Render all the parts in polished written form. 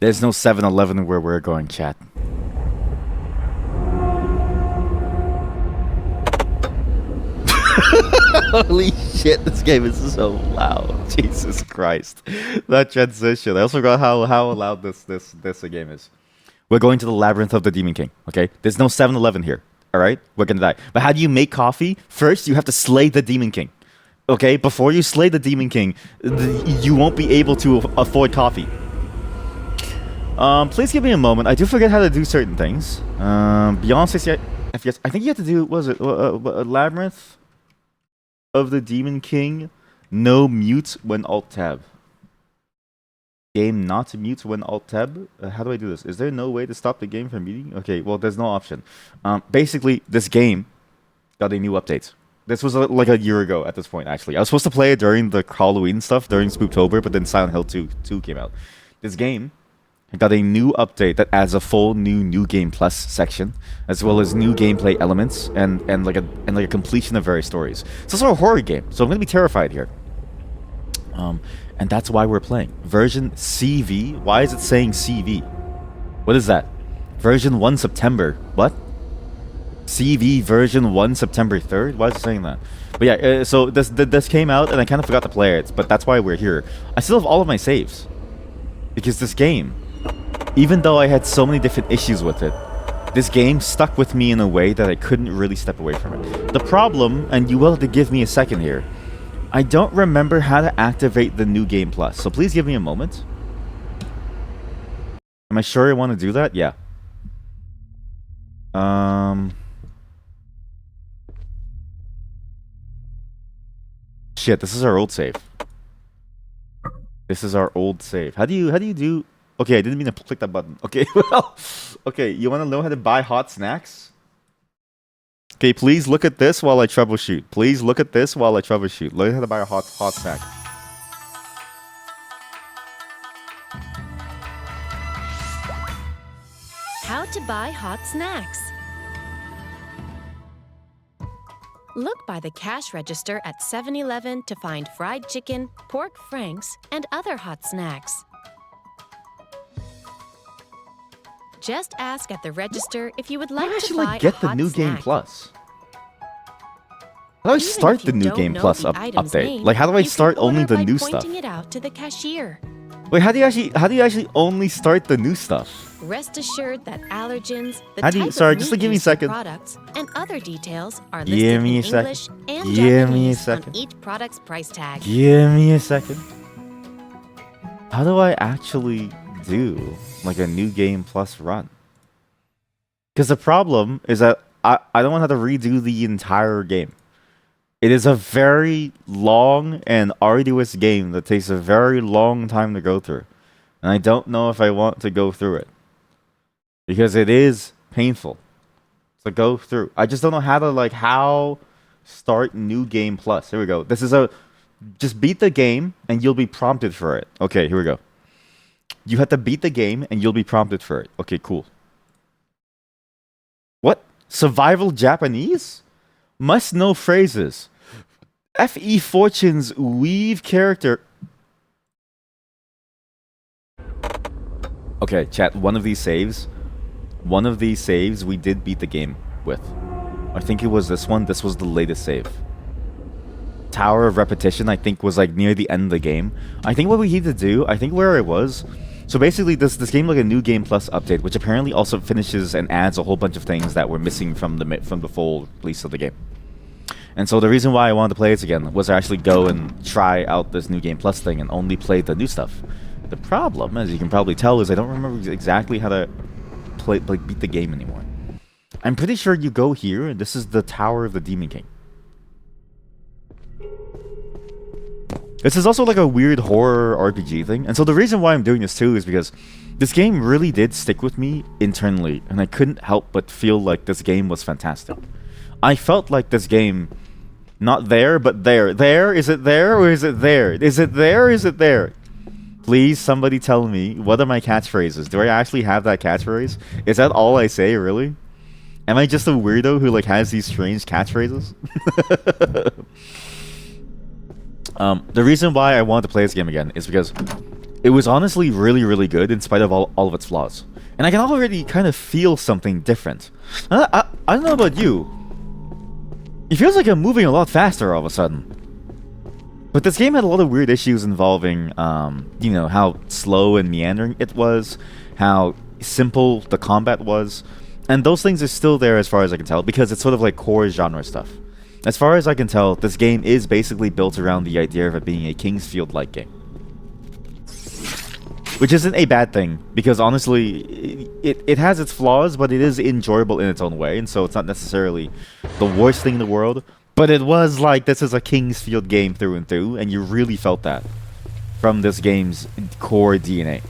There's no 7-Eleven where we're going, chat. Holy shit, this game is so loud. Jesus Christ. That transition. I also forgot how loud this game is. We're going to the Labyrinth of the Demon King, okay? There's no 7-Eleven here, all right? We're gonna die. But how do you make coffee? First, you have to slay the Demon King, okay? Before you slay the Demon King, you won't be able to afford coffee. Please give me a moment. I do forget how to do certain things. Beyond 60 FPS. I think you have to do, what was it? Labyrinth of the Demon King. No mute when Alt-Tab. Game not to mute when Alt-Tab. How do I do this? Is there no way to stop the game from muting? Okay, well, there's no option. Basically, this game got a new update. This was like a year ago at this point, actually. I was supposed to play it during the Halloween stuff, during Spooktober, but then Silent Hill 2 came out. This game got a new update that adds a full new game plus section, as well as new gameplay elements and like a completion of various stories. It's also a horror game, so I'm gonna be terrified here. And that's why we're playing version CV. Why is it saying CV? What is that? Version 1 September. What? CV version 1 September 3rd? Why is it saying that? But yeah, so this came out and I kind of forgot to play it, but that's why we're here. I still have all of my saves because this game, even though I had so many different issues with it, this game stuck with me in a way that I couldn't really step away from it. The problem, and you will have to give me a second here, I don't remember how to activate the new game plus, so please give me a moment. Am I sure I want to do that? Yeah. Shit, this is our old save. This is our old save. How do you do? Okay, I didn't mean to click that button. Okay, well, okay, you want to know how to buy hot snacks? Okay, please look at this while I troubleshoot. Please look at this while I troubleshoot. Learn how to buy a hot snack. How to buy hot snacks. Look by the cash register at 7-Eleven to find fried chicken, pork franks, and other hot snacks. Just ask at the register if you would like to buy a get the hot new snack. game plus. How do I start the new game plus update? Like, how do I start only the new stuff? Pointing it out to the cashier. Wait, how do you actually only start the new stuff? Rest assured that allergens, the How do you- type sorry, of just meat give me a used in second. products, and other details are Give listed in me a second. English and Give me a Japanese on second. each product's price tag. Give me a second. How do I actually do like a new game plus run? Because the problem is that I don't want to have to redo the entire game. It is a very long and arduous game that takes a very long time to go through. And I don't know if I want to go through it. Because it is painful to go through. I just don't know how to how start new game plus. Here we go. This is just beat the game and you'll be prompted for it. Okay, here we go. You have to beat the game and you'll be prompted for it. Okay, cool. What? Survival Japanese? Must know phrases. FE Fortune's weave character. Okay, chat, one of these saves we did beat the game with. I think it was this one. This was the latest save. Tower of Repetition, I think, was near the end of the game. I think what we need to do, I think where it was, so basically this game a new game plus update, which apparently also finishes and adds a whole bunch of things that were missing from the full release of the game. And so the reason why I wanted to play it again was to actually go and try out this new game plus thing and only play the new stuff. The problem, as you can probably tell, is I don't remember exactly how to beat the game anymore. I'm pretty sure you go here, and this is the Tower of the Demon King. This is also a weird horror RPG thing. And so the reason why I'm doing this too is because this game really did stick with me internally, and I couldn't help but feel like this game was fantastic. I felt like this game, not there, but there. There? Is it there or is it there? Is it there or is it there? Please, somebody tell me, what are my catchphrases? Do I actually have that catchphrase? Is that all I say, really? Am I just a weirdo who has these strange catchphrases? The reason why I wanted to play this game again is because it was honestly really, really good in spite of all of its flaws. And I can already kind of feel something different. I don't know about you. It feels like I'm moving a lot faster all of a sudden. But this game had a lot of weird issues involving, you know, how slow and meandering it was, how simple the combat was, and those things are still there as far as I can tell, because it's sort of like core genre stuff. As far as I can tell, this game is basically built around the idea of it being a Kingsfield-like game. Which isn't a bad thing, because honestly, it has its flaws, but it is enjoyable in its own way, and so it's not necessarily the worst thing in the world. But it was like, this is a Kingsfield game through and through, and you really felt that from this game's core DNA.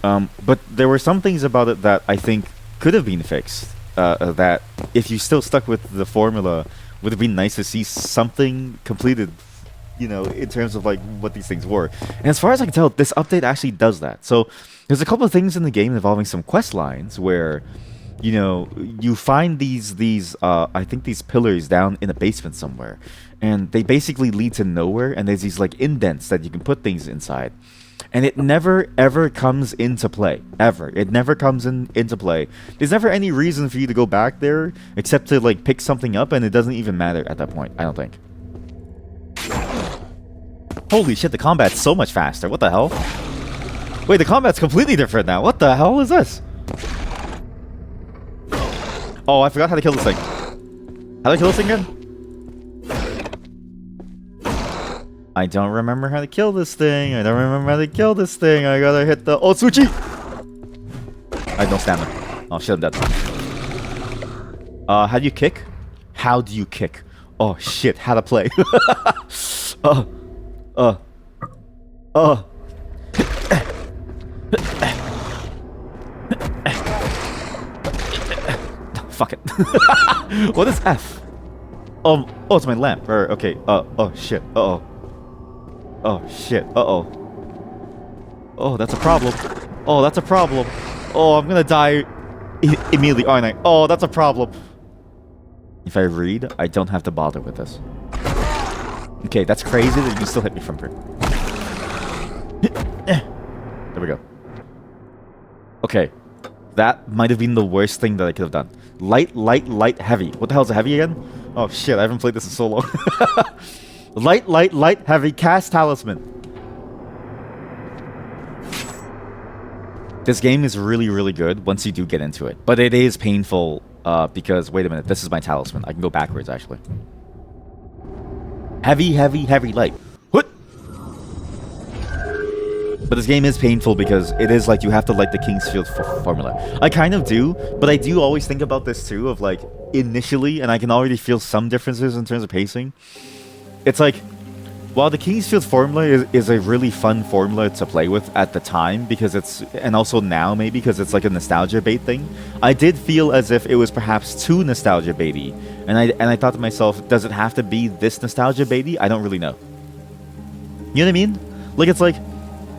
But there were some things about it that I think could have been fixed, that if you still stuck with the formula, would have been nice to see something completed, you know, in terms of like what these things were. And as far as I can tell, this update actually does that. So there's a couple of things in the game involving some quest lines where, you know, you find these I think these pillars down in a basement somewhere, and they basically lead to nowhere, and there's these like indents that you can put things inside. And it never ever comes into play. Ever. It never comes into play. There's never any reason for you to go back there except to like pick something up, and it doesn't even matter at that point, I don't think. Holy shit, the combat's so much faster. What the hell? Wait, the combat's completely different now. What the hell is this? Oh, I forgot how to kill this thing. How do I kill this thing again? I don't remember how to kill this thing. I don't remember how to kill this thing. I gotta hit the Otsuchi! I don't stamina. Oh shit, I'm dead. How do you kick? How do you kick? Oh shit, how to play. Fuck it. What is F? Oh, it's my lamp. Okay. Oh shit. Uh-oh. Oh shit. Uh-oh. Oh, that's a problem. Oh, that's a problem. Oh, I'm gonna die immediately, aren't I? Oh, that's a problem. If I read, I don't have to bother with this. Okay, that's crazy that you can still hit me from here. There we go. Okay. That might have been the worst thing that I could have done. Light, light, light, heavy. What the hell is a heavy again? Oh shit, I haven't played this in so long. Light, light, light, heavy, cast talisman. This game is really, really good once you do get into it. But it is painful because, wait a minute, this is my talisman. I can go backwards, actually. Heavy, heavy, heavy, light. What? But this game is painful because it is like you have to like the Kingsfield formula. I kind of do, but I do always think about this too, of like initially, and I can already feel some differences in terms of pacing. It's like, while the Kingsfield formula is a really fun formula to play with at the time, because it's, and also now maybe because it's like a nostalgia bait thing, I did feel as if it was perhaps too nostalgia baity, and I thought to myself, does it have to be this nostalgia baity? I don't really know. You know what I mean? Like, it's like,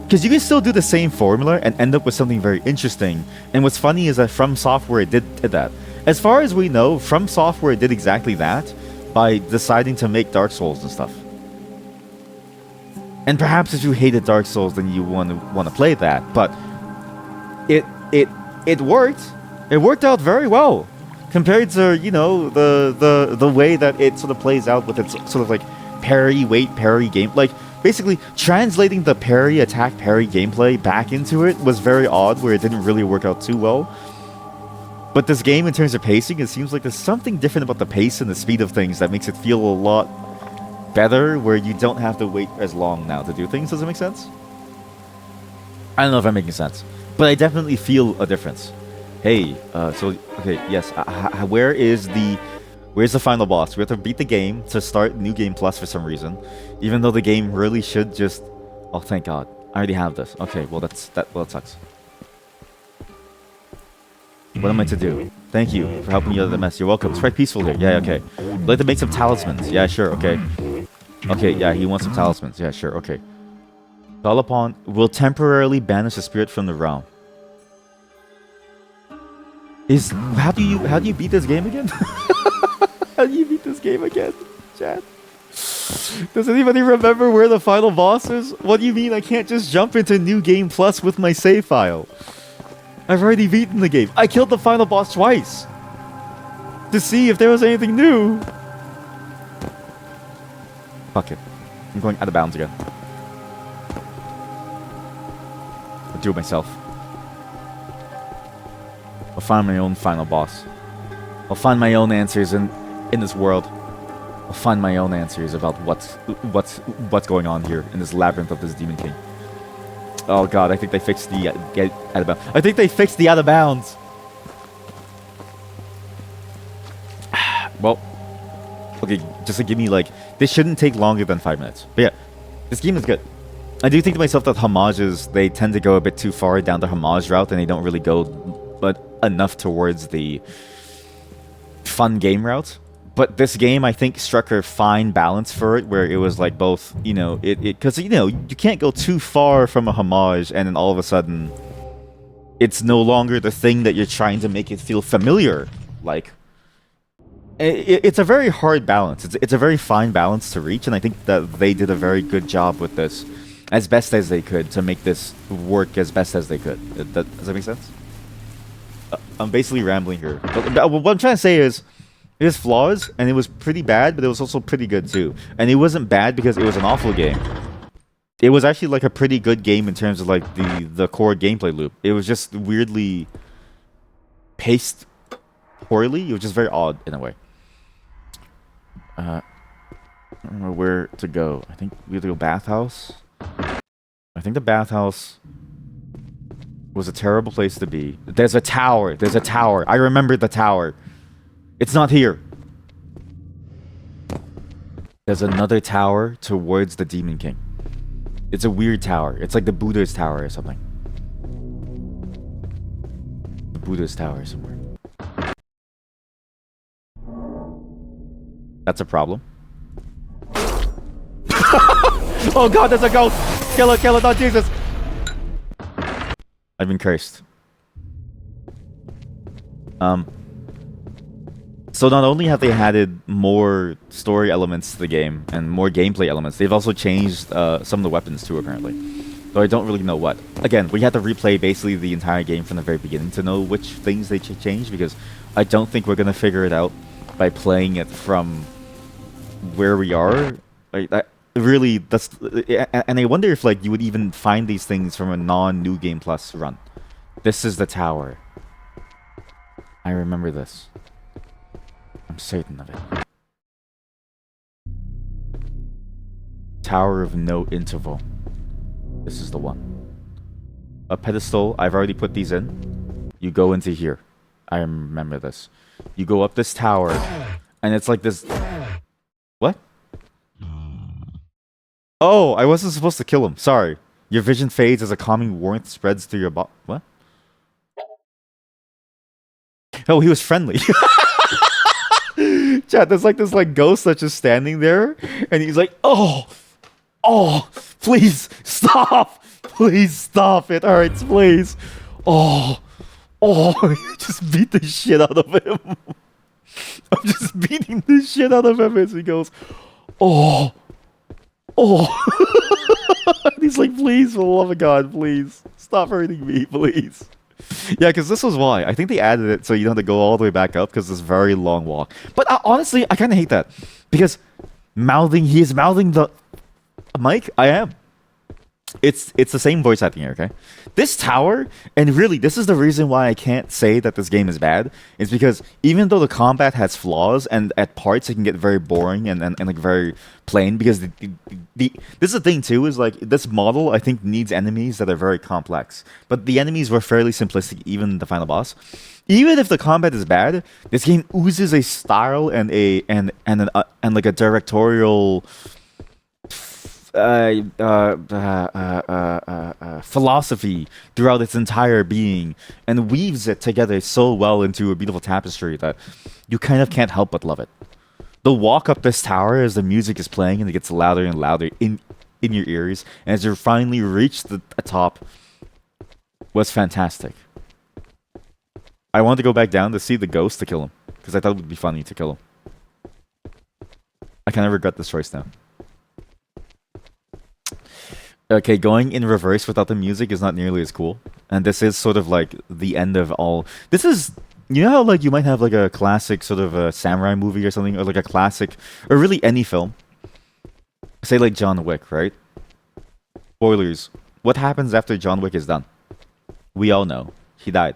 because you can still do the same formula and end up with something very interesting, and what's funny is that From Software did that. As far as we know, From Software did exactly that by deciding to make Dark Souls and stuff. And perhaps if you hated Dark Souls, then you want to play that. But it worked. It worked out very well compared to, you know, the way that it sort of plays out with its sort of like parry, wait, parry game. Like basically translating the parry, attack, parry gameplay back into it was very odd, where it didn't really work out too well. But this game, in terms of pacing, it seems like there's something different about the pace and the speed of things that makes it feel a lot better, where you don't have to wait as long now to do things. Does it make sense? I don't know if I'm making sense, but I definitely feel a difference. Hey, so, okay, yes, where's the final boss? We have to beat the game to start New Game Plus for some reason, even though the game really should just... Oh, thank God. I already have this. Okay, well, that sucks. What am I to do? Thank you for helping me out of the mess. You're welcome. It's quite peaceful here. Yeah, okay. I'd like to make some talismans. Yeah, sure, okay. Okay, yeah, he wants some talismans. Yeah, sure, okay. Call upon will temporarily banish the spirit from the realm. How do you beat this game again? How do you beat this game again, chat? Does anybody remember where the final boss is? What do you mean I can't just jump into New Game Plus with my save file? I've already beaten the game. I killed the final boss twice to see if there was anything new. Fuck it. I'm going out of bounds again. I'll do it myself. I'll find my own final boss. I'll find my own answers in this world. I'll find my own answers about what's going on here in this labyrinth of this Demon King. Oh god, I think they fixed the get out of bounds. I think they fixed the out of bounds. Well, okay, just to give me like, this shouldn't take longer than 5 minutes. But yeah, this game is good. I do think to myself that homages, they tend to go a bit too far down the homage route, and they don't really go but enough towards the fun game route. But this game, I think, struck a fine balance for it, where it was like both, you know, because, you know, you can't go too far from a homage, and then all of a sudden, it's no longer the thing that you're trying to make it feel familiar. Like, it's a very hard balance. It's a very fine balance to reach, and I think that they did a very good job with this, as best as they could, to make this work as best as they could. Does that make sense? I'm basically rambling here. But what I'm trying to say is, it has flaws, and it was pretty bad, but it was also pretty good too. And it wasn't bad because it was an awful game. It was actually like a pretty good game in terms of like the core gameplay loop. It was just weirdly paced poorly. It was just very odd in a way. I don't know where to go. I think we have to go bathhouse. I think the bathhouse was a terrible place to be. There's a tower. There's a tower. I remember the tower. It's not here. There's another tower towards the Demon King. It's a weird tower. It's like the Buddha's tower or something. The Buddha's tower somewhere. That's a problem. Oh god, there's a ghost! Kill it, oh Jesus! I've been cursed. So not only have they added more story elements to the game and more gameplay elements, they've also changed some of the weapons too, apparently. Though I don't really know what. Again, we had to replay basically the entire game from the very beginning to know which things they changed, because I don't think we're gonna figure it out by playing it from where we are. Like that, really, that's, and I wonder if like you would even find these things from a non-New Game Plus run. This is the tower. I remember this. I'm certain of it. Tower of no interval. This is the one. A pedestal. I've already put these in. You go into here. I remember this. You go up this tower, and it's like this. What? Oh, I wasn't supposed to kill him. Sorry. Your vision fades as a calming warmth spreads through your body. What? Oh, he was friendly. Chat, there's like this like ghost that's just standing there, and he's like, oh, please stop, please stop it, all right, please, oh, just beat the shit out of him. I'm just beating the shit out of him as he goes, oh. And he's like, please, for the love of God, please stop hurting me, please. Yeah, because this was why. I think they added it so you don't have to go all the way back up, because it's a very long walk. But honestly, I kind of hate that. Because he is mouthing the... Mike, I am. It's the same voice acting here, okay? This tower, and really, this is the reason why I can't say that this game is bad, is because even though the combat has flaws, and at parts it can get very boring and like very plain, because this is the thing too, is like, this model, I think, needs enemies that are very complex. But the enemies were fairly simplistic, even the final boss. Even if the combat is bad, this game oozes a style and like a directorial... philosophy throughout its entire being, and weaves it together so well into a beautiful tapestry that you kind of can't help but love it. The walk up this tower as the music is playing and it gets louder and louder in your ears, and as you finally reach the top, was fantastic. I wanted to go back down to see the ghost to kill him, because I thought it would be funny to kill him. I kind of regret this choice now. Okay, going in reverse without the music is not nearly as cool. And this is sort of like the end of all. This is, you know how like you might have like a classic sort of a samurai movie or something, or like a classic, or really any film. Say like John Wick, right? Spoilers. What happens after John Wick is done? We all know. He died.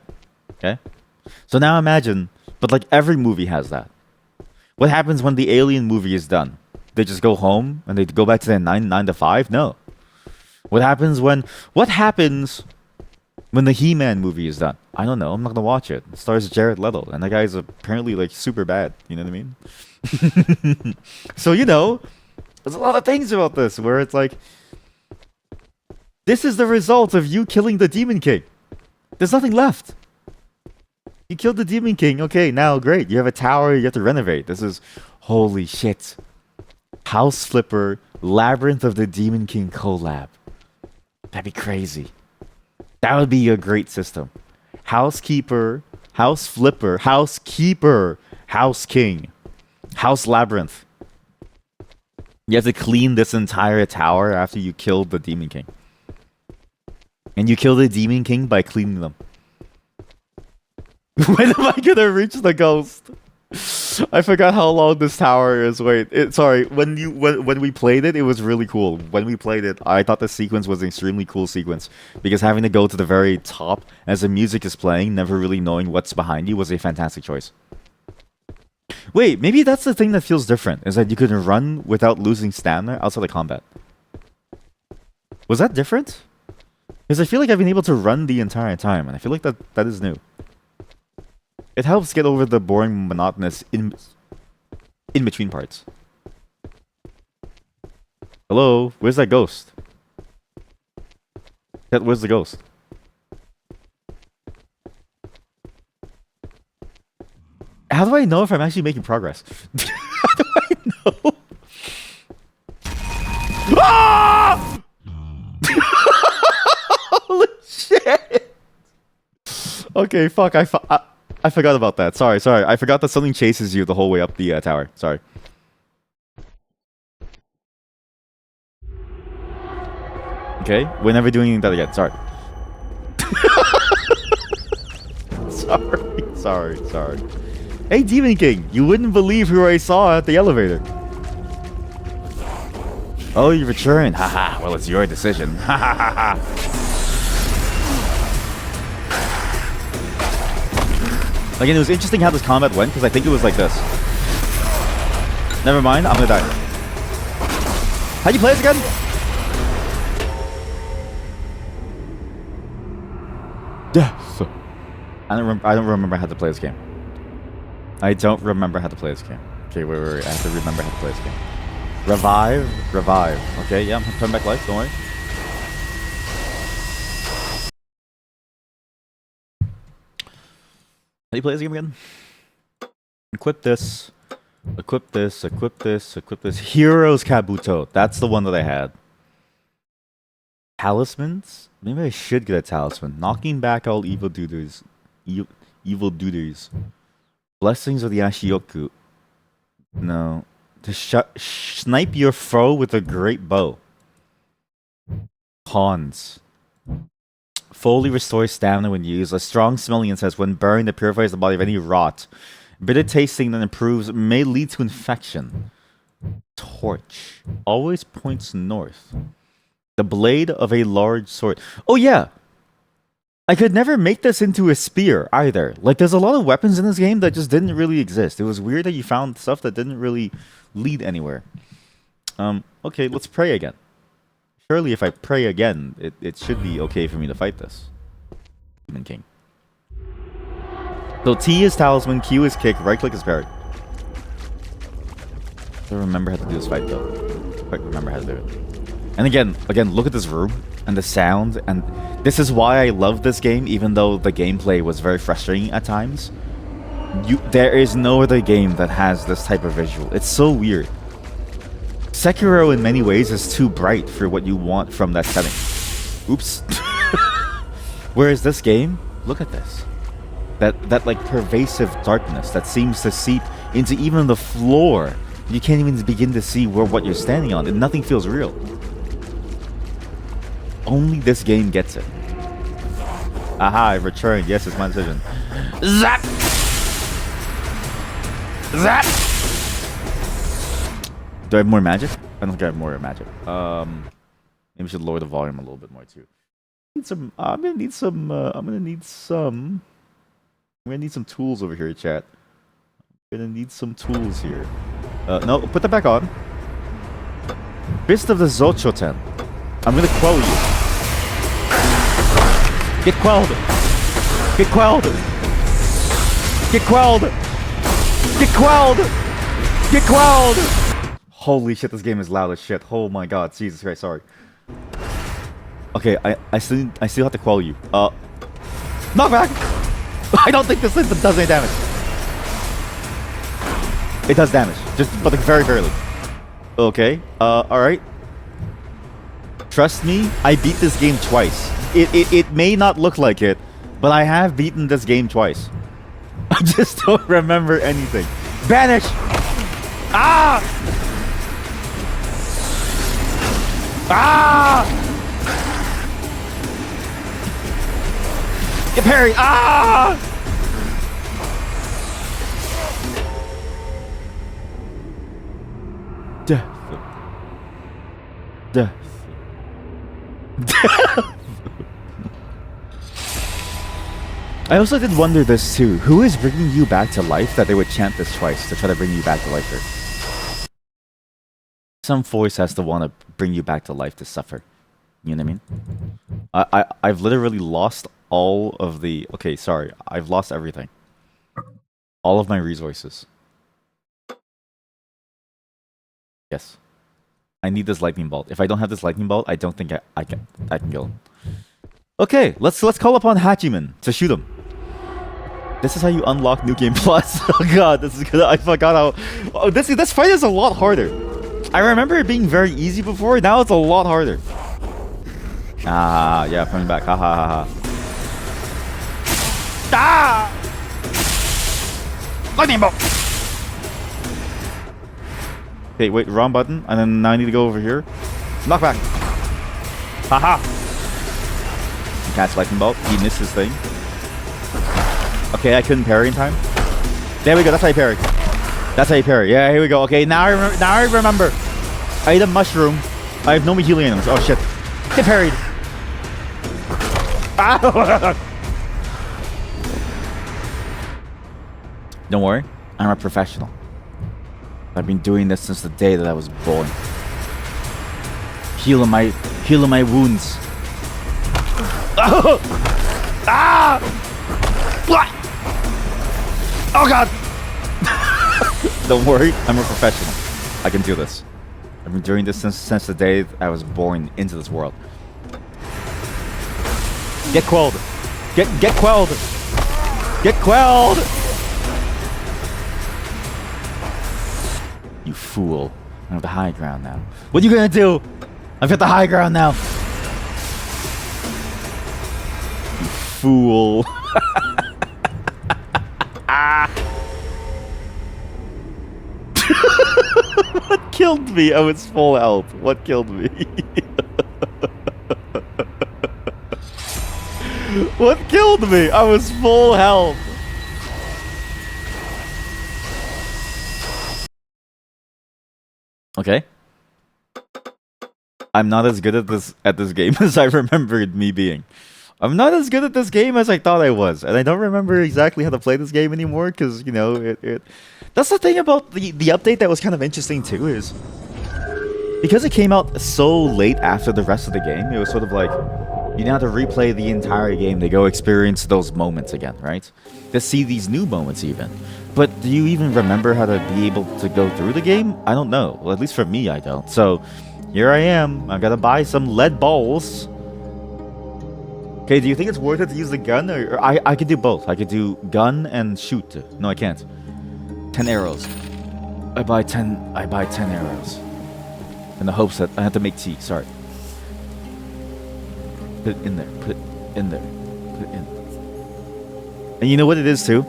Okay? So now imagine, but like every movie has that. What happens when the Alien movie is done? They just go home and they go back to their 9 to 5? No. What happens when the He-Man movie is done? I don't know. I'm not gonna watch it. It stars Jared Leto, and that guy's apparently like super bad. You know what I mean? So you know, there's a lot of things about this where it's like, this is the result of you killing the Demon King. There's nothing left. You killed the Demon King. Okay, now great. You have a tower you have to renovate. This is holy shit. House Flipper, Labyrinth of the Demon King collab. That'd be crazy. That would be a great system. Housekeeper, House Flipper, Housekeeper, House King, House Labyrinth. You have to clean this entire tower after you killed the Demon King. And you kill the Demon King by cleaning them. When am I gonna reach the ghost? I forgot how long this tower is. Wait, sorry. When we played it, it was really cool. When we played it, I thought the sequence was an extremely cool sequence because having to go to the very top as the music is playing, never really knowing what's behind you, was a fantastic choice. Wait, maybe that's the thing that feels different, is that you can run without losing stamina outside of combat. Was that different? Because I feel like I've been able to run the entire time, and I feel like that is new. It helps get over the boring, monotonous in between parts. Hello? Where's that ghost? Where's the ghost? How do I know if I'm actually making progress? How do I know? Ah! Holy shit! Okay, fuck. I forgot about that. Sorry. I forgot that something chases you the whole way up the tower. Sorry. Okay, we're never doing that again. Sorry. Sorry. Hey, Demon King, you wouldn't believe who I saw at the elevator. Oh, you returned. Haha. Well, it's your decision. Ha ha ha ha. Again, it was interesting how this combat went, because I think it was like this. Never mind, I'm gonna die. How'd you play this again? Death. I don't remember how to play this game. I don't remember how to play this game. Okay, wait. I have to remember how to play this game. Revive. Okay, yeah, I'm coming back life, don't worry. How do you play this game again? Equip this. Heroes Kabuto. That's the one that I had. Talismans? Maybe I should get a talisman. Knocking back all evil dooders. Evil dooders. Blessings of the Ashioku. No. To snipe your foe with a great bow. Cons. Fully restores stamina when used. A strong smelling incense when burned that purifies the body of any rot. Bitter tasting that improves may lead to infection. Torch. Always points north. The blade of a large sword. Oh yeah! I could never make this into a spear either. Like, there's a lot of weapons in this game that just didn't really exist. It was weird that you found stuff that didn't really lead anywhere. Okay, let's pray again. Surely if I pray again, it should be okay for me to fight this Demon King. So T is talisman, Q is kick, right click is parry. I don't remember how to do this fight though. I quite remember how to do it. And again, look at this room and the sound, and this is why I love this game, even though the gameplay was very frustrating at times. There is no other game that has this type of visual. It's so weird. Sekiro in many ways is too bright for what you want from that setting. Oops. Whereas this game, look at this. That like pervasive darkness that seems to seep into even the floor. You can't even begin to see what you're standing on, and nothing feels real. Only this game gets it. Aha, I returned. Yes, it's my decision. Zap! Zap! Do I have more magic? I don't think I have more magic. Maybe we should lower the volume a little bit more too. I'm gonna need some tools over here, chat. I'm gonna need some tools here. No, put that back on. Fist of the Zochoten. I'm gonna quell you. Get quelled! Get quelled! Get quelled! Get quelled! Get quelled! Holy shit, this game is loud as shit. Oh my god, Jesus Christ, sorry. Okay, I still have to quell you. Knockback! I don't think this does any damage. It does damage, but like very barely. Okay, alright. Trust me, I beat this game twice. It may not look like it, but I have beaten this game twice. I just don't remember anything. Banish! Ah! Ah! Get parried! Ah! Death. Death. Death. I also did wonder this too. Who is bringing you back to life that they would chant this twice to try to bring you back to life here? Some force has to want to bring you back to life to suffer. You know what I mean? I've literally lost all of the... Okay, sorry. I've lost everything. All of my resources. Yes. I need this lightning bolt. If I don't have this lightning bolt, I don't think I can kill him. Okay, let's call upon Hachiman to shoot him. This is how you unlock New Game Plus. Oh god, this is good. I forgot how... Oh, this fight is a lot harder. I remember it being very easy before. Now it's a lot harder. Ah, yeah, coming back. Ha ha ha ha. Ah! Lightning bolt! Okay, wait, wrong button. And then now I need to go over here. Knockback. Haha. Catch lightning bolt. He missed his thing. Okay, I couldn't parry in time. There we go. That's how you parry. That's how you parry. Yeah, here we go. Okay, now I remember. I ate a mushroom. I have no more healing items. Oh shit. Get parried. Ah! Don't worry. I'm a professional. I've been doing this since the day that I was born. Healing my wounds. Oh! Ah! What? Oh god! Don't worry, I'm a professional. I can do this. I've been doing this since the day I was born into this world. Get quelled! Get quelled! Get quelled! You fool. I'm at the high ground now. What are you gonna do? I've hit the high ground now. You fool. Ah. What killed me? Oh, it's full health. What killed me? What killed me? I was full health. Okay. I'm not as good at this game as I remembered me being. I'm not as good at this game as I thought I was, and I don't remember exactly how to play this game anymore because, you know, it that's the thing about the update that was kind of interesting too, is because it came out so late after the rest of the game, it was sort of like you didn't have to replay the entire game to go experience those moments again, right? To see these new moments even. But do you even remember how to be able to go through the game? I don't know. Well, at least for me, I don't. So here I am. I've got to buy some lead balls. Okay, do you think it's worth it to use the gun? Or I could do both. I could do gun and shoot. No, I can't. 10 arrows. I buy 10 arrows. In the hopes that I have to make tea. Sorry. Put it in there. Put it in there. Put it in. And you know what it is too?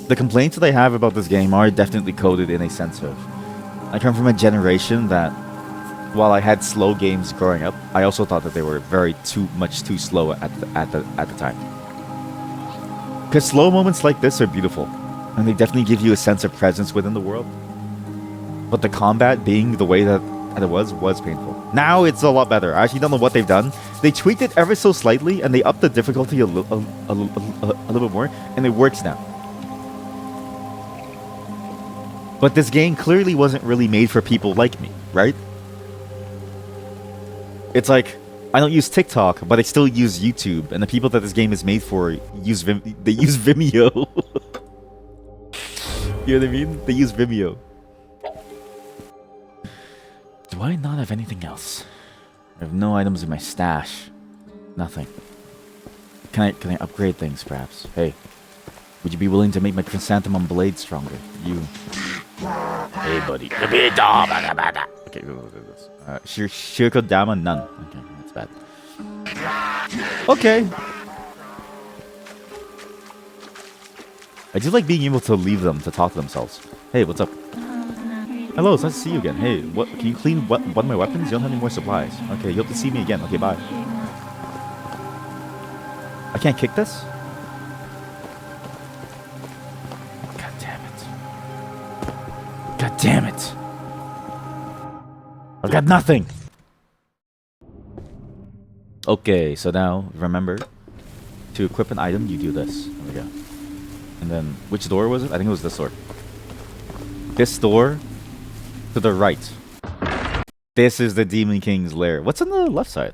The complaints that I have about this game are definitely coded in a sense of... I come from a generation that while I had slow games growing up, I also thought that they were too slow at the time. Because slow moments like this are beautiful, and they definitely give you a sense of presence within the world. But the combat being the way that it was painful. Now it's a lot better. I actually don't know what they've done. They tweaked it ever so slightly, and they upped the difficulty a little bit more, and it works now. But this game clearly wasn't really made for people like me, right? It's like, I don't use TikTok, but I still use YouTube, and the people that this game is made for use Vimeo. You know what I mean? They use Vimeo. Do I not have anything else? I have no items in my stash. Nothing. Can I upgrade things, perhaps? Hey, would you be willing to make my chrysanthemum blade stronger? You. Hey, buddy. Okay, go do this. Shirikodama, none. Okay, that's bad. Okay. I do like being able to leave them to talk to themselves. Hey, what's up? Hello, it's nice to see you again. Hey, what? Can you clean one of my weapons? You don't have any more supplies. Okay, you'll have to see me again. Okay, bye. I can't kick this? God damn it. God damn it. I've got nothing. Okay, so now, remember, to equip an item, you do this. There we go. And then, which door was it? I think it was this door. This door to the right. This is the Demon King's lair. What's on the left side?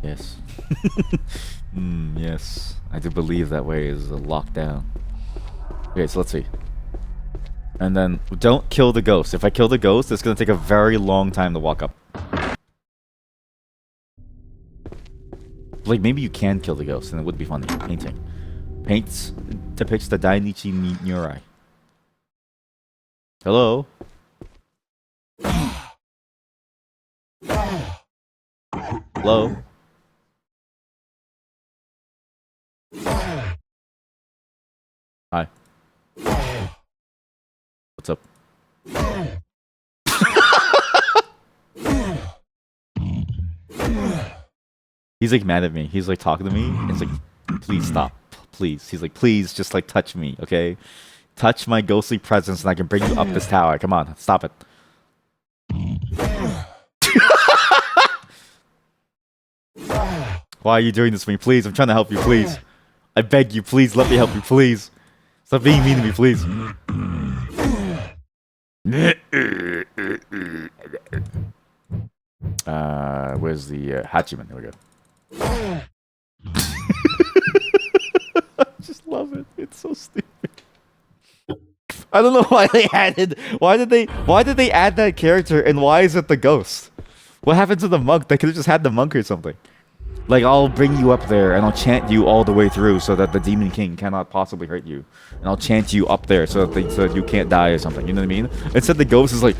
Yes. Yes. I do believe that way is locked down. Okay, so let's see. And then, don't kill the ghost. If I kill the ghost, it's going to take a very long time to walk up. Like, maybe you can kill the ghost, and it would be funny. Painting. Paints depicts the Dainichi Nyurai. Hello? Hello? Hi. What's up? He's like mad at me. He's like talking to me. And it's like, please stop. Please. He's like, please just like touch me, okay? Touch my ghostly presence and I can bring you up this tower. Come on, stop it. Why are you doing this to me? Please, I'm trying to help you, please. I beg you, please let me help you, please. Stop being mean to me, please. Where's the Hachiman? Here we go. I just love it. It's so stupid. I don't know why they added. Why did they add that character? And why is it the ghost? What happened to the monk? They could have just had the monk or something. Like, I'll bring you up there and I'll chant you all the way through so that the Demon King cannot possibly hurt you. And I'll chant you up there so that you can't die or something. You know what I mean? Instead, the ghost is like,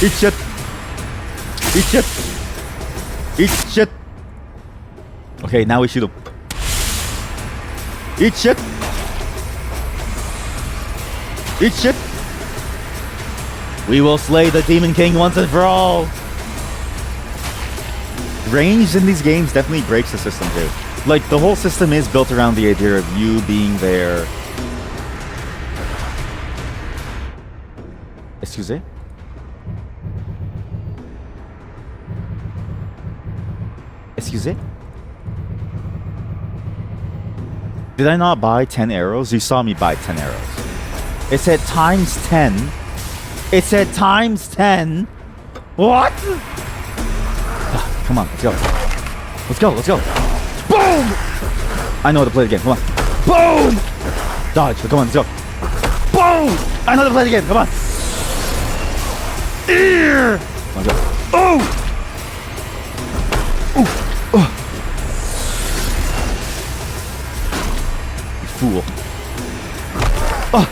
eat shit. Eat shit. Eat shit. Okay, now we shoot him. Eat shit. Eat shit. We will slay the Demon King once and for all. Range in these games definitely breaks the system too. Like, the whole system is built around the idea of you being there. Excuse me? Excuse me? Did I not buy 10 arrows? You saw me buy 10 arrows. It said times 10. It said times 10. What? Come on, let's go. Let's go, let's go. Boom! I know how to play the game, come on. Boom! Dodge, come on, let's go. Boom! I know how to play the game, come on. Ear! Come on, go. Oh! Ooh! Oh! You fool. Oh!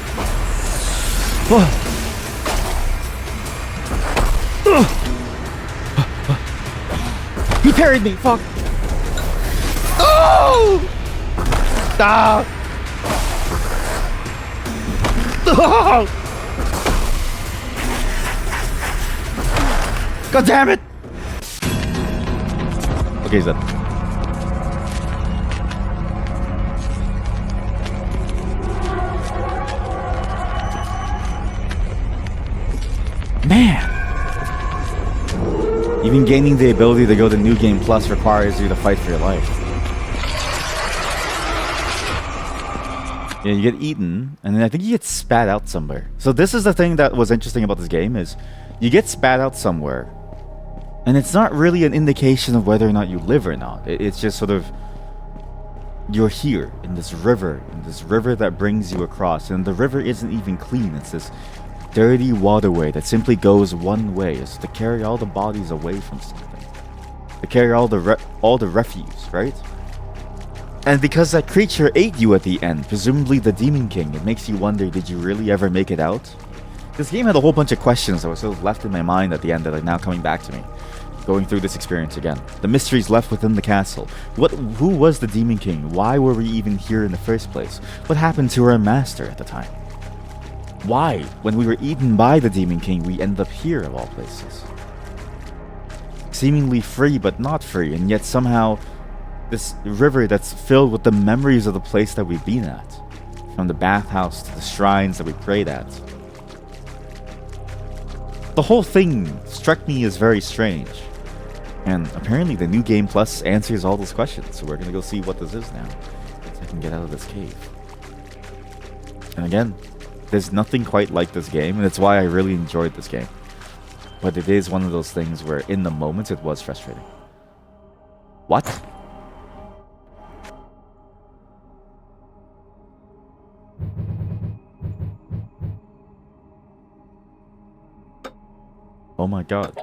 Oh! He parried me, fuck. Oh! Ah! God damn it! Okay, he's dead. Man! Even gaining the ability to go to New Game Plus requires you to fight for your life. Yeah, you get eaten, and then I think you get spat out somewhere. So this is the thing that was interesting about this game is you get spat out somewhere, and it's not really an indication of whether or not you live or not. It's just sort of you're here in this river that brings you across, and the river isn't even clean. It's this dirty waterway that simply goes one way. It's to carry all the bodies away from something, to carry all the refuse, right? And because that creature ate you at the end, presumably the Demon King, it makes you wonder, did you really ever make it out? This game had a whole bunch of questions that were sort of left in my mind at the end that are now coming back to me, going through this experience again. The mysteries left within the castle. Who was the Demon King? Why were we even here in the first place? What happened to our master at the time? Why, when we were eaten by the Demon King, we end up here of all places? Seemingly free but not free, and yet somehow this river that's filled with the memories of the place that we've been at. From the bathhouse to the shrines that we prayed at. The whole thing struck me as very strange. And apparently the New Game Plus answers all those questions. So we're gonna go see what this is now. So I can get out of this cave. And again, there's nothing quite like this game, and it's why I really enjoyed this game. But it is one of those things where in the moment it was frustrating. What? Oh my god.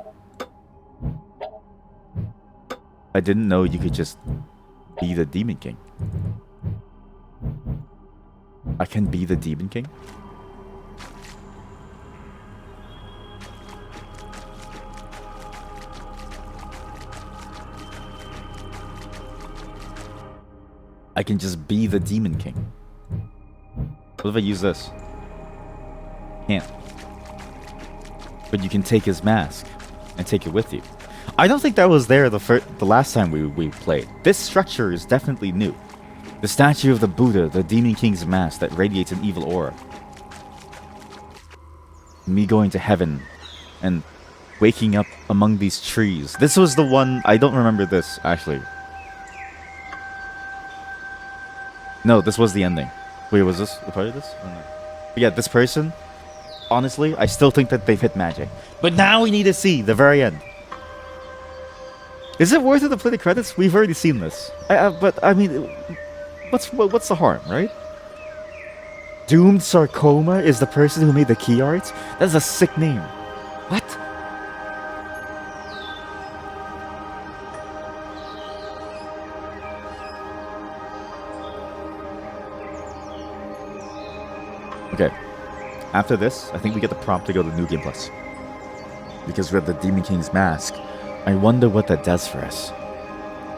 I didn't know you could just be the Demon King. I can be the Demon King? I can just be the Demon King. What if I use this? Can't. But you can take his mask and take it with you. I don't think that was there the last time we played. This structure is definitely new. The statue of the Buddha, the Demon King's mask that radiates an evil aura. Me going to heaven and waking up among these trees. This was the one, I don't remember this actually. No, this was the ending. Wait, was this a part of this? Oh, no. But yeah, this person, honestly, I still think that they've hit magic. But now we need to see the very end. Is it worth it to play the credits? We've already seen this. But, I mean, what's the harm, right? Doomed Sarcoma is the person who made the key art? That's a sick name. What? Okay. After this, I think we get the prompt to go to New Game Plus. Because we have the Demon King's mask. I wonder what that does for us.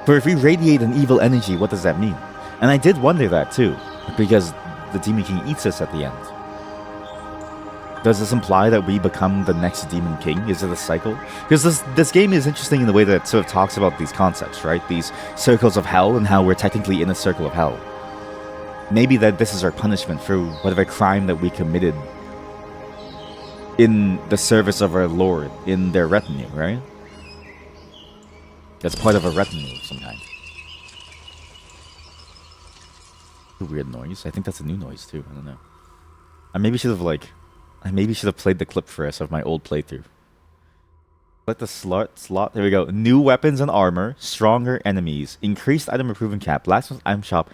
For if we radiate an evil energy, what does that mean? And I did wonder that too. Because the Demon King eats us at the end. Does this imply that we become the next Demon King? Is it a cycle? Because this game is interesting in the way that it sort of talks about these concepts, right? These circles of hell and how we're technically in a circle of hell. Maybe that this is our punishment for whatever crime that we committed in the service of our Lord, in their retinue, right? That's part of a retinue of some kind. A weird noise. I think that's a new noise too. I don't know. I maybe should have played the clip for us of my old playthrough. Select the slot. There we go. New weapons and armor, stronger enemies, increased item improvement cap, blacksmith item shop,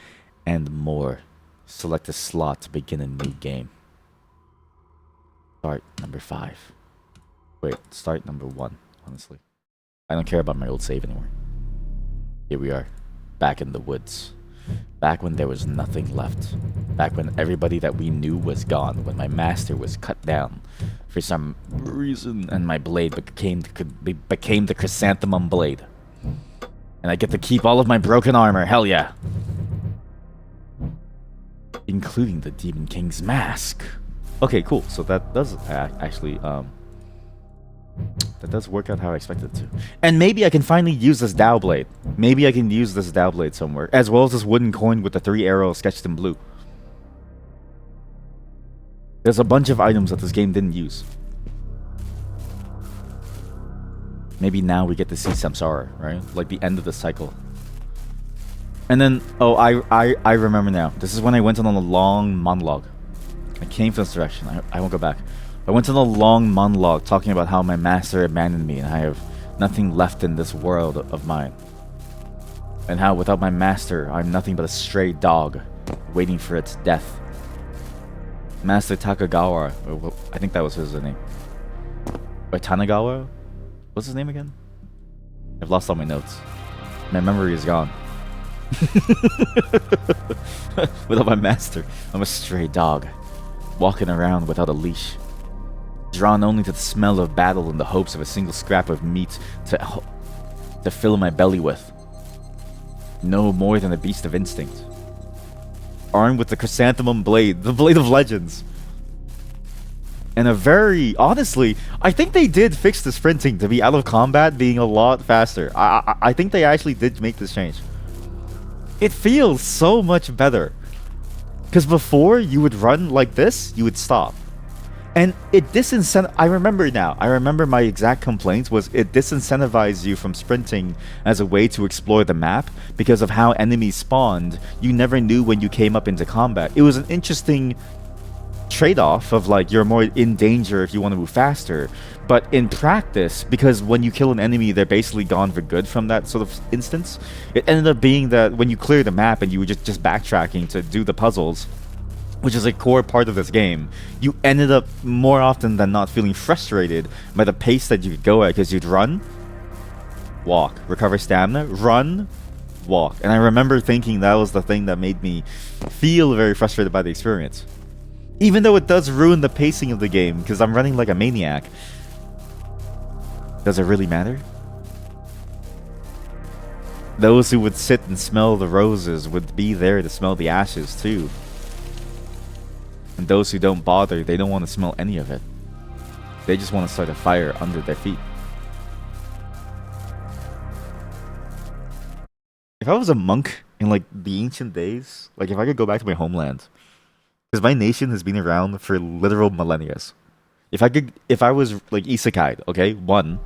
and more. Select a slot to begin a new game. Start number 5. Wait, start number 1, honestly. I don't care about my old save anymore. Here we are, back in the woods. Back when there was nothing left. Back when everybody that we knew was gone. When my master was cut down for some reason, and my blade became the chrysanthemum blade. And I get to keep all of my broken armor. Hell yeah. including the Demon King's mask. Okay, cool. So that does actually that does work out how I expected it to. And maybe I can finally use this Dao Blade. Maybe I can use this Dao Blade somewhere, as well as this wooden coin with the 3 arrows sketched in blue. There's a bunch of items that this game didn't use. Maybe now we get to see Samsara, right? Like the end of the cycle. And then, oh, I remember now. This is when I went on a long monologue. I came from this direction. I won't go back. I went on a long monologue talking about how my master abandoned me and I have nothing left in this world of mine. And how without my master, I'm nothing but a stray dog waiting for its death. Master Takagawa, I think that was his name. Or Tanagawa? What's his name again? I've lost all my notes. My memory is gone. Without my master, I'm a stray dog, walking around without a leash, drawn only to the smell of battle in the hopes of a single scrap of meat to fill my belly with. No more than a beast of instinct. Armed with the chrysanthemum blade, the blade of legends. And a very, honestly, I think they did fix the sprinting to be out of combat being a lot faster. I think they actually did make this change. It feels so much better. Because before, you would run like this, you would stop. And it I remember now, I remember my exact complaints was it disincentivized you from sprinting as a way to explore the map because of how enemies spawned. You never knew when you came up into combat. It was an interesting trade-off of like you're more in danger if you want to move faster, but in practice, because when you kill an enemy they're basically gone for good from that sort of instance, it ended up being that when you clear the map and you were just backtracking to do the puzzles, which is a core part of this game, you ended up more often than not feeling frustrated by the pace that you could go at, because you'd run, walk, recover stamina, run, walk. And I remember thinking that was the thing that made me feel very frustrated by the experience. Even though it does ruin the pacing of the game, because I'm running like a maniac. Does it really matter? Those who would sit and smell the roses would be there to smell the ashes too. And those who don't bother, they don't want to smell any of it. They just want to start a fire under their feet. If I was a monk in like the ancient days, like if I could go back to my homeland, because my nation has been around for literal millennia. If I was like isekai'd, okay? 1,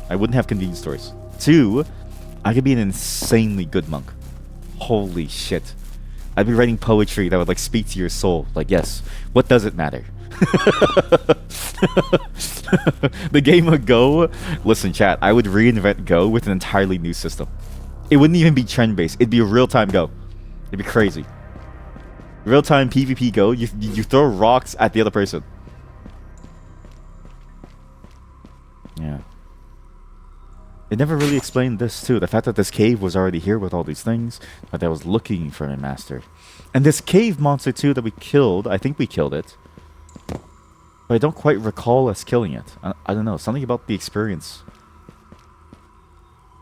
I wouldn't have convenience stores. 2, I could be an insanely good monk. Holy shit. I'd be writing poetry that would like speak to your soul. Like, yes, what does it matter? The game of Go, listen chat, I would reinvent Go with an entirely new system. It wouldn't even be trend-based. It'd be a real-time Go. It'd be crazy. Real-time PvP Go, you throw rocks at the other person. Yeah. It never really explained this too. The fact that this cave was already here with all these things, but I was looking for my master. And this cave monster too that we killed, I think we killed it. But I don't quite recall us killing it. I don't know, something about the experience.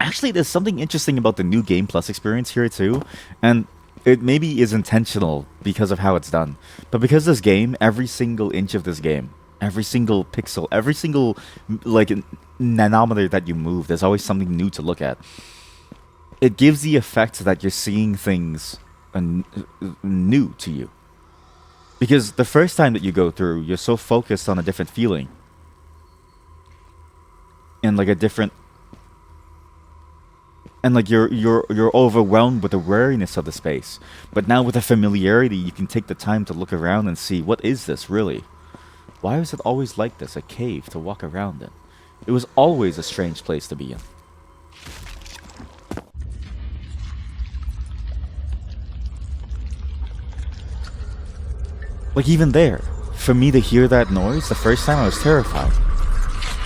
Actually, there's something interesting about the new Game Plus experience here too. And it maybe is intentional because of how it's done. But because this game, every single inch of this game, every single pixel, every single like nanometer that you move, there's always something new to look at. It gives the effect that you're seeing things new to you. Because the first time that you go through, you're so focused on a different feeling. And like a different... And like you're overwhelmed with the wariness of the space. But now with the familiarity, you can take the time to look around and see, what is this really? Why was it always like this, a cave to walk around in? It was always a strange place to be in. Like even there, for me to hear that noise, the first time I was terrified.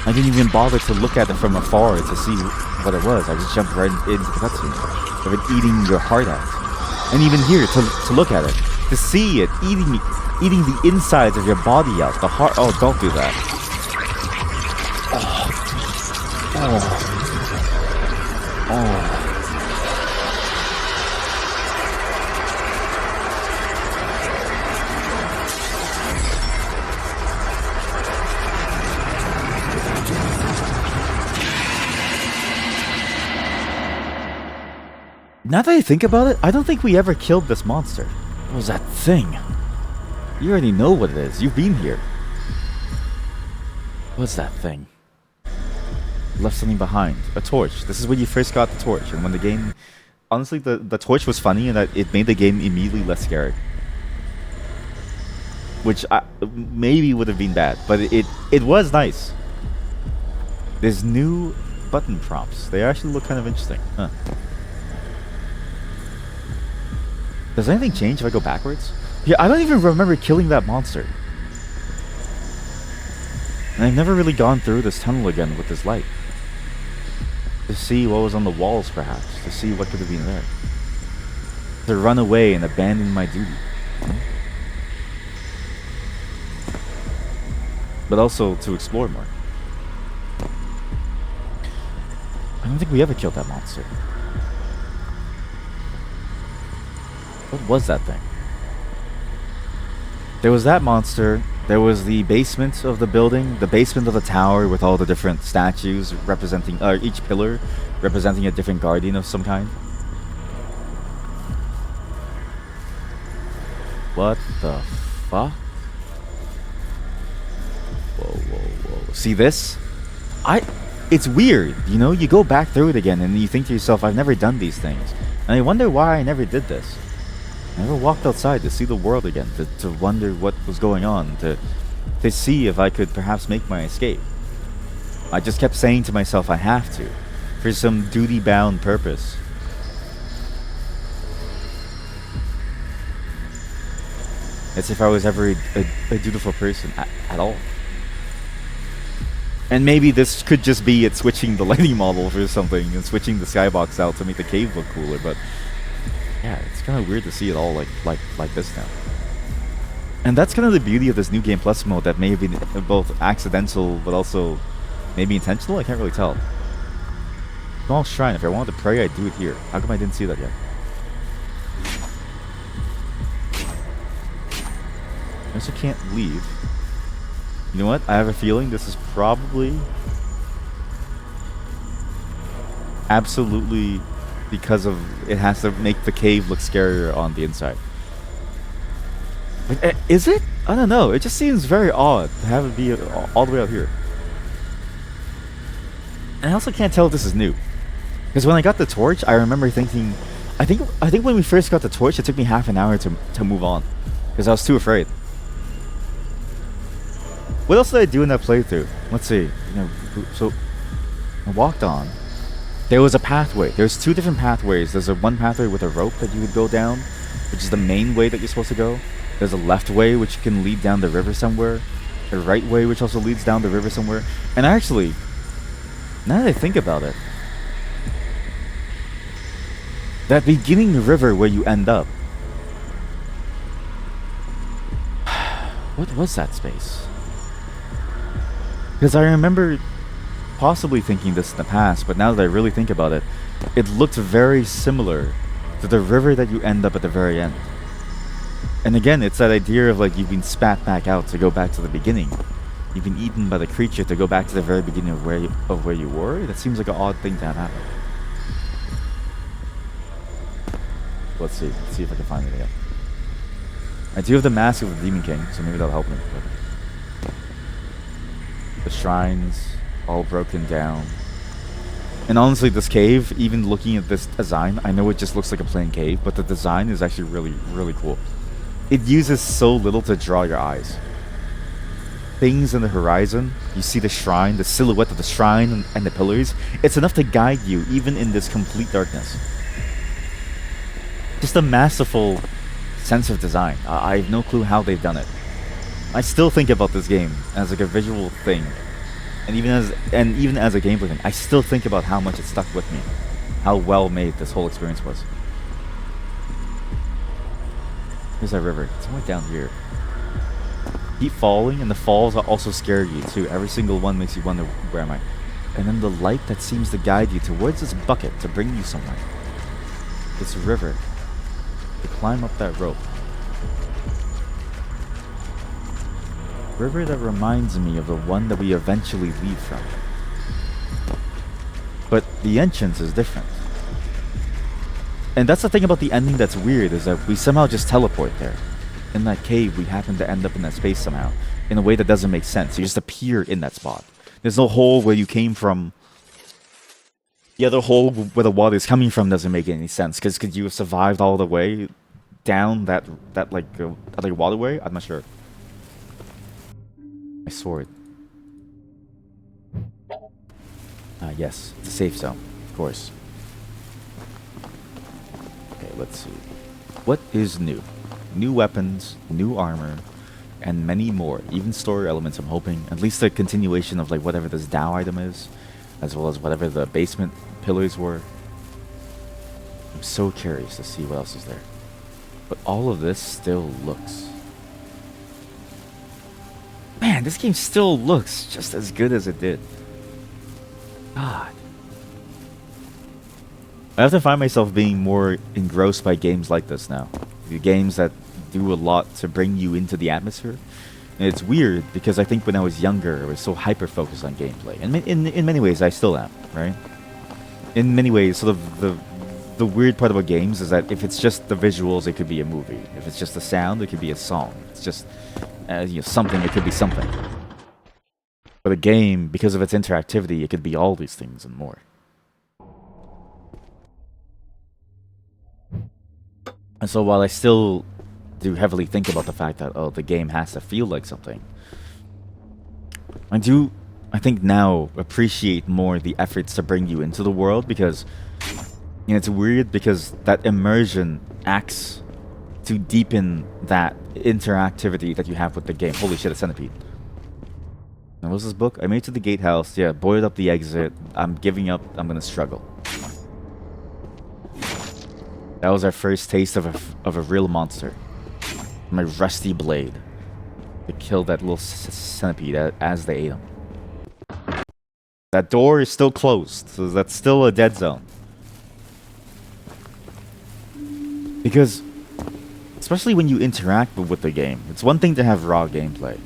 I didn't even bother to look at it from afar to see what it was. I just jumped right into the cutscene of it eating your heart out. And even here, to look at it, to see it eating the insides of your body out, the heart. Oh, don't do that. Oh. Now that I think about it, I don't think we ever killed this monster. What was that thing? You already know what it is. You've been here. What's that thing? Left something behind. A torch. This is when you first got the torch. And when the game... Honestly, the torch was funny in that it made the game immediately less scary. Which maybe would have been bad. But it was nice. There's new button prompts. They actually look kind of interesting. Huh. Does anything change if I go backwards? Yeah, I don't even remember killing that monster. And I've never really gone through this tunnel again with this light. To see what was on the walls, perhaps. To see what could have been there. To run away and abandon my duty. But also to explore more. I don't think we ever killed that monster. What was that thing? There was that monster. There was the basement of the building, the basement of the tower with all the different statues representing, each pillar representing a different guardian of some kind. What the fuck? Whoa. See this? It's weird, you know? You go back through it again and you think to yourself, I've never done these things. And I wonder why I never did this. I never walked outside to see the world again, to wonder what was going on, to see if I could perhaps make my escape. I just kept saying to myself, I have to, for some duty-bound purpose. As if I was ever a dutiful person at all. And maybe this could just be it switching the lighting model for something and switching the skybox out to make the cave look cooler, but yeah, it's kind of weird to see it all like this now. And that's kind of the beauty of this new Game Plus mode that may have been both accidental but also maybe intentional. I can't really tell. Small shrine. If I wanted to pray, I'd do it here. How come I didn't see that yet? I also can't leave. You know what? I have a feeling this is probably absolutely because of it has to make the cave look scarier on the inside. Like, is it? I don't know. It just seems very odd to have it be all the way out here. And I also can't tell if this is new, because when I got the torch, I remember thinking, I think when we first got the torch, it took me half an hour to move on, because I was too afraid. What else did I do in that playthrough? Let's see. So I walked on. There was a pathway. There's two different pathways. There's one pathway with a rope that you would go down, which is the main way that you're supposed to go. There's a left way which can lead down the river somewhere. A right way which also leads down the river somewhere. And actually, now that I think about it, that beginning river where you end up, what was that space? Because I remember possibly thinking this in the past, but now that I really think about it, it looked very similar to the river that you end up at the very end. And again, it's that idea of like you've been spat back out to go back to the beginning. You've been eaten by the creature to go back to the very beginning of where you were. That seems like an odd thing to have happen. Let's see if I can find it again. I do have the mask of the Demon King, so maybe that'll help me. But the shrines all broken down. And honestly, this cave, even looking at this design, I know it just looks like a plain cave, but the design is actually really, really cool. It uses so little to draw your eyes. Things in the horizon, you see the shrine, the silhouette of the shrine and the pillars. It's enough to guide you, even in this complete darkness. Just a masterful sense of design. I have no clue how they've done it. I still think about this game as like a visual thing, and even as a gameplay thing, I still think about how much it stuck with me, how well made this whole experience was. Here's that river. It's right down here. Keep falling, and the falls also scare you too. Every single one makes you wonder, where am I? And then the light that seems to guide you towards this bucket to bring you somewhere. This river. To climb up that rope. River that reminds me of the one that we eventually leave from. But the entrance is different. And that's the thing about the ending that's weird, is that we somehow just teleport there. In that cave, we happen to end up in that space somehow, in a way that doesn't make sense. You just appear in that spot. There's no hole where you came from. The other hole where the water is coming from doesn't make any sense, because could you have survived all the way down that other waterway? I'm not sure. My sword. Yes, it's a safe zone, of course. Okay, let's see. What is new? New weapons, new armor, and many more. Even story elements, I'm hoping. At least a continuation of like whatever this Dow item is, as well as whatever the basement pillars were. I'm so curious to see what else is there. But all of this still looks... Man, this game still looks just as good as it did. God. I have to find myself being more engrossed by games like this now. The games that do a lot to bring you into the atmosphere. And it's weird because I think when I was younger, I was so hyper-focused on gameplay. And in many ways, I still am, right? In many ways, sort of the weird part about games is that if it's just the visuals, it could be a movie. If it's just the sound, it could be a song. It's just something, it could be something. But a game, because of its interactivity, it could be all these things and more. And so while I still do heavily think about the fact that, oh, the game has to feel like something, I do, I think now, appreciate more the efforts to bring you into the world, because, you know, it's weird because that immersion acts to deepen that interactivity that you have with the game. Holy shit, a centipede. And what was this book? I made it to the gatehouse. Yeah, boarded up the exit. I'm giving up. I'm gonna struggle. That was our first taste of a real monster. My rusty blade to kill that little centipede as they ate him. That door is still closed, so that's still a dead zone. Because, especially when you interact with the game, it's one thing to have raw gameplay.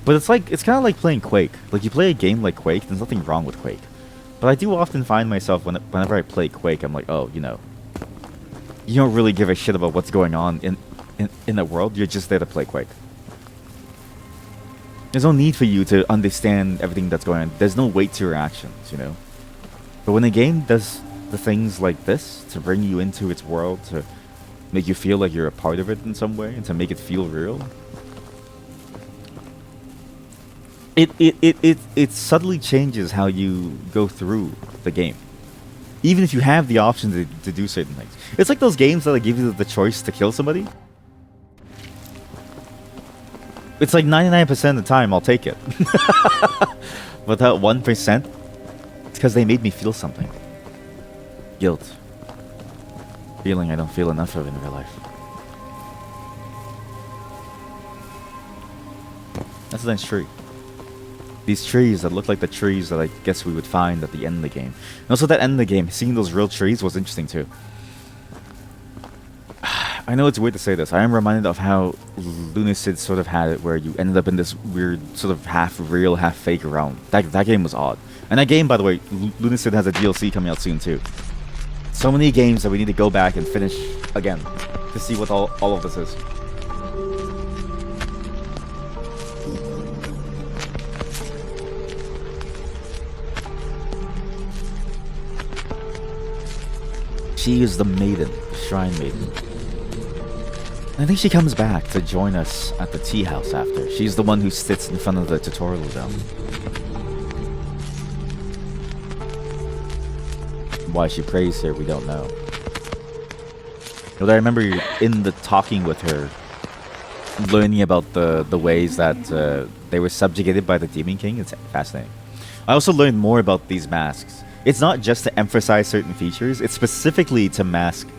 But it's kind of like playing Quake. Like, you play a game like Quake, there's nothing wrong with Quake. But I do often find myself, whenever I play Quake, I'm like, oh, you know, you don't really give a shit about what's going on in the world, you're just there to play Quake. There's no need for you to understand everything that's going on. There's no weight to your actions, you know? But when a game does the things like this, to bring you into its world, to make you feel like you're a part of it in some way, and to make it feel real, it subtly changes how you go through the game. Even if you have the option to do certain things. It's like those games that give you the choice to kill somebody. It's like 99% of the time I'll take it. But that 1%, it's because they made me feel something. Guilt. Feeling I don't feel enough of in real life. That's a nice tree. These trees that look like the trees that I guess we would find at the end of the game. And also that end of the game, seeing those real trees was interesting too. I know it's weird to say this. I am reminded of how Lunicid sort of had it, where you ended up in this weird sort of half real, half fake realm. That game was odd. And that game, by the way, Lunicid has a DLC coming out soon too. So many games that we need to go back and finish again to see what all of this is. She is the maiden, the shrine maiden. I think she comes back to join us at the tea house after. She's the one who sits in front of the tutorial dome. Why she prays here, we don't know. But I remember in the talking with her, learning about the ways that they were subjugated by the Demon King. It's fascinating. I also learned more about these masks. It's not just to emphasize certain features, it's specifically to mask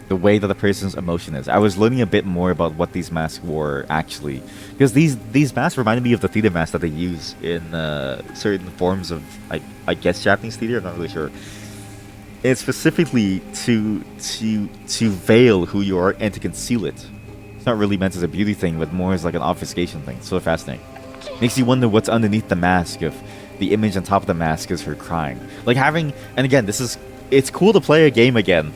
the way that the person's emotion is. I was learning a bit more about what these masks were actually, because these masks reminded me of the theater masks that they use in certain forms of, I guess, Japanese theater. I'm not really sure. It's specifically to veil who you are and to conceal it. It's not really meant as a beauty thing, but more as like an obfuscation thing. It's so fascinating. Makes you wonder what's underneath the mask, if the image on top of the mask is her crying. Like having, and again, it's cool to play a game again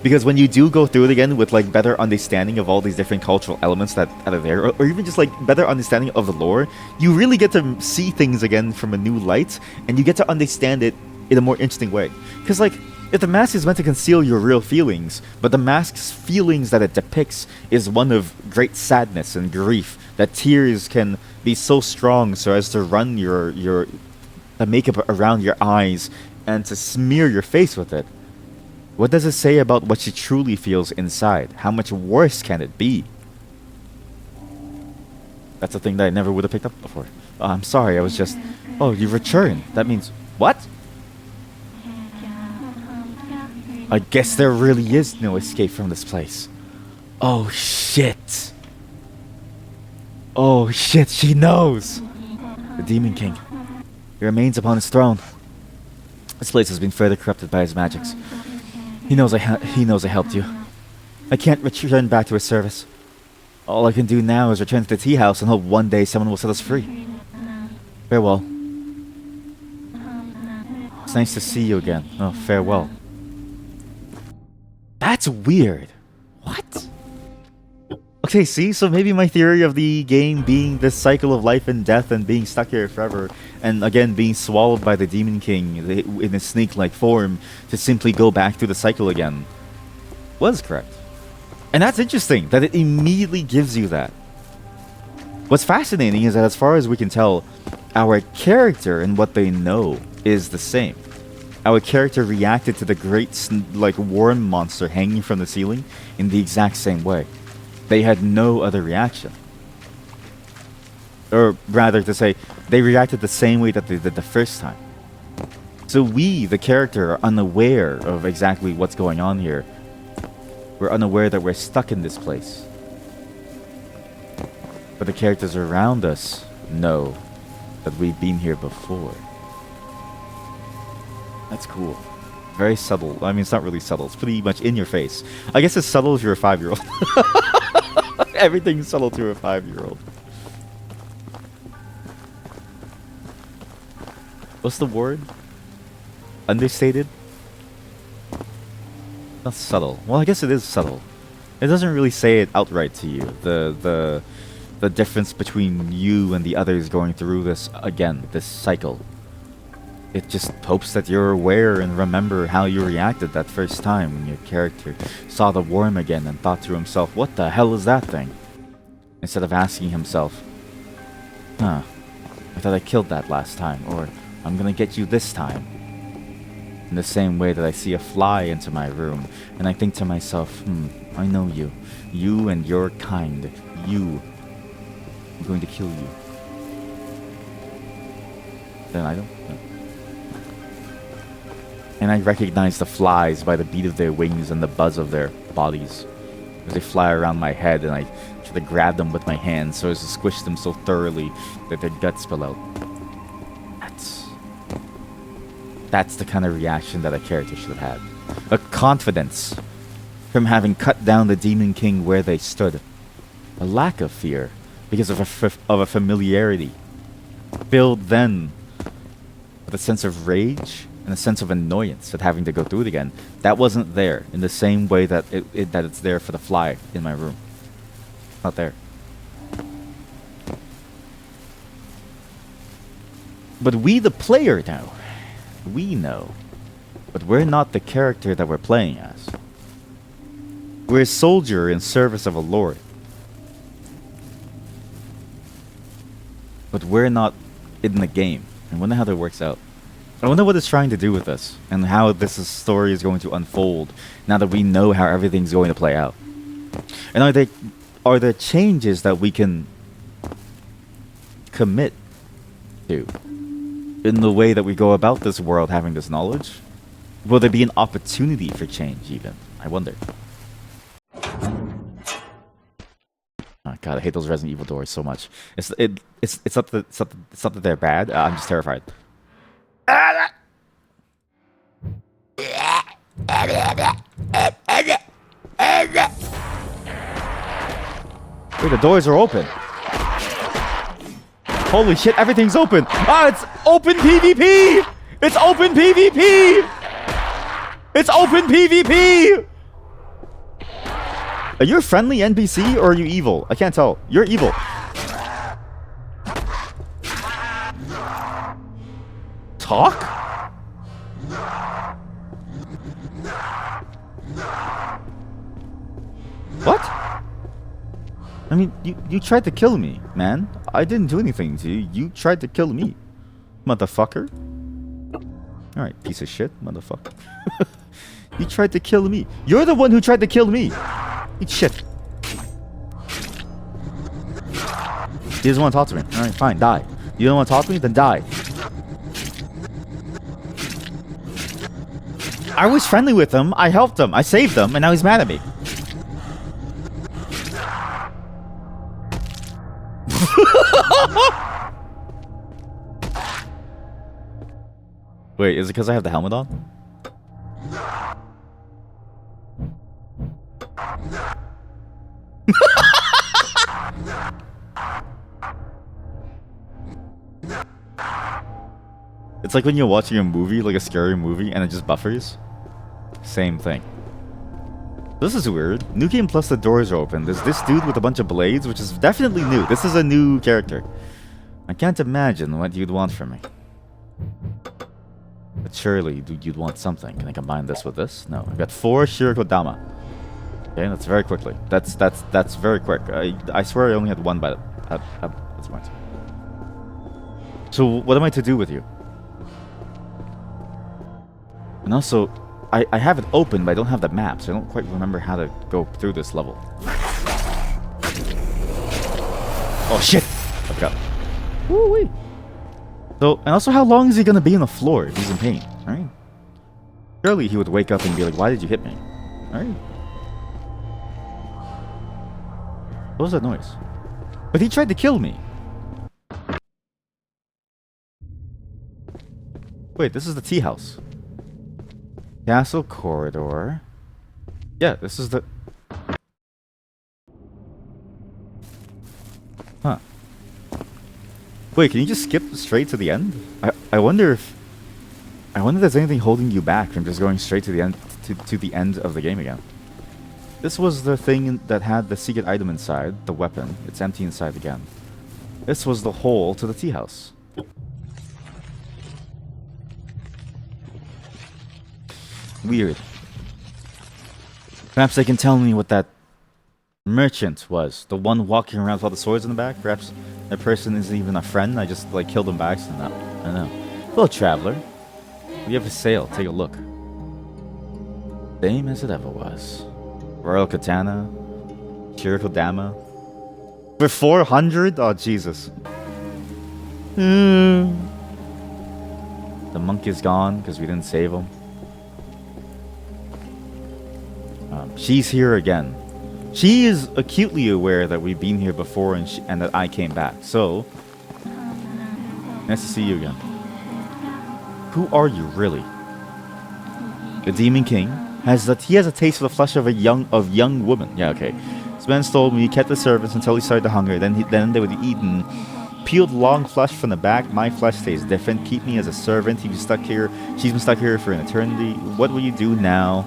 Because when you do go through it again with like better understanding of all these different cultural elements that are there, or even just like better understanding of the lore, you really get to see things again from a new light, and you get to understand it in a more interesting way. Because like, if the mask is meant to conceal your real feelings, but the mask's feelings that it depicts is one of great sadness and grief, that tears can be so strong so as to run the makeup around your eyes and to smear your face with it. What does it say about what she truly feels inside? How much worse can it be? That's a thing that I never would have picked up before. I'm sorry, I was just... Oh, you returned. That means... What? I guess there really is no escape from this place. Oh, shit. Oh, shit, she knows. The Demon King. He remains upon his throne. This place has been further corrupted by his magics. He knows I helped you. I can't return back to his service. All I can do now is return to the tea house and hope one day someone will set us free. Farewell. It's nice to see you again. Oh, farewell. That's weird. What? Okay, see? So maybe my theory of the game being this cycle of life and death and being stuck here forever, and again being swallowed by the Demon King in a snake-like form to simply go back through the cycle again, was correct. And that's interesting, that it immediately gives you that. What's fascinating is that as far as we can tell, our character and what they know is the same. Our character reacted to the great worm monster hanging from the ceiling in the exact same way. They had no other reaction. Or rather to say, they reacted the same way that they did the first time. So we, the character, are unaware of exactly what's going on here. We're unaware that we're stuck in this place. But the characters around us know that we've been here before. That's cool. Very subtle. I mean, it's not really subtle. It's pretty much in your face. I guess it's subtle if you're a 5-year-old. Everything's subtle to a 5-year-old. What's the word? Understated? Not subtle. Well, I guess it is subtle. It doesn't really say it outright to you. The difference between you and the others going through this again, this cycle. It just hopes that you're aware and remember how you reacted that first time when your character saw the worm again and thought to himself, what the hell is that thing? Instead of asking himself, I thought I killed that last time, or I'm gonna get you this time. In the same way that I see a fly into my room, and I think to myself, I know you. You and your kind. I'm going to kill you. Then I don't know. And I recognize the flies by the beat of their wings and the buzz of their bodies. As they fly around my head, and I try to grab them with my hands so as to squish them so thoroughly that their guts spill out. That's the kind of reaction that a character should have had. A confidence from having cut down the Demon King where they stood. A lack of fear because of a familiarity. Filled then with a sense of rage and a sense of annoyance at having to go through it again. That wasn't there in the same way that it's there for the fly in my room. Not there. But we, the player, know. We know. But we're not the character that we're playing as. We're a soldier in service of a lord. But we're not in the game. I wonder how that works out. I wonder what it's trying to do with us, and how this story is going to unfold now that we know how everything's going to play out. And are there changes that we can commit to in the way that we go about this world having this knowledge? Will there be an opportunity for change even? I wonder. Oh god, I hate those Resident Evil doors so much. It's not that they're bad. I'm just terrified. Wait, the doors are open. Holy shit, everything's open. Ah, it's open PvP! It's open PvP! It's open PvP! Are you a friendly NPC or are you evil? I can't tell. You're evil. Talk? What? I mean, you tried to kill me, man. I didn't do anything to you. You tried to kill me. Motherfucker. Alright, piece of shit, motherfucker. You tried to kill me. You're the one who tried to kill me. Eat shit. He doesn't want to talk to me. Alright, fine, die. You don't want to talk to me? Then die. I was friendly with him. I helped him. I saved him, and now he's mad at me. Wait, is it because I have the helmet on? It's like when you're watching a movie, like a scary movie, and it just buffers. Same thing. This is weird. New game plus the doors are open. There's this dude with a bunch of blades, which is definitely new. This is a new character. I can't imagine what you'd want from me. But surely you'd want something. Can I combine this with this? No. I've got 4 Shirikodama. Okay, that's very quickly. That's very quick. I swear I only had 1 by this point. So what am I to do with you? And also, I have it open, but I don't have the map, so I don't quite remember how to go through this level. Oh shit! I forgot. Woo-wee. So, and also, how long is he gonna be on the floor if he's in pain? Alright? Surely he would wake up and be like, why did you hit me? Alright? What was that noise? But he tried to kill me. Wait, this is the tea house. Castle corridor. Yeah, this is the... Huh. Wait, can you just skip straight to the end? I wonder if... I wonder if there's anything holding you back from just going straight to the end to the end of the game again. This was the thing that had the secret item inside, the weapon. It's empty inside again. This was the hole to the tea house. Weird. Perhaps they can tell me what that merchant was. The one walking around with all the swords in the back. Perhaps that person isn't even a friend. I just like killed him by accident. I don't know. Hello, traveler. We have a sale. Take a look. Same as it ever was. Royal Katana. Shirikodama. For 400? Oh, Jesus. The monk is gone because we didn't save him. She's here again. She is acutely aware that we've been here before and that I came back. So, nice to see you again. Who are you, really? The Demon King he has a taste for the flesh of young woman. Yeah, okay. This man stole me, kept the servants until he started to hunger. Then they would be eaten. Peeled long flesh from the back. My flesh tastes different. Keep me as a servant. She's been stuck here for an eternity. What will you do now?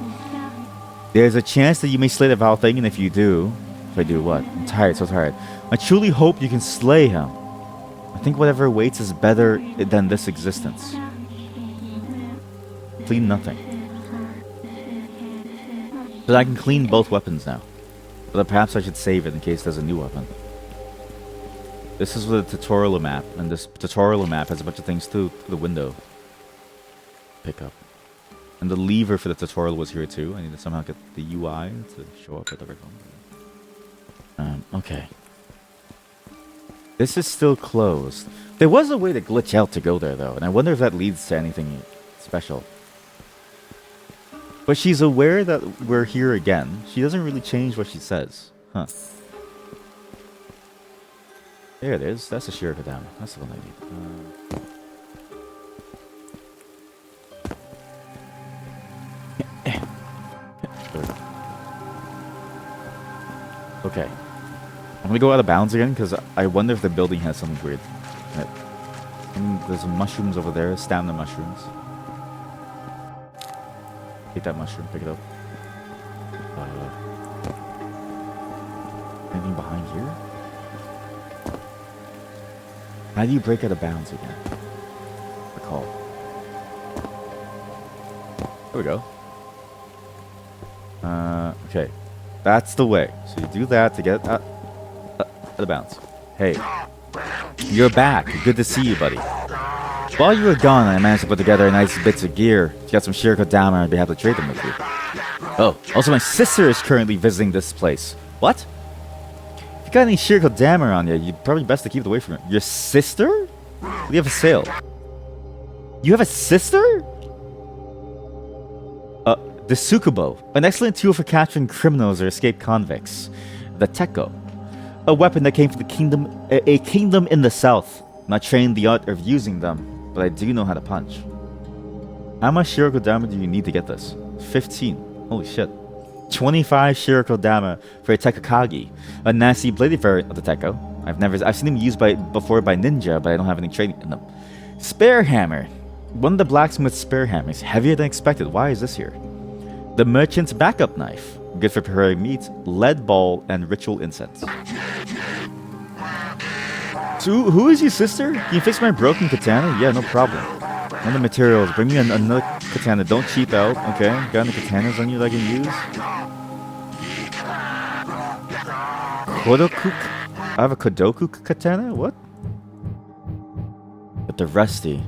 There's a chance that you may slay the vile thing, and if you do... If I do what? I'm tired, so tired. I truly hope you can slay him. I think whatever awaits is better than this existence. Clean nothing. But I can clean both weapons now. But perhaps I should save it in case there's a new weapon. This is the tutorial map, and this tutorial map has a bunch of things to the window. Pick up. And the lever for the tutorial was here too. I need to somehow get the UI to show up at the right one. Okay. This is still closed. There was a way to glitch out to go there though, and I wonder if that leads to anything special. But she's aware that we're here again. She doesn't really change what she says. Huh. There it is. That's the Shirikodama. That's the one I need. Okay. I'm gonna go out of bounds again because I wonder if the building has something weird in it. And there's some mushrooms over there. Stamina mushrooms. Take that mushroom. Pick it up. here? How do you break out of bounds again? Recall. There we go. Okay. That's the way. So you do that to get out of bounds. Hey. You're back. Good to see you, buddy. While you were gone, I managed to put together nice bits of gear. To get some Shirikodama, I'd be happy to trade them with you. Oh, also my sister is currently visiting this place. What? If you got any Shirikodama on you, you'd probably best to keep it away from her. Your sister? What do you have for sale? You have a sister? The Tsukubo, an excellent tool for capturing criminals or escaped convicts. The Tekko, a weapon that came from a kingdom in the south. I'm not trained the art of using them, but I do know how to punch. How much Shirikodama do you need to get this? 15. Holy shit. 25 Shirikodama for a Tekakagi, a nasty bladed variant of the Tekko. I've seen them used before by ninja, but I don't have any training in them. Spare hammer. One of the blacksmith's spare hammers, heavier than expected. Why is this here? The merchant's backup knife, good for preparing meat, lead ball, and ritual incense. So, who is your sister? Can you fix my broken katana? Yeah, no problem. Another materials. Bring me another katana. Don't cheap out, okay? Got any katanas on you that I can use? Kodoku? I have a Kodoku katana? What? But the Rusty,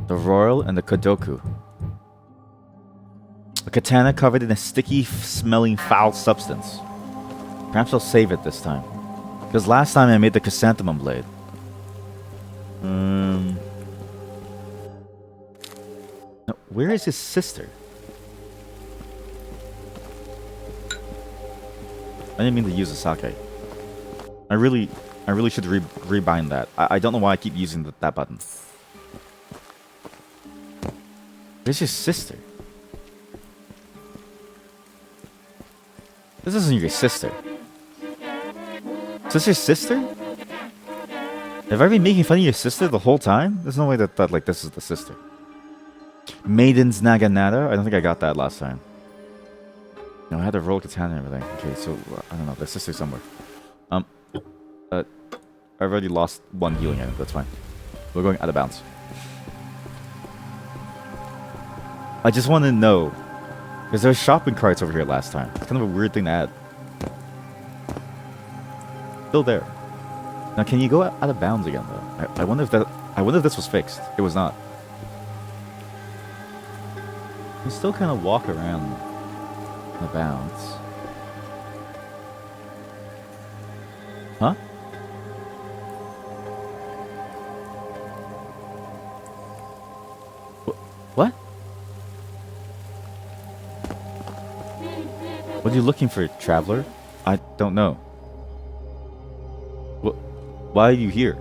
the Royal, and the Kodoku. A katana covered in a sticky, smelling foul substance. Perhaps I'll save it this time. Because last time I made the chrysanthemum blade. No, where is his sister? I didn't mean to use a sake. I really should rebind that. I don't know why I keep using that button. Where's your sister? This isn't your sister. Is this your sister? Have I been making fun of your sister the whole time? There's no way that like this is the sister. Maiden's Naganata? I don't think I got that last time. No, I had to roll katana and everything. Okay, so I don't know. There's sister somewhere. I've already lost one healing item. That's fine. We're going out of bounds. I just want to know. Because there were shopping carts over here last time. It's kind of a weird thing to add. Still there. Now, can you go out of bounds again, though? I wonder if this was fixed. It was not. You can still kind of walk around the bounds. Huh? What? What are you looking for, traveler? I don't know. Why are you here?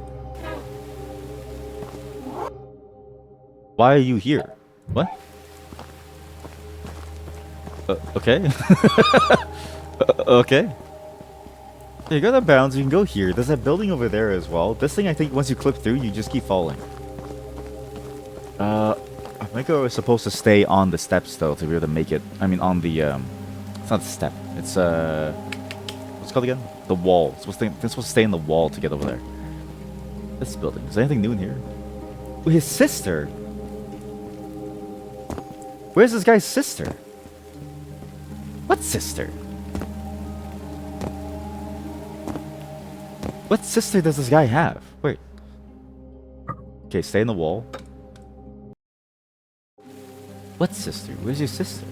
Why are you here? What? Okay. Okay. You got the bounds, you can go here. There's that building over there as well. This thing, I think once you clip through, you just keep falling. I think I was supposed to stay on the steps, though, to be able to make it. I mean, on the, it's not the step. It's, what's it called again? The wall. It's supposed to stay in the wall to get over there. This building. Is there anything new in here? Oh, his sister? Where's this guy's sister? What sister? What sister does this guy have? Wait. Okay, stay in the wall. What sister? Where's your sister?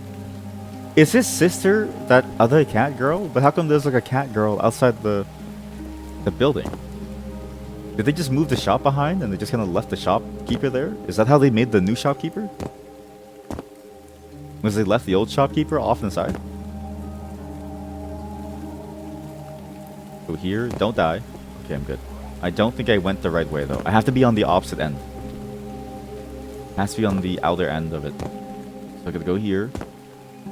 Is his sister that other cat girl? But how come there's like a cat girl outside the building? Did they just move the shop behind and they just kind of left the shopkeeper there? Is that how they made the new shopkeeper? Was they left the old shopkeeper off on the side? Go here, don't die. Okay, I'm good. I don't think I went the right way though. I have to be on the opposite end. It has to be on the outer end of it. So I gotta go here.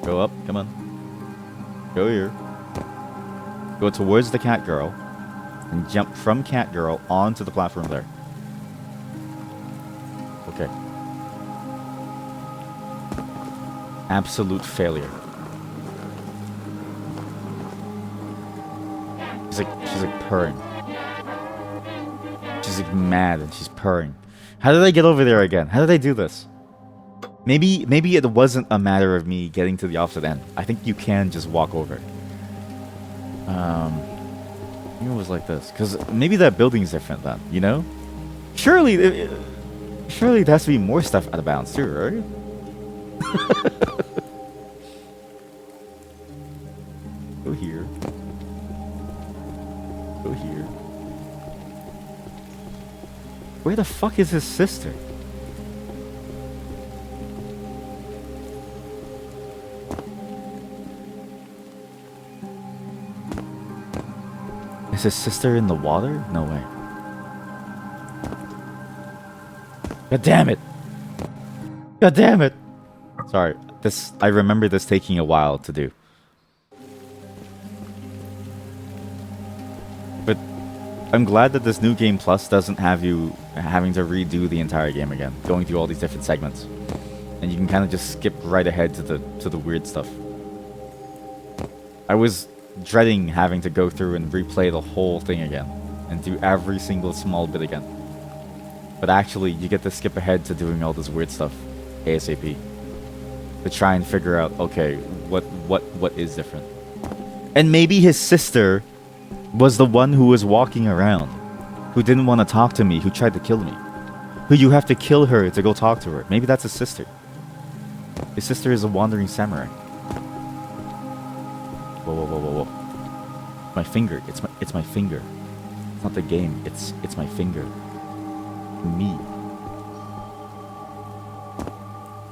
Go up, come on. Go here. Go towards the cat girl. And jump from cat girl onto the platform there. Okay. Absolute failure. She's like purring. She's like mad and she's purring. How did I get over there again? How did I do this? Maybe it wasn't a matter of me getting to the opposite end. I think you can just walk over. Maybe it was like this, because maybe that building's different then, you know? Surely there has to be more stuff out of bounds too, right? Go here. Go here. Where the fuck is his sister? Is his sister in the water? No way. God damn it! God damn it! Sorry, I remember this taking a while to do. But I'm glad that this new game plus doesn't have you having to redo the entire game again, going through all these different segments. And you can kind of just skip right ahead to the weird stuff. I was dreading having to go through and replay the whole thing again and do every single small bit again. But actually, you get to skip ahead to doing all this weird stuff ASAP to try and figure out, okay, what is different. And maybe his sister was the one who was walking around, who didn't want to talk to me, who tried to kill me, who you have to kill her to go talk to her. Maybe that's his sister. His sister is a wandering samurai. Whoa, whoa, whoa, whoa, whoa. My finger. It's my finger. It's not the game. It's my finger. Me.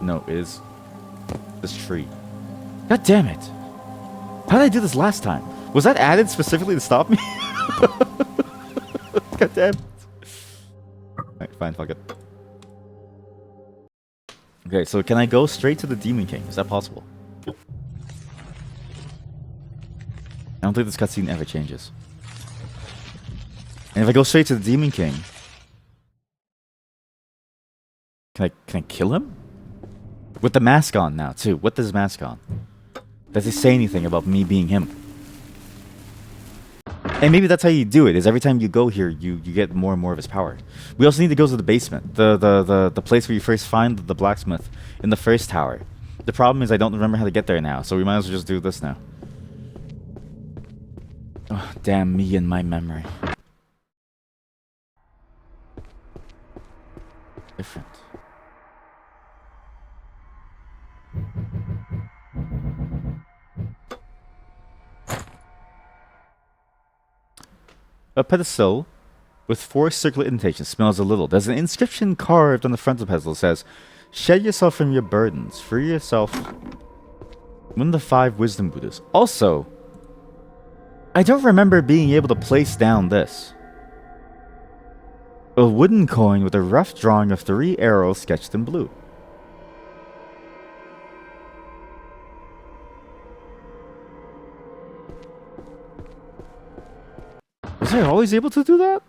No, it is this tree. God damn it. How did I do this last time? Was that added specifically to stop me? God damn it. Alright, fine, fuck it. Okay, so can I go straight to the Demon King? Is that possible? I don't think this cutscene ever changes. And if I go straight to the Demon King, can I kill him? With the mask on now too. What does mask on? Does it say anything about me being him? And maybe that's how you do it, is every time you go here, you get more and more of his power. We also need to go to the basement. The place where you first find the blacksmith in the first tower. The problem is I don't remember how to get there now, so we might as well just do this now. Oh, damn me and my memory. Different. A pedestal with 4 circular indentations smells a little. There's an inscription carved on the front of the pedestal that says, "Shed yourself from your burdens. Free yourself." One of the 5 wisdom Buddhas. Also, I don't remember being able to place down this. A wooden coin with a rough drawing of 3 arrows sketched in blue. Was I always able to do that?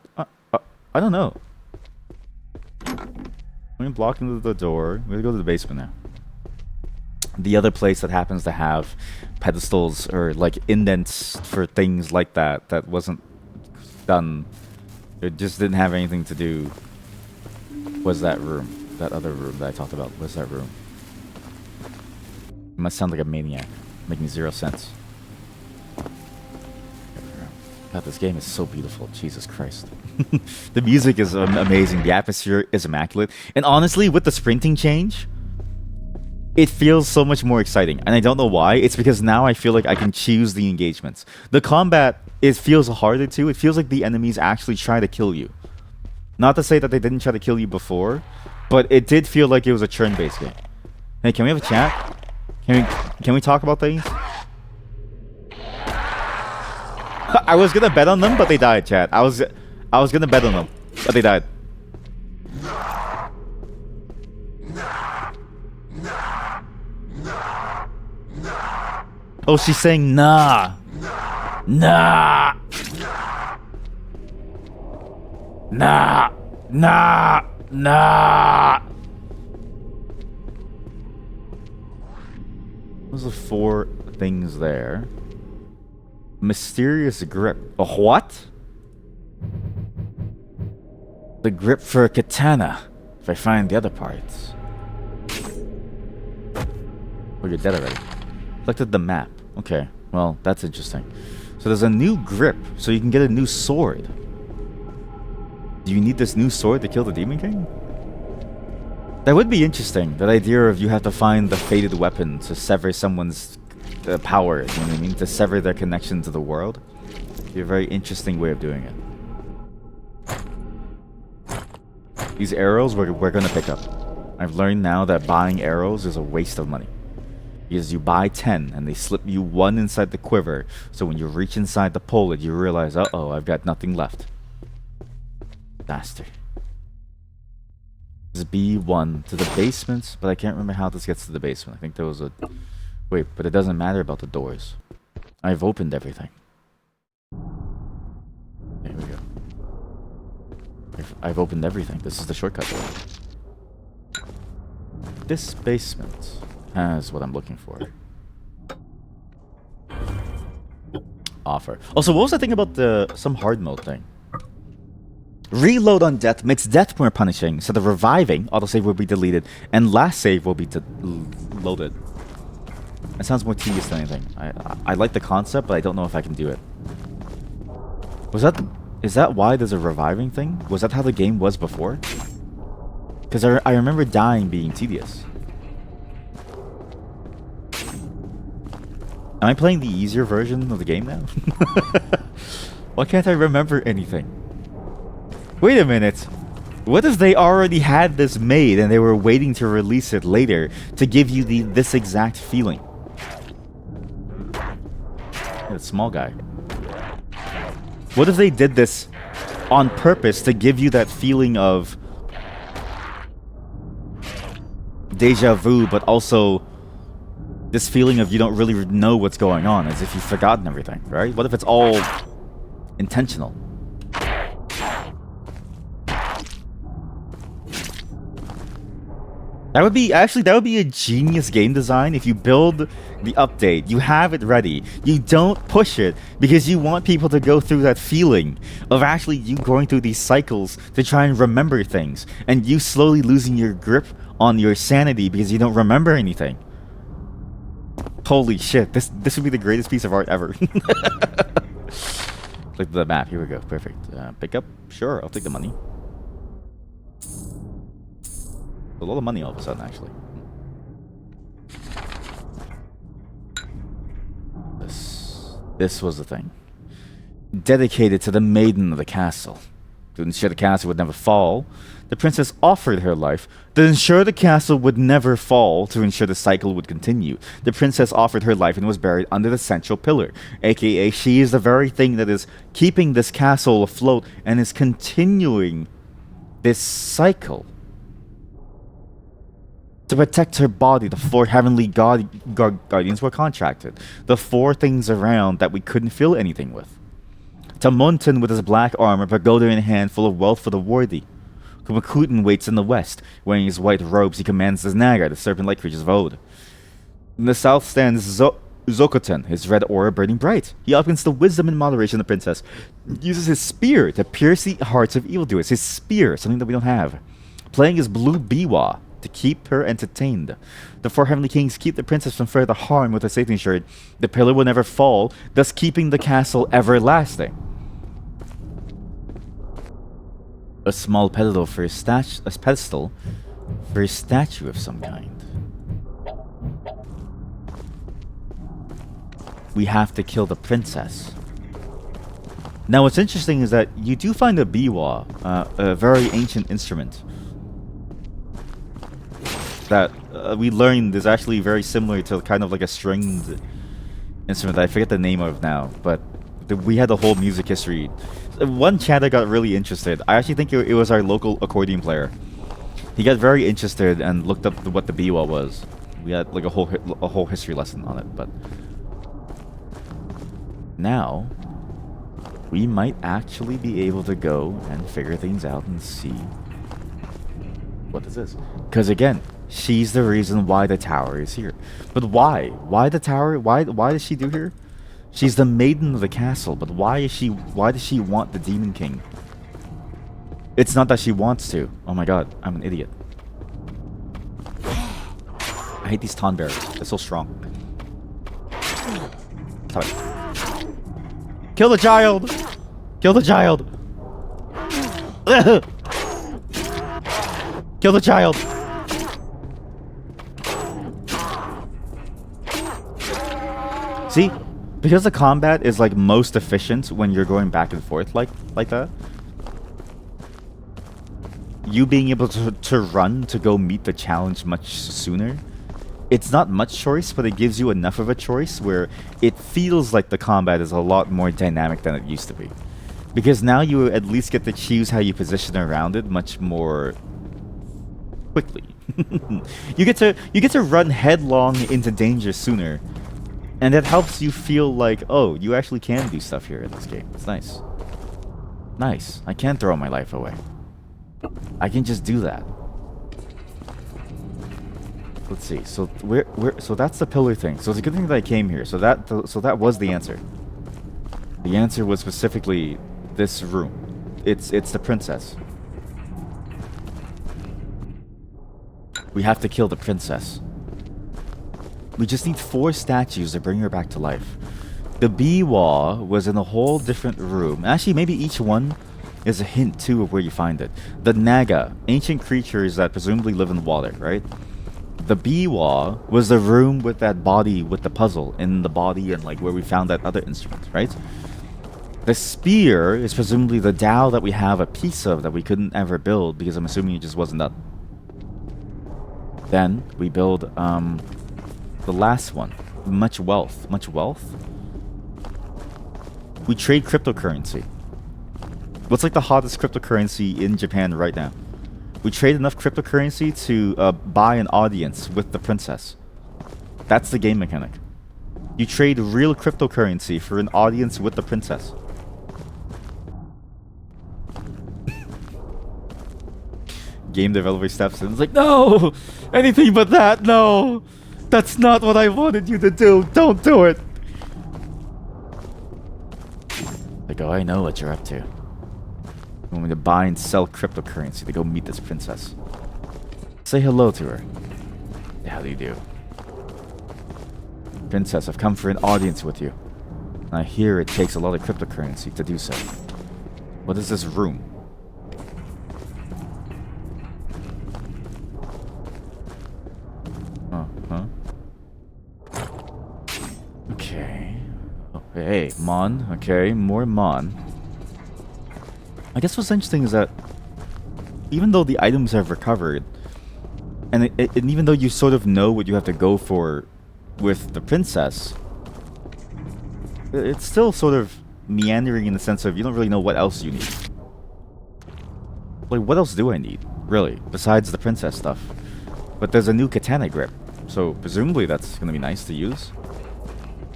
I don't know. I'm blocking the door. We're gonna go to the basement now. The other place that happens to have pedestals or like indents for things like that wasn't done. It just didn't have anything to do. Was that room? That other room that I talked about. Was that room? It must sound like a maniac, making 0 sense. God, this game is so beautiful. Jesus Christ. The music is amazing. The atmosphere is immaculate. And honestly, with the sprinting change, it feels so much more exciting. And I don't know why. It's because now I feel like I can choose the engagements. The combat, it feels harder too. It feels like the enemies actually try to kill you. Not to say that they didn't try to kill you before, but it did feel like it was a turn-based game. Hey, can we have a chat? Can we talk about things? I was gonna bet on them, but they died, chat. I was gonna bet on them, but they died. Oh, she's saying nah. Nah. Nah. Nah. Nah. Those are 4 things there. Mysterious grip. A what? The grip for a katana. If I find the other parts. Oh, you're dead already. Looked at the map. Okay, well, that's interesting. So there's a new grip, so you can get a new sword. Do you need this new sword to kill the Demon King? That would be interesting. That idea of you have to find the fated weapon to sever someone's power, you know what I mean? To sever their connection to the world. It'd be a very interesting way of doing it. These arrows we're gonna pick up. I've learned now that buying arrows is a waste of money. Because you buy 10 and they slip you 1 inside the quiver, so when you reach inside to pull it, you realize, uh-oh, I've got nothing left. Faster. This is B1 to the basement, but I can't remember how this gets to the basement. I think there was a... Wait, but it doesn't matter about the doors. I've opened everything. There we go. I've opened everything. This is the shortcut door. This basement has what I'm looking for. Offer. Also, what was the thing about the some hard mode thing? Reload on death makes death more punishing, so the reviving autosave will be deleted, and last save will be loaded. That sounds more tedious than anything. I like the concept, but I don't know if I can do it. Is that why there's a reviving thing? Was that how the game was before? Because I remember dying being tedious. Am I playing the easier version of the game now? Why can't I remember anything? Wait a minute. What if they already had this made and they were waiting to release it later to give you this exact feeling? That small guy. What if they did this on purpose to give you that feeling of deja vu, but also this feeling of you don't really know what's going on, as if you've forgotten everything, right? What if it's all intentional? That would be a genius game design. If you build the update, you have it ready, you don't push it because you want people to go through that feeling of actually you going through these cycles to try and remember things, and you slowly losing your grip on your sanity because you don't remember anything. Holy shit, this would be the greatest piece of art ever. Click the map, here we go, perfect. Pick up? Sure, I'll take the money. A lot of money all of a sudden, actually. This was the thing. Dedicated to the maiden of the castle. To ensure the castle would never fall, the princess offered her life. To ensure the castle would never fall, to ensure the cycle would continue, the princess offered her life and was buried under the central pillar. AKA, she is the very thing that is keeping this castle afloat and is continuing this cycle. To protect her body, the 4 heavenly guardians were contracted. The 4 things around that we couldn't feel anything with. Tamunten with his black armor, pagoda in hand, full of wealth for the worthy. Kumakuten waits in the west. Wearing his white robes, he commands his Naga, the serpent-like creatures of Ode. In the south stands Zokoten, his red aura burning bright. He opens the wisdom and moderation of the princess. Uses his spear to pierce the hearts of evildoers. His spear, something that we don't have. Playing his blue biwa to keep her entertained. The 4 heavenly kings keep the princess from further harm with a safety shirt. The pillar will never fall, thus keeping the castle everlasting. A small pedestal for a statue of some kind. We have to kill the princess. Now what's interesting is that you do find a biwa, a very ancient instrument that we learned is actually very similar to kind of like a stringed instrument that I forget the name of now, but we had the whole music history. One chatter got really interested. I actually think it was our local accordion player. He got very interested and looked up what the biwa was. We had like a whole history lesson on it, but now we might actually be able to go and figure things out and see what is this. Because again, she's the reason why the tower is here. But why? Why the tower? Why does she do here? She's the maiden of the castle, but why does she want the Demon King? It's not that she wants to. Oh my god, I'm an idiot. I hate these Ton Bears. They're so strong. Stop it. Kill the child! Kill the child! Kill the child! See? Because the combat is like most efficient when you're going back and forth like that. You being able to run to go meet the challenge much sooner. It's not much choice, but it gives you enough of a choice where it feels like the combat is a lot more dynamic than it used to be. Because now you at least get to choose how you position around it much more quickly. you get to run headlong into danger sooner. And that helps you feel like, oh, you actually can do stuff here in this game. It's nice. Nice. I can't throw my life away. I can just do that. Let's see. So so that's the pillar thing. So it's a good thing that I came here. So that was the answer. The answer was specifically this room. It's the princess. We have to kill the princess. We just need 4 statues to bring her back to life. The Biwa was in a whole different room. Actually, maybe each one is a hint too of where you find it. The Naga, ancient creatures that presumably live in water, right? The Biwa was the room with that body with the puzzle in the body and like where we found that other instrument, right? The spear is presumably the Dao that we have a piece of that we couldn't ever build because I'm assuming it just wasn't done. Then we build the last one. Much wealth. Much wealth? We trade cryptocurrency. What's like the hottest cryptocurrency in Japan right now? We trade enough cryptocurrency to buy an audience with the princess. That's the game mechanic. You trade real cryptocurrency for an audience with the princess. Game developer steps in. It's like, no! Anything but that, no! That's not what I wanted you to do. Don't do it. Like, oh, I know what you're up to. You want me to buy and sell cryptocurrency to go meet this princess. Say hello to her. How do you do? Princess, I've come for an audience with you. And I hear it takes a lot of cryptocurrency to do so. What is this room? Okay. Oh, hey, Mon. Okay, more Mon. I guess what's interesting is that even though the items have recovered, and even though you sort of know what you have to go for with the princess, it's still sort of meandering in the sense of you don't really know what else you need. Like, what else do I need, really, besides the princess stuff? But there's a new katana grip, so presumably that's going to be nice to use.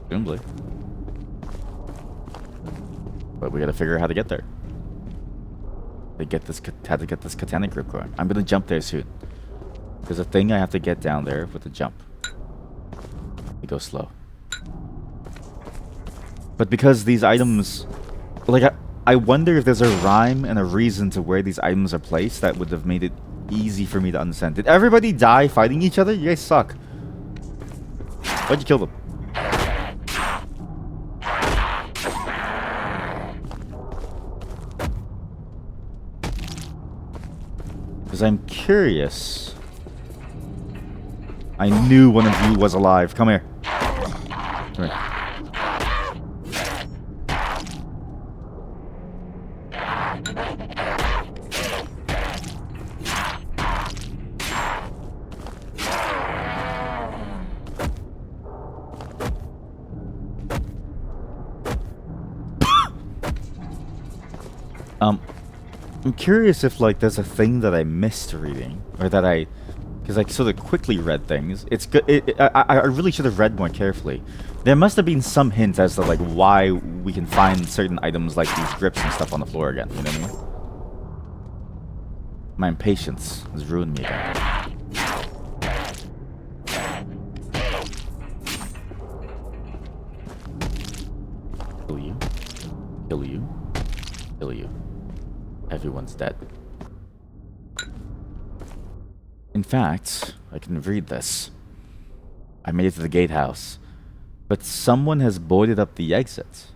Presumably. But we gotta figure out how to get there. How to get this katana grip going. I'm gonna jump there soon. There's a thing I have to get down there with the jump. We go slow. But because these items... Like, I wonder if there's a rhyme and a reason to where these items are placed that would have made it easy for me to understand. Did everybody die fighting each other? You guys suck. Why'd you kill them? Because I'm curious. I knew one of you was alive. Come here. Come here. I'm curious if like there's a thing that I missed reading, or that because I sort of quickly read things. It's good. I really should have read more carefully. There must have been some hint as to like why we can find certain items like these grips and stuff on the floor again. You know what I mean? My impatience has ruined me again. Kill you. Kill you. Everyone's dead. In fact, I can read this. I made it to the gatehouse, but someone has boarded up the exit.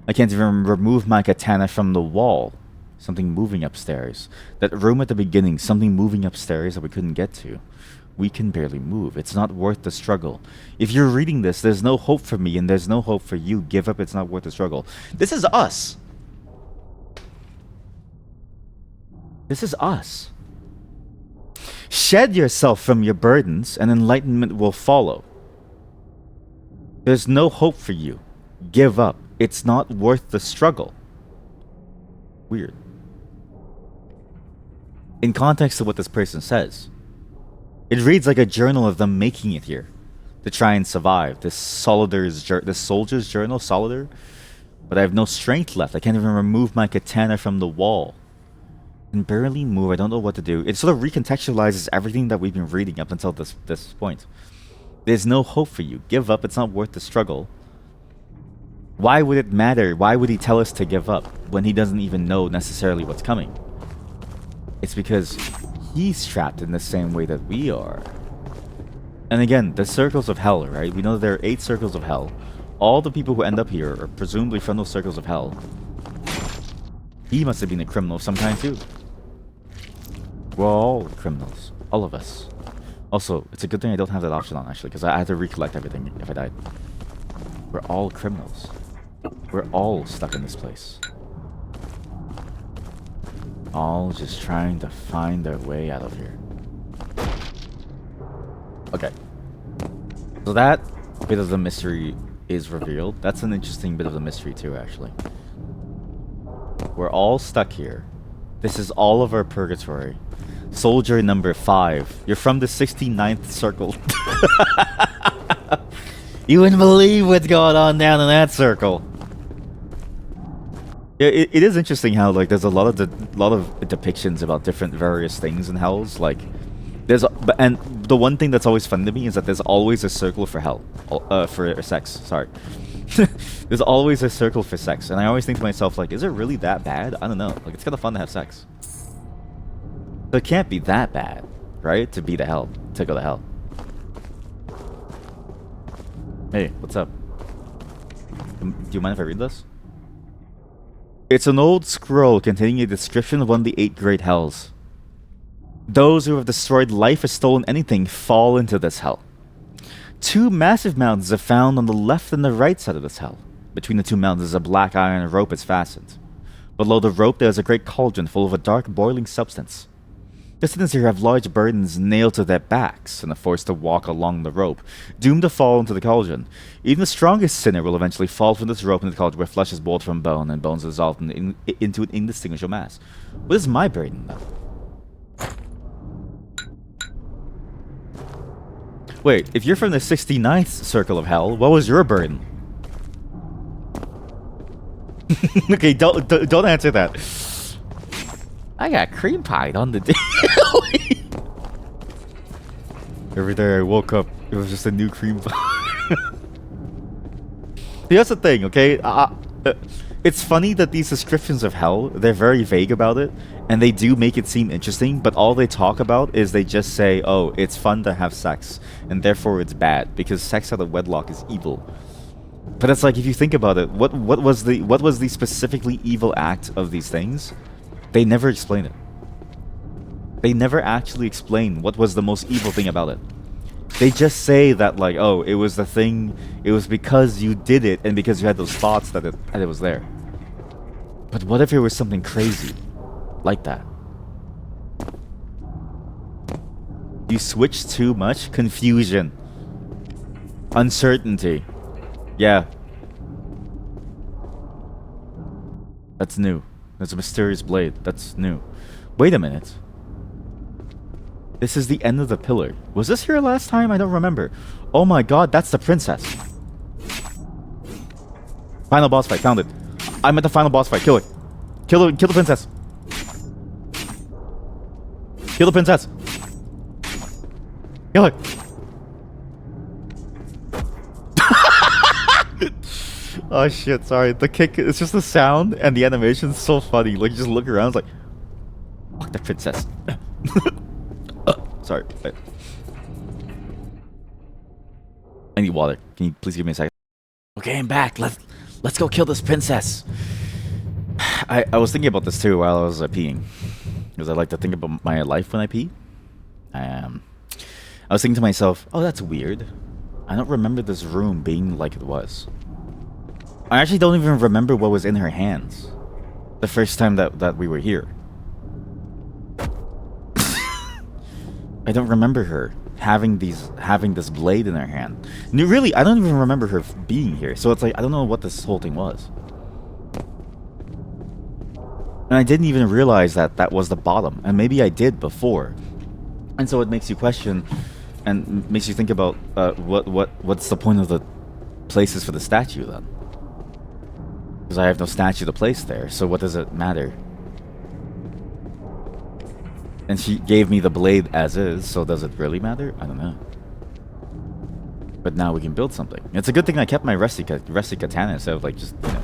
I can't even remove my katana from the wall. Something moving upstairs. That room at the beginning, something moving upstairs that we couldn't get to. We can barely move. It's not worth the struggle. If you're reading this, there's no hope for me and there's no hope for you. Give up, it's not worth the struggle. This is us. This is us. Shed yourself from your burdens and enlightenment will follow. There's no hope for you. Give up. It's not worth the struggle. Weird. In context of what this person says, it reads like a journal of them making it here to try and survive. This soldier's journal, Solidar. But I have no strength left. I can't even remove my katana from the wall. I can barely move. I don't know what to do. It sort of recontextualizes everything that we've been reading up until this point. There's no hope for you. Give up. It's not worth the struggle. Why would it matter? Why would he tell us to give up when he doesn't even know necessarily what's coming? It's because he's trapped in the same way that we are. And again, the circles of hell, right? We know there are 8 circles of hell. All the people who end up here are presumably from those circles of hell. He must have been a criminal of some kind too. We're all criminals. All of us. Also, it's a good thing I don't have that option on actually, because I had to recollect everything if I died. We're all criminals. We're all stuck in this place. All just trying to find their way out of here. Okay. So that bit of the mystery is revealed. That's an interesting bit of the mystery too, actually. We're all stuck here. This is all of our purgatory. Soldier number 5. You're from the 69th circle. You wouldn't believe what's going on down in that circle. Yeah, it is interesting how like there's a lot of depictions about different various things in hells. Like and the one thing that's always fun to me is that there's always a circle for hell, for sex. Sorry, there's always a circle for sex, and I always think to myself like, is it really that bad? I don't know. Like it's kind of fun to have sex. So it can't be that bad, right? To go to hell. Hey, what's up? Do you mind if I read this? It's an old scroll containing a description of one of the 8 great hells. Those who have destroyed life or stolen anything fall into this hell. 2 massive mountains are found on the left and the right side of this hell. Between the 2 mountains, a black iron rope is fastened. Below the rope, there is a great cauldron full of a dark boiling substance. The citizens here have large burdens nailed to their backs and are forced to walk along the rope, doomed to fall into the cauldron. Even the strongest sinner will eventually fall from this rope into the cauldron where flesh is boiled from bone and bones are dissolved into an indistinguishable mass. What is my burden, though? Wait, if you're from the 69th circle of hell, what was your burden? Okay, don't answer that. I got cream pied on the daily. Every day I woke up, it was just a new cream pie. Here's the thing, okay? It's funny that these descriptions of hell, they're very vague about it, and they do make it seem interesting, but all they talk about is they just say, oh, it's fun to have sex, and therefore it's bad, because sex out of wedlock is evil. But it's like, if you think about it, what was the specifically evil act of these things? They never explain it. They never actually explain what was the most evil thing about it. They just say that like, oh, it was the thing, it was because you did it and because you had those thoughts that it was there. But what if it was something crazy like that? You switch too much? Confusion. Uncertainty. Yeah. That's new. There's a mysterious blade. That's new. Wait a minute. This is the end of the pillar. Was this here last time? I don't remember. Oh my god, that's the princess. Final boss fight. Found it. I'm at the final boss fight. Kill it. Kill the princess. Kill the princess. Kill it. Oh shit, sorry. The kick, it's just the sound and the animation's so funny. Like, you just look around, it's like, fuck the princess. Sorry. Wait. I need water. Can you please give me a second? Okay, I'm back. Let's go kill this princess. I was thinking about this too while I was peeing. Because I like to think about my life when I pee. I was thinking to myself, oh, that's weird. I don't remember this room being like it was. I actually don't even remember what was in her hands the first time that we were here. I don't remember her having this blade in her hand. Really, I don't even remember her being here. So it's like, I don't know what this whole thing was. And I didn't even realize that that was the bottom. And maybe I did before. And so it makes you question and makes you think about what's the point of the places for the statue then? Because I have no statue to place there, so what does it matter? And she gave me the blade as is, so does it really matter? I don't know. But now we can build something. It's a good thing I kept my rusty katana instead of like just, you know,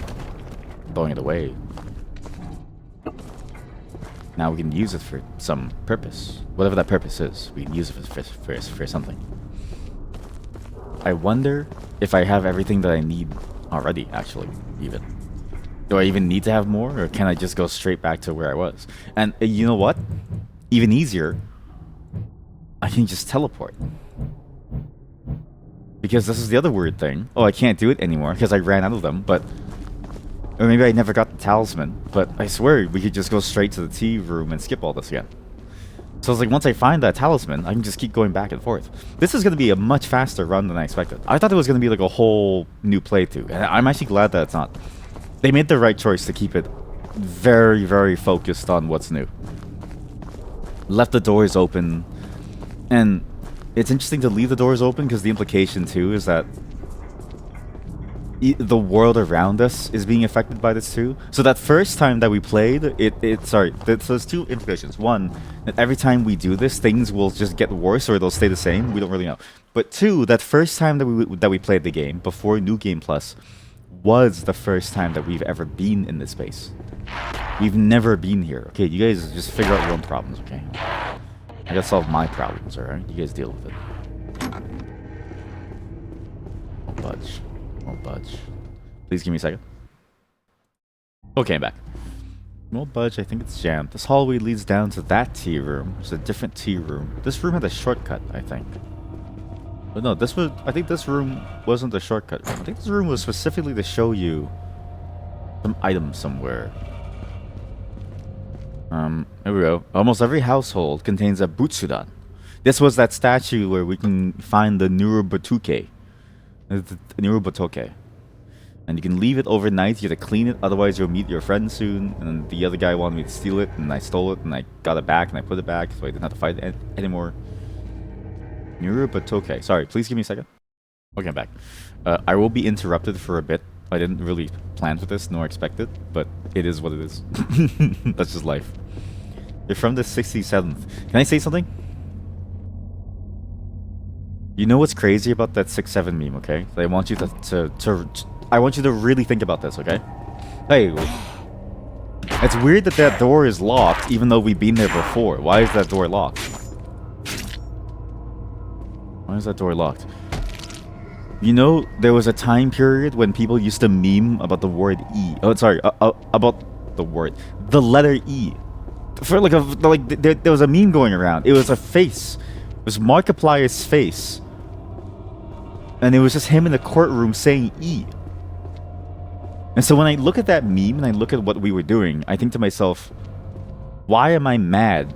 throwing it away. Now we can use it for some purpose. Whatever that purpose is, we can use it for something. I wonder if I have everything that I need already, actually, even. Do I even need to have more, or can I just go straight back to where I was? And you know what? Even easier, I can just teleport. Because this is the other weird thing. Oh, I can't do it anymore because I ran out of them, but... Or maybe I never got the talisman, but I swear we could just go straight to the tea room and skip all this again. So it's like, once I find that talisman, I can just keep going back and forth. This is going to be a much faster run than I expected. I thought it was going to be like a whole new playthrough, and I'm actually glad that it's not. They made the right choice to keep it very, very focused on what's new. Left the doors open, and it's interesting to leave the doors open because the implication too is that the world around us is being affected by this too. So that first time that we played, so there's two implications. One, that every time we do this, things will just get worse or they'll stay the same. We don't really know. But two, that first time that we played the game before New Game Plus was the first time that we've ever been in this space. We've never been here. Okay, you guys just figure out your own problems, okay? I gotta solve my problems, alright? You guys deal with it. Won't budge. Won't budge. Please give me a second. Okay, I'm back. Won't budge, I think it's jammed. This hallway leads down to that tea room. It's a different tea room. This room had a shortcut, I think. But no, I think this room wasn't the shortcut room. I think this room was specifically to show you some item somewhere. Here we go. Almost every household contains a Butsudan. This was that statue where we can find the Nurubatoke. And you can leave it overnight. You have to clean it, otherwise you'll meet your friend soon. And the other guy wanted me to steal it, and I stole it, and I got it back, and I put it back, so I didn't have to fight it anymore. Nurubatoke. Sorry, please give me a second. Okay, I'm back. I will be interrupted for a bit. I didn't really plan for this, nor expect it, but it is what it is. That's just life. You're from the 67th. Can I say something? You know what's crazy about that 6-7 meme, okay? I want you I want you to really think about this, okay? Hey, it's weird that that door is locked, even though we've been there before. Why is that door locked? Why is that door locked? You know, there was a time period when people used to meme about the word E. Oh, sorry, about the letter E. For there was a meme going around. It was a face. It was Markiplier's face. And it was just him in the courtroom saying E. And so when I look at that meme and I look at what we were doing, I think to myself, why am I mad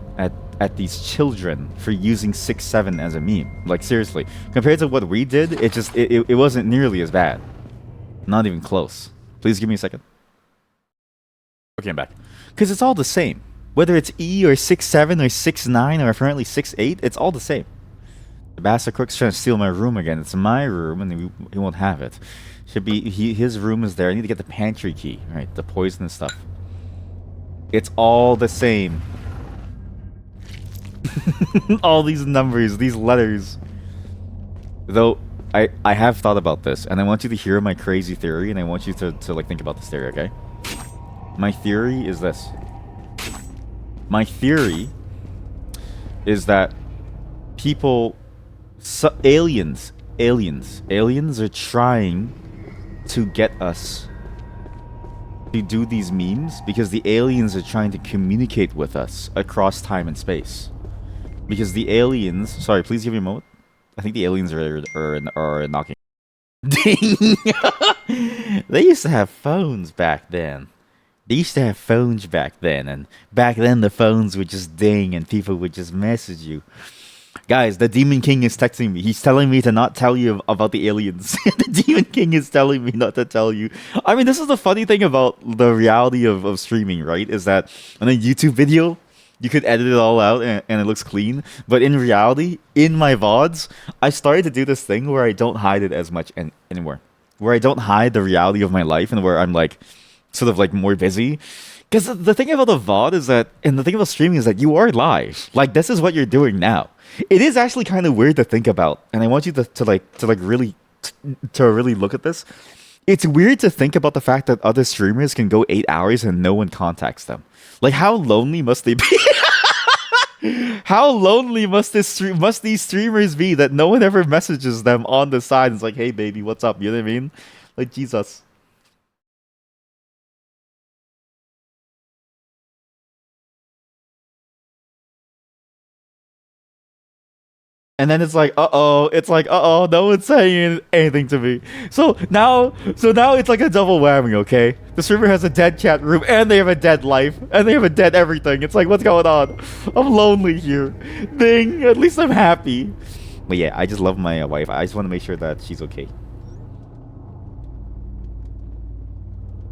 at these children for using 6-7 as a meme? Like, seriously. Compared to what we did, it wasn't nearly as bad. Not even close. Please give me a second. Okay, I'm back. Because it's all the same. Whether it's E or 6-7 or 6-9 or apparently 6-8, it's all the same. The bastard crook's trying to steal my room again. It's my room and he won't have it. Should be his room is there. I need to get the pantry key. Right, the poison stuff. It's all the same. All these numbers, these letters. Though I have thought about this, and I want you to hear my crazy theory, and I want you to like think about this theory, okay? My theory is this. My theory is that people, aliens are trying to get us to do these memes because the aliens are trying to communicate with us across time and space. Because the aliens, sorry, please give me a moment. I think the aliens are knocking. Ding! They used to have phones back then. And back then the phones would just ding and people would just message you. Guys, the Demon King is texting me. He's telling me to not tell you about the aliens. The Demon King is telling me not to tell you. I mean, this is the funny thing about the reality of streaming, right? Is that on a YouTube video, you could edit it all out and it looks clean. But in reality, in my VODs, I started to do this thing where I don't hide it as much anymore. Where I don't hide the reality of my life and where I'm like, sort of like more busy. Because the thing about the VOD is that, and the thing about streaming is that you are live. Like, this is what you're doing now. It is actually kind of weird to think about, and I want you to really look at this. It's weird to think about the fact that other streamers can go 8 hours and no one contacts them. Like, how lonely must they be? How lonely must these streamers be that no one ever messages them on the side and is like, "Hey, baby, what's up?" You know what I mean? Like, Jesus. And then it's like, no one's saying anything to me. So now it's like a double whammy, okay? The streamer has a dead chat room, and they have a dead life, and they have a dead everything. It's like, what's going on? I'm lonely here. Ding, at least I'm happy. But yeah, I just love my wife. I just want to make sure that she's okay.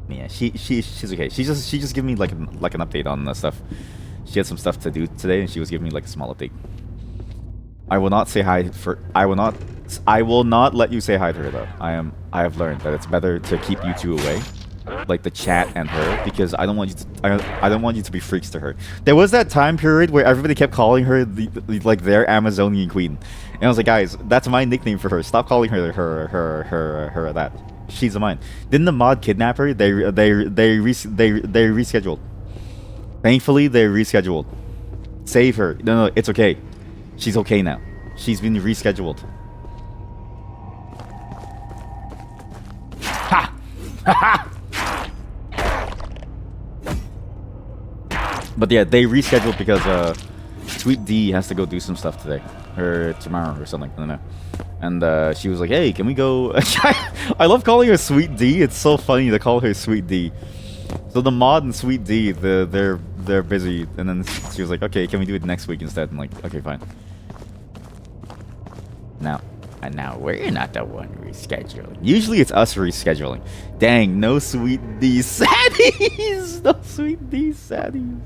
Yeah, she's okay. She just gave me like an update on the stuff. She had some stuff to do today, and she was giving me like a small update. I will not say hi for. I will not let you say hi to her though. I have learned that it's better to keep you two away, like the chat and her, because I don't want you to. I don't want you to be freaks to her. There was that time period where everybody kept calling her like their Amazonian queen, and I was like, guys, that's my nickname for her. Stop calling her that. She's mine. Didn't the mod kidnap her? They rescheduled. Thankfully, they rescheduled. Save her. No, it's okay. She's okay now. She's been rescheduled. Ha! Ha ha! But yeah, they rescheduled because Sweet D has to go do some stuff today. Or tomorrow or something. I don't know. And she was like, hey, can we go... I love calling her Sweet D. It's so funny to call her Sweet D. So the mod and Sweet D, they're busy. And then she was like, okay, can we do it next week instead? I'm like, okay, fine. Now we're not the one rescheduling. Usually it's us rescheduling. Dang, no Sweet D saddies. No Sweet D saddies.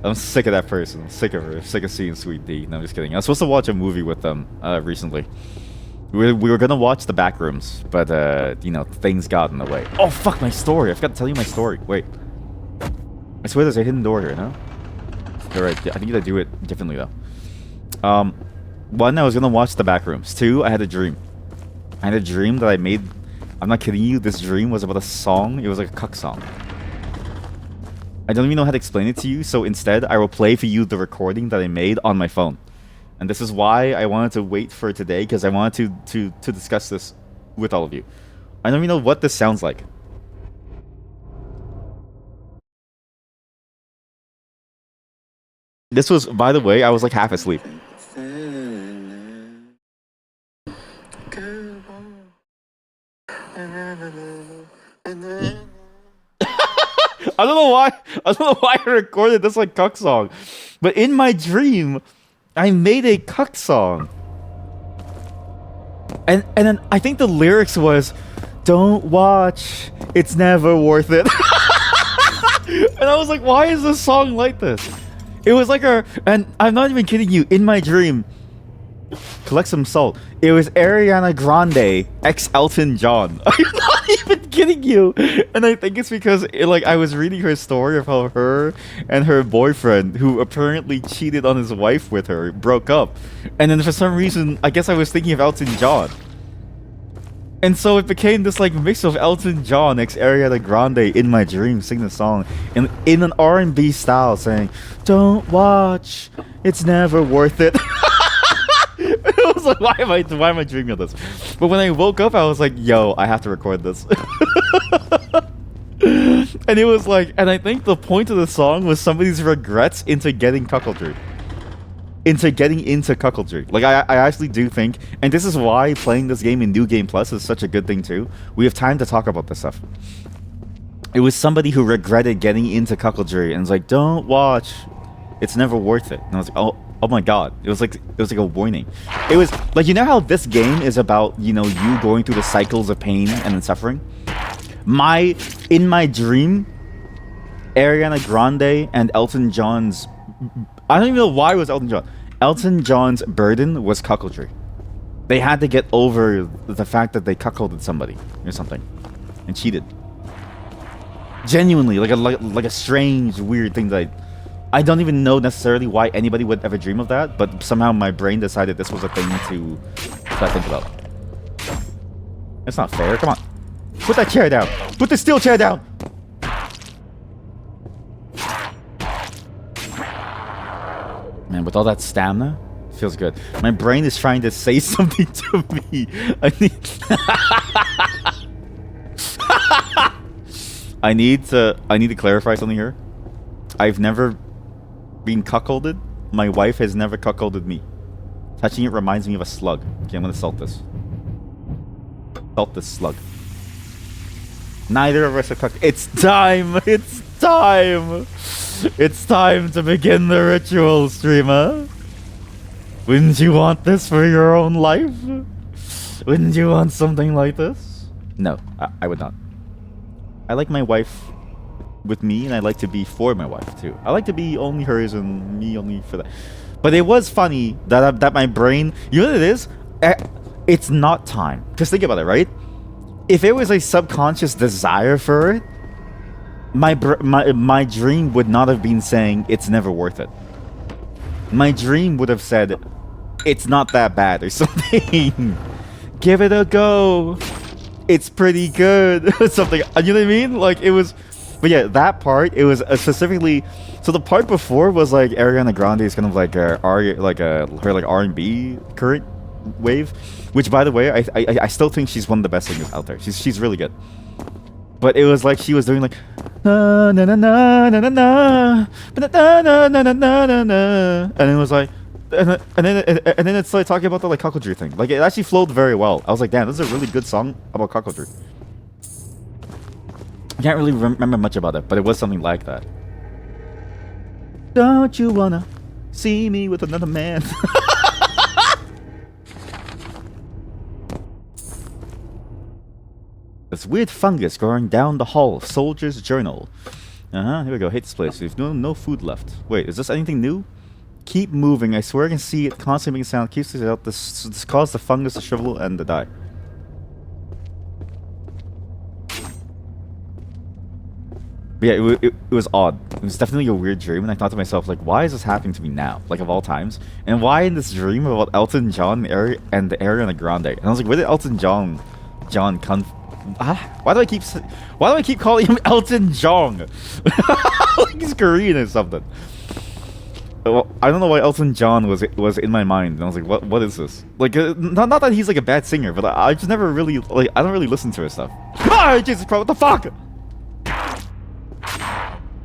I'm sick of that person. I'm sick of her. Sick of seeing Sweet D. No, I'm just kidding. I was supposed to watch a movie with them recently. We were gonna watch The Backrooms, but you know, things got in the way. Oh fuck, my story. I forgot to tell you my story. Wait. I swear there's a hidden door here, no? You're right. I think you gotta do it differently though. One, I was gonna watch The Backrooms. Two, I had a dream. I had a dream that I made. I'm not kidding you. This dream was about a song. It was like a cuck song. I don't even know how to explain it to you. So instead, I will play for you the recording that I made on my phone. And this is why I wanted to wait for today, because I wanted to discuss this with all of you. I don't even know what this sounds like. This was, by the way, I was like half asleep. I don't know why I recorded this like cuck song. But in my dream, I made a cuck song. And then I think the lyrics was, "Don't watch, it's never worth it." And I was like, why is this song like this? It was like and I'm not even kidding you, in my dream, collect some salt. It was Ariana Grande x Elton John. I'm not even kidding you. And I think it's because I was reading her story of how her and her boyfriend, who apparently cheated on his wife with her, broke up. And then for some reason, I guess I was thinking of Elton John. And so it became this like mix of Elton John x Ariana Grande in my dream singing the song in an R&B style saying, "Don't watch, it's never worth it." It was like, why am I dreaming of this? But when I woke up, I was like, yo, I have to record this. And it was like, and I think the point of the song was somebody's regrets into getting cuckoldry. Like, I actually do think, and this is why playing this game in New Game Plus is such a good thing too. We have time to talk about this stuff. It was somebody who regretted getting into cuckoldry and was like, don't watch, it's never worth it. And I was like, oh my god. It was like a warning. It was like, you know how this game is about, you know, you going through the cycles of pain and then suffering? In my dream, Ariana Grande and Elton John's, I don't even know why it was Elton John. Elton John's burden was cuckoldry. They had to get over the fact that they cuckolded somebody or something and cheated. Genuinely, like a strange, weird thing that I don't even know necessarily why anybody would ever dream of that, but somehow my brain decided this was a thing to think about. It's not fair. Come on. Put that chair down. Put the steel chair down. Man, with all that stamina, it feels good. My brain is trying to say something to me. I need to clarify something here. I've never been cuckolded. My wife has never cuckolded me. Touching it reminds me of a slug. Okay, I'm gonna salt this. Salt this slug. Neither of us are cuckolded. It's time! It's time! It's time to begin the ritual, streamer. Wouldn't you want this for your own life? Wouldn't you want something like this? No, I would not. I like my wife with me, and I like to be for my wife too. I like to be only hers and me only for that. But it was funny that my brain, you know what it is? It's not time. Because think about it, right? If it was a subconscious desire for it, my dream would not have been saying it's never worth it. My dream would have said it's not that bad or something. Give it a go. It's pretty good. Something. You know what I mean? Like it was. But yeah, that part, it was specifically. So the part before was like Ariana Grande is kind of like her R&B current wave, which by the way, I still think she's one of the best singers out there. She's really good. But it was like she was doing like na na na na na na na na na na na na, and it was like, and then it's like talking about the like cuckoldry thing. Like it actually flowed very well. I was like, damn, this is a really good song about cuckoldry. I can't really remember much about it, but it was something like that. Don't you wanna see me with another man? This weird fungus growing down the hall. Soldier's journal. Here we go. Hate this place. There's no food left. Wait, is this anything new? Keep moving. I swear I can see it constantly making sound. Keeps it out. This caused the fungus to shrivel and to die. But yeah, it was odd. It was definitely a weird dream, and I thought to myself, like, why is this happening to me now? Like, of all times? And why in this dream about Elton John and Ariana Grande? And I was like, where did Elton John come from? Why do I keep calling him Elton John? Like he's Korean or something. Well, I don't know why Elton John was in my mind. And I was like, what is this? Like, not that he's like a bad singer, but I just never really like. I don't really listen to his stuff. Ah, Jesus Christ! What the fuck?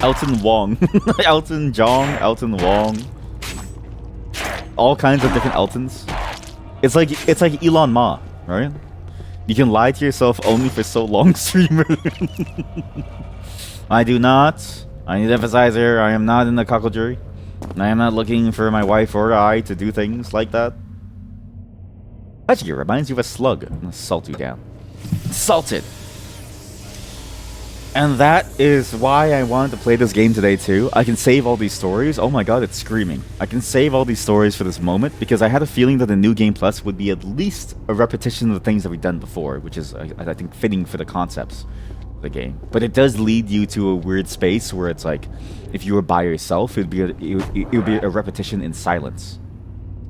Elton Wong, Elton John, Elton Wong. All kinds of different Eltons. It's like Elon Ma, right? You can lie to yourself only for so long, streamer. I need to emphasize here, I am not in the cuckoldry. I am not looking for my wife or I to do things like that. Actually, it reminds you of a slug. I'm gonna salt you down. Salted! And that is why I wanted to play this game today too. I can save all these stories. Oh my god, it's screaming. I can save all these stories for this moment because I had a feeling that the New Game Plus would be at least a repetition of the things that we've done before, which is, I think, fitting for the concepts of the game. But it does lead you to a weird space where it's like, if you were by yourself, it would be a repetition in silence.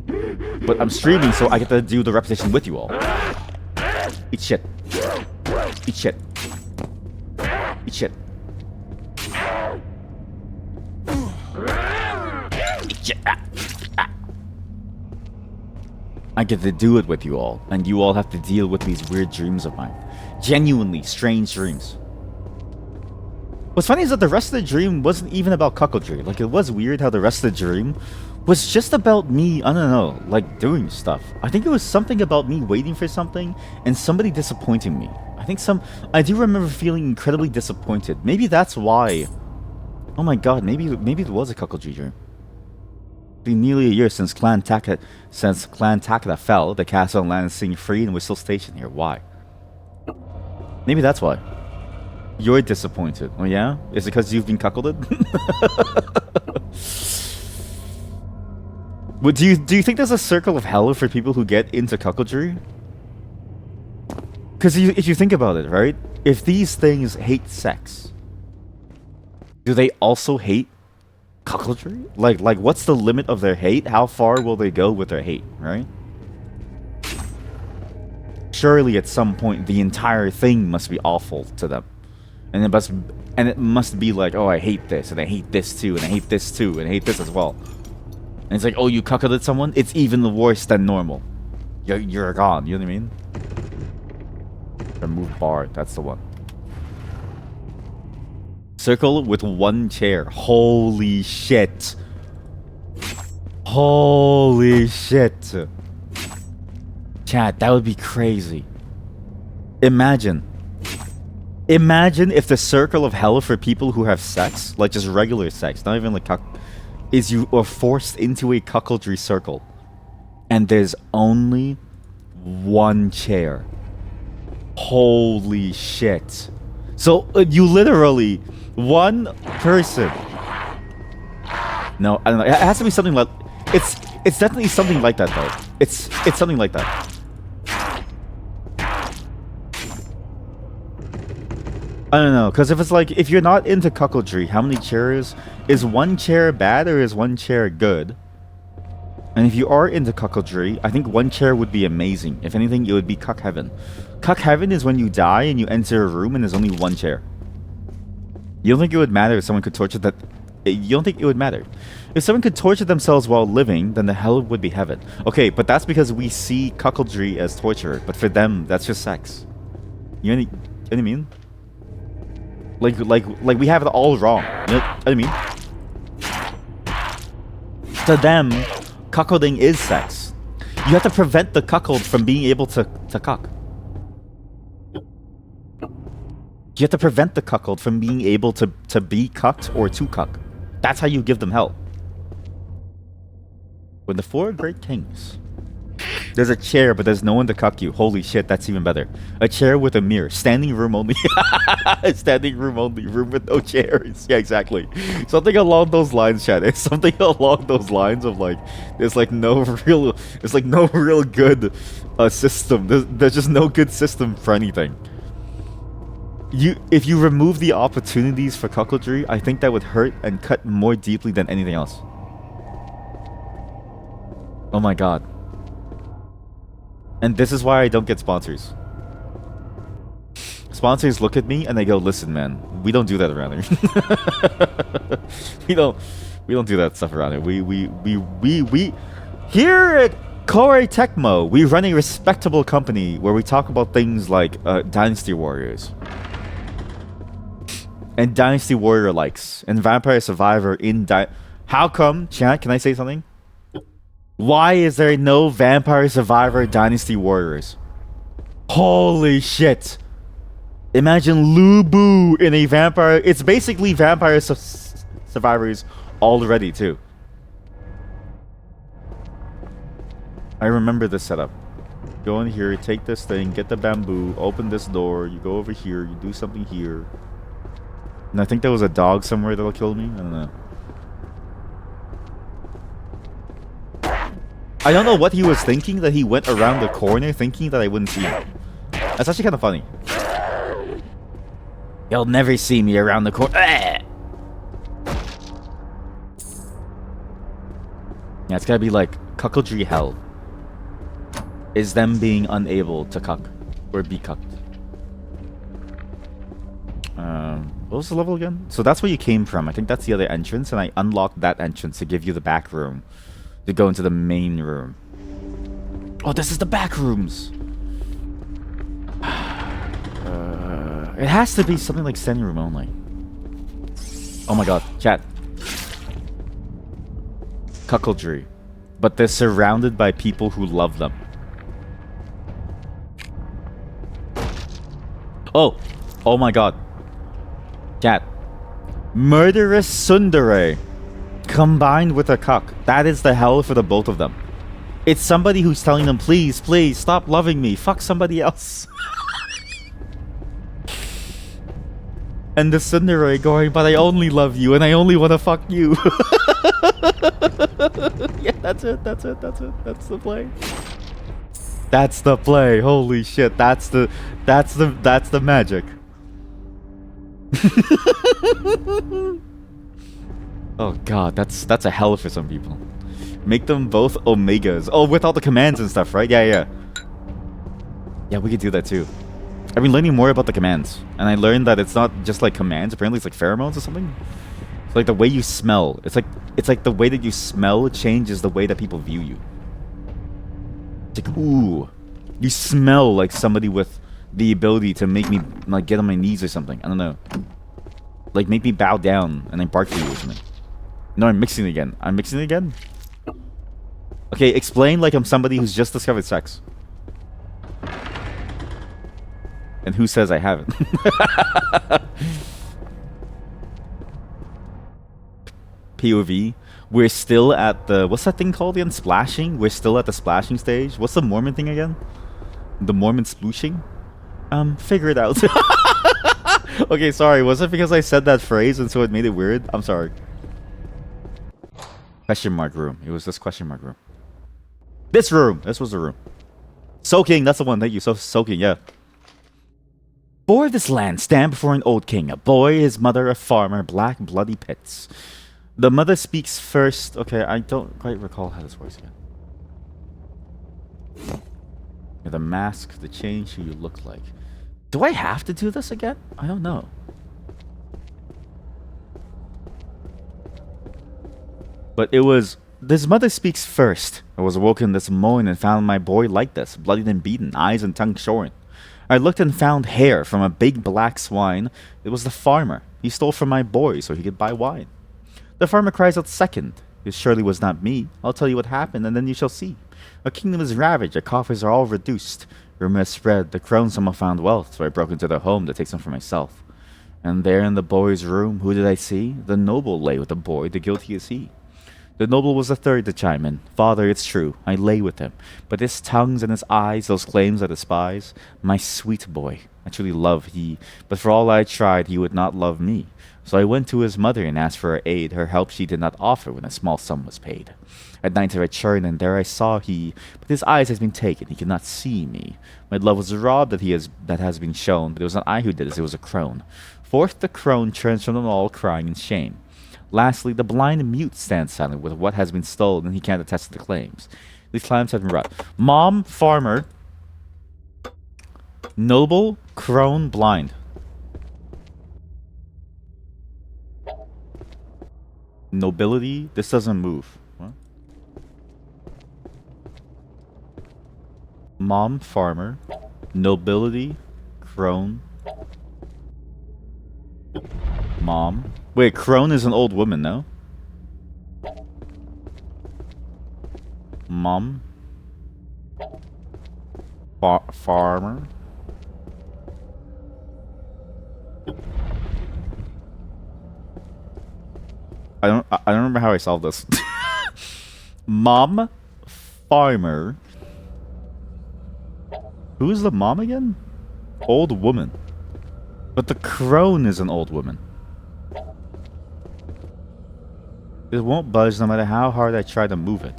But I'm streaming, so I get to do the repetition with you all. Eat shit. Eat shit. Eat shit. Eat shit. I get to do it with you all, and you all have to deal with these weird dreams of mine. Genuinely strange dreams. What's funny is that the rest of the dream wasn't even about cuckoldry. Like, it was weird how the rest of the dream was just about me, I don't know, like, doing stuff. I think it was something about me waiting for something and somebody disappointing me. I do remember feeling incredibly disappointed. Maybe that's why. Oh my god, maybe it was a cuckoldry dream. It's been nearly a year since Clan Takeda fell. The castle and land is sitting free and we're still stationed here. Why? Maybe that's why. You're disappointed. Oh yeah? Is it because you've been cuckolded? But do you think there's a circle of hell for people who get into cuckoldry? Because if you think about it, right? If these things hate sex, do they also hate cuckoldry? Like what's the limit of their hate? How far will they go with their hate, right? Surely at some point the entire thing must be awful to them. And it must be like, oh, I hate this, and I hate this too, and I hate this too, and I hate this as well. And it's like, oh, you cuckolded someone? It's even worse than normal. You're gone, you know what I mean? Remove bar, that's the one. Circle with one chair. Holy shit. Holy shit. Chat, that would be crazy. Imagine if the circle of hell for people who have sex, like just regular sex, not even like is you are forced into a cuckoldry circle, and there's only one chair. Holy shit! So you literally one person. No, I don't know. It has to be something like it's definitely something like that though. It's something like that. I don't know, because if you're not into cuckoldry, how many chairs? Is one chair bad or is one chair good? And if you are into cuckoldry, I think one chair would be amazing. If anything, it would be cuck heaven. Cuck heaven is when you die and you enter a room and there's only one chair. You don't think it would matter if someone could torture that? You don't think it would matter? If someone could torture themselves while living, then the hell would be heaven. Okay, but that's because we see cuckoldry as torture. But for them, that's just sex. You know what I mean? Like we have it all wrong. You know what I mean? To them, cuckolding is sex. You have to prevent the cuckold from being able to cuck. You have to prevent the cuckold from being able to be cucked or to cuck. That's how you give them hell. With the four great kings. There's a chair, but there's no one to cuck you. Holy shit, that's even better. A chair with a mirror. Standing room only. Standing room only. Room with no chairs. Yeah, exactly. Something along those lines, chat. It's something along those lines of like, there's like no real good system. There's just no good system for anything. If you remove the opportunities for cuckoldry, I think that would hurt and cut more deeply than anything else. Oh my god. And this is why I don't get sponsors. Sponsors look at me and they go, "Listen, man, we don't do that around here. we don't do that stuff around here. We here at Koei Tecmo, we run a respectable company where we talk about things like Dynasty Warriors and Dynasty Warrior likes and Vampire Survivor in How come, chat? Can I say something? Why is there no Vampire Survivor Dynasty Warriors? Holy shit. Imagine Lubu in a vampire. It's basically Vampire Survivors already, too. I remember this setup. Go in here, take this thing, get the bamboo, open this door, you go over here, you do something here. And I think there was a dog somewhere that'll kill me. I don't know. I don't know what he was thinking, that he went around the corner thinking that I wouldn't see him. That's actually kind of funny. You'll never see me around the corner. Yeah, it's gotta be like cuckoldry hell. Is them being unable to cuck. Or be cucked. What was the level again? So that's where you came from. I think that's the other entrance, and I unlocked that entrance to give you the back room. To go into the main room. Oh, this is the back rooms! It has to be something like standing room only. Oh my god, chat. Cuckoldry. But they're surrounded by people who love them. Oh! Oh my god. Chat. Murderous tsundere combined with a cuck. That is the hell for the both of them. It's somebody who's telling them, please, please, stop loving me. Fuck somebody else. And the tsundere going, but I only love you and I only want to fuck you. Yeah, that's it, that's it, that's it. That's the play. That's the play. Holy shit. That's the magic. Oh god, that's a hell for some people. Make them both omegas. Oh, with all the commands and stuff, right? Yeah, yeah. Yeah, we could do that too. I've been learning more about the commands, and I learned that it's not just like commands. Apparently, it's like pheromones or something. It's like the way you smell. It's like the way that you smell changes the way that people view you. It's like, ooh, you smell like somebody with the ability to make me like get on my knees or something. I don't know. Like make me bow down and then bark for you or something. No, I'm mixing it again. I'm mixing it again. Okay, explain like I'm somebody who's just discovered sex. And who says I haven't? POV. We're still at the... What's that thing called again? Splashing? We're still at the splashing stage. What's the Mormon thing again? The Mormon splooshing? Figure it out. Okay, sorry. Was it because I said that phrase and so it made it weird? I'm sorry. Question mark room. It was this question mark room. This room! This was the room. Soaking! That's the one. Thank you. So soaking, yeah. Boy of this land, stand before an old king. A boy, his mother, a farmer, black bloody pits. The mother speaks first. Okay, I don't quite recall how this works again. Yeah, the mask, the change, who you look like. Do I have to do this again? I don't know. But it was... This mother speaks first. I was awoken this morning and found my boy like this, bloodied and beaten, eyes and tongue shorn. I looked and found hair from a big black swine. It was the farmer. He stole from my boy so he could buy wine. The farmer cries out second. It surely was not me. I'll tell you what happened, and then you shall see. A kingdom is ravaged, the coffers are all reduced. Rumor has spread, the crones somehow found wealth, so I broke into their home to take some for myself. And there in the boy's room, who did I see? The noble lay with the boy, the guilty is he. The noble was the third to chime in. Father, it's true, I lay with him. But his tongues and his eyes, those claims I despise. My sweet boy, I truly love he. But for all I tried, he would not love me. So I went to his mother and asked for her aid. Her help she did not offer when a small sum was paid. At night I returned, and there I saw he. But his eyes has been taken, he could not see me. My love was a rod that has been shown, but it was not I who did this, it was a crone. Forth the crone turns from them all, crying in shame. Lastly, the blind and mute stands silent with what has been stolen, and he can't attest to the claims. These claims have been brought. Mom, farmer, noble, crone, blind. Nobility, this doesn't move. What? Mom, farmer, nobility, crone, mom. Wait, crone is an old woman, no? Mom. Farmer. I don't remember how I solved this. Mom, farmer. Who is the mom again? Old woman. But the crone is an old woman. It won't budge no matter how hard I try to move it.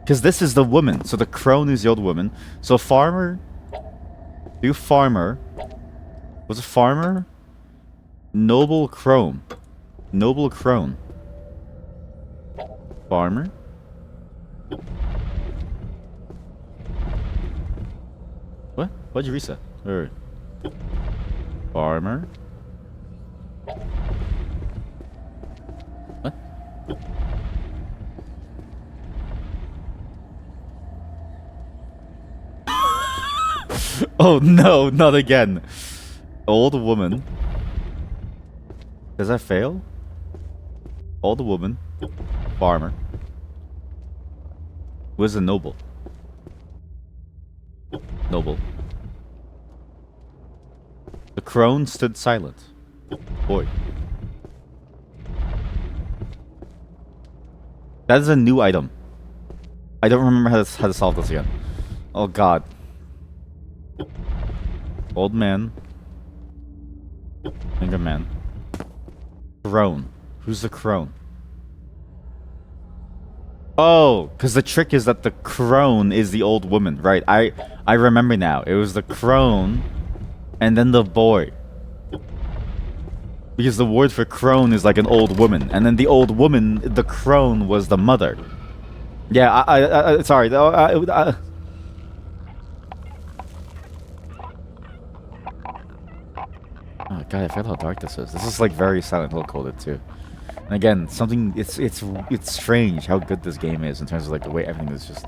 Because this is the woman. So the crone is the old woman. So farmer. Do farmer. Was it farmer? Noble crone. Noble crone. Farmer. What? What'd you reset? Or farmer? What? Oh no, not again. Old woman. Does that fail? Old woman. Farmer. Was a noble. Noble. The crone stood silent. Boy. That is a new item. I don't remember how to solve this again. Oh god. Old man. Younger man. Crone. Who's the crone? Oh, because the trick is that the crone is the old woman, right? I remember now. It was the crone and then the boy. Because the word for crone is like an old woman, and then the old woman, the crone, was the mother. Yeah, I sorry. Oh god, I forgot how dark this is. This is like very Silent Hill coded too. And again, something it's strange how good this game is in terms of like the way everything is just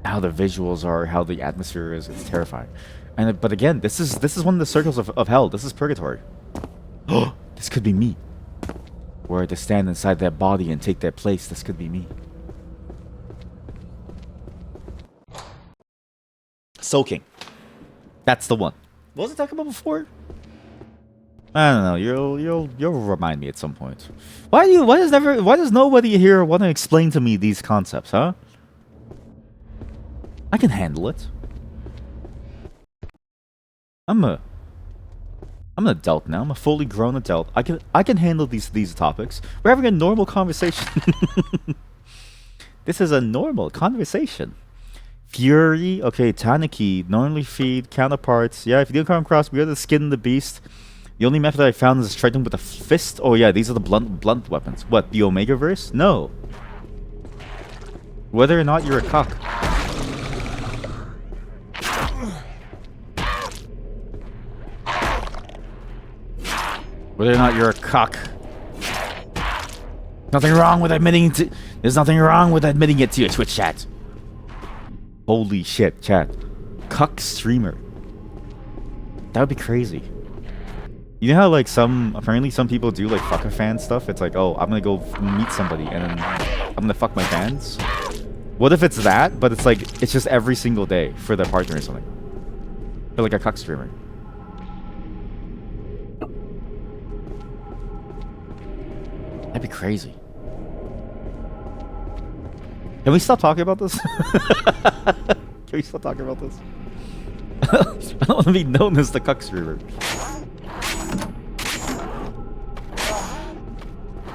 how the visuals are, how the atmosphere is. It's terrifying. And but again, this is one of the circles of hell. This is purgatory. Oh, this could be me. Were I to stand inside that body and take that place, this could be me. Soaking. That's the one. What was I talking about before? I don't know. You'll remind me at some point. Why does nobody here want to explain to me these concepts, huh? I can handle it. I'm an adult now. I'm a fully grown adult. I can handle these topics. We're having a normal conversation. This is a normal conversation. Fury, okay, Tanuki, normally feed, counterparts. Yeah, if you do come across, we got the skin of the beast. The only method I found is striking with a fist. Oh yeah, these are the blunt weapons. What, the Omegaverse? No. Whether or not you're a cock. Whether or not you're a cock. Nothing wrong with admitting to. There's nothing wrong with admitting it to your Twitch chat. Holy shit, chat. Cuck streamer. That would be crazy. You know how like apparently some people do like fuck a fan stuff? It's like, oh, I'm gonna go meet somebody and then I'm gonna fuck my fans? What if it's that, but it's like, it's just every single day for their partner or something? For like a cuck streamer. That'd be crazy. Can we stop talking about this? Can we stop talking about this? I don't want to be known as the cuck streamer.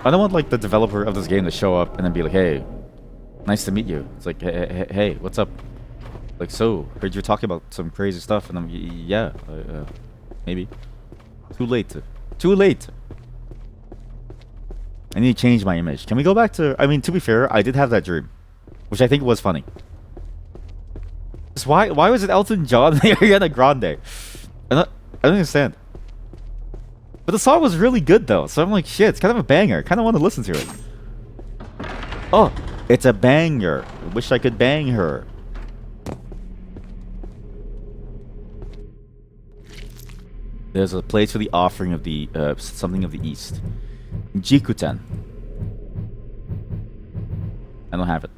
I don't want like the developer of this game to show up and then be like, hey, nice to meet you. It's like, hey, what's up? Like, so, heard you talking about some crazy stuff, and I'm, yeah, maybe. Too late. Too late. I need to change my image. Can we go back to... I mean, to be fair, I did have that dream. Which I think was funny. Just why was it Elton John and Ariana Grande? I don't understand. But the song was really good, though. So I'm like, shit, it's kind of a banger. I kind of want to listen to it. Oh, it's a banger. I wish I could bang her. There's a place for the offering of the... something of the East. Jikuten. I don't have it.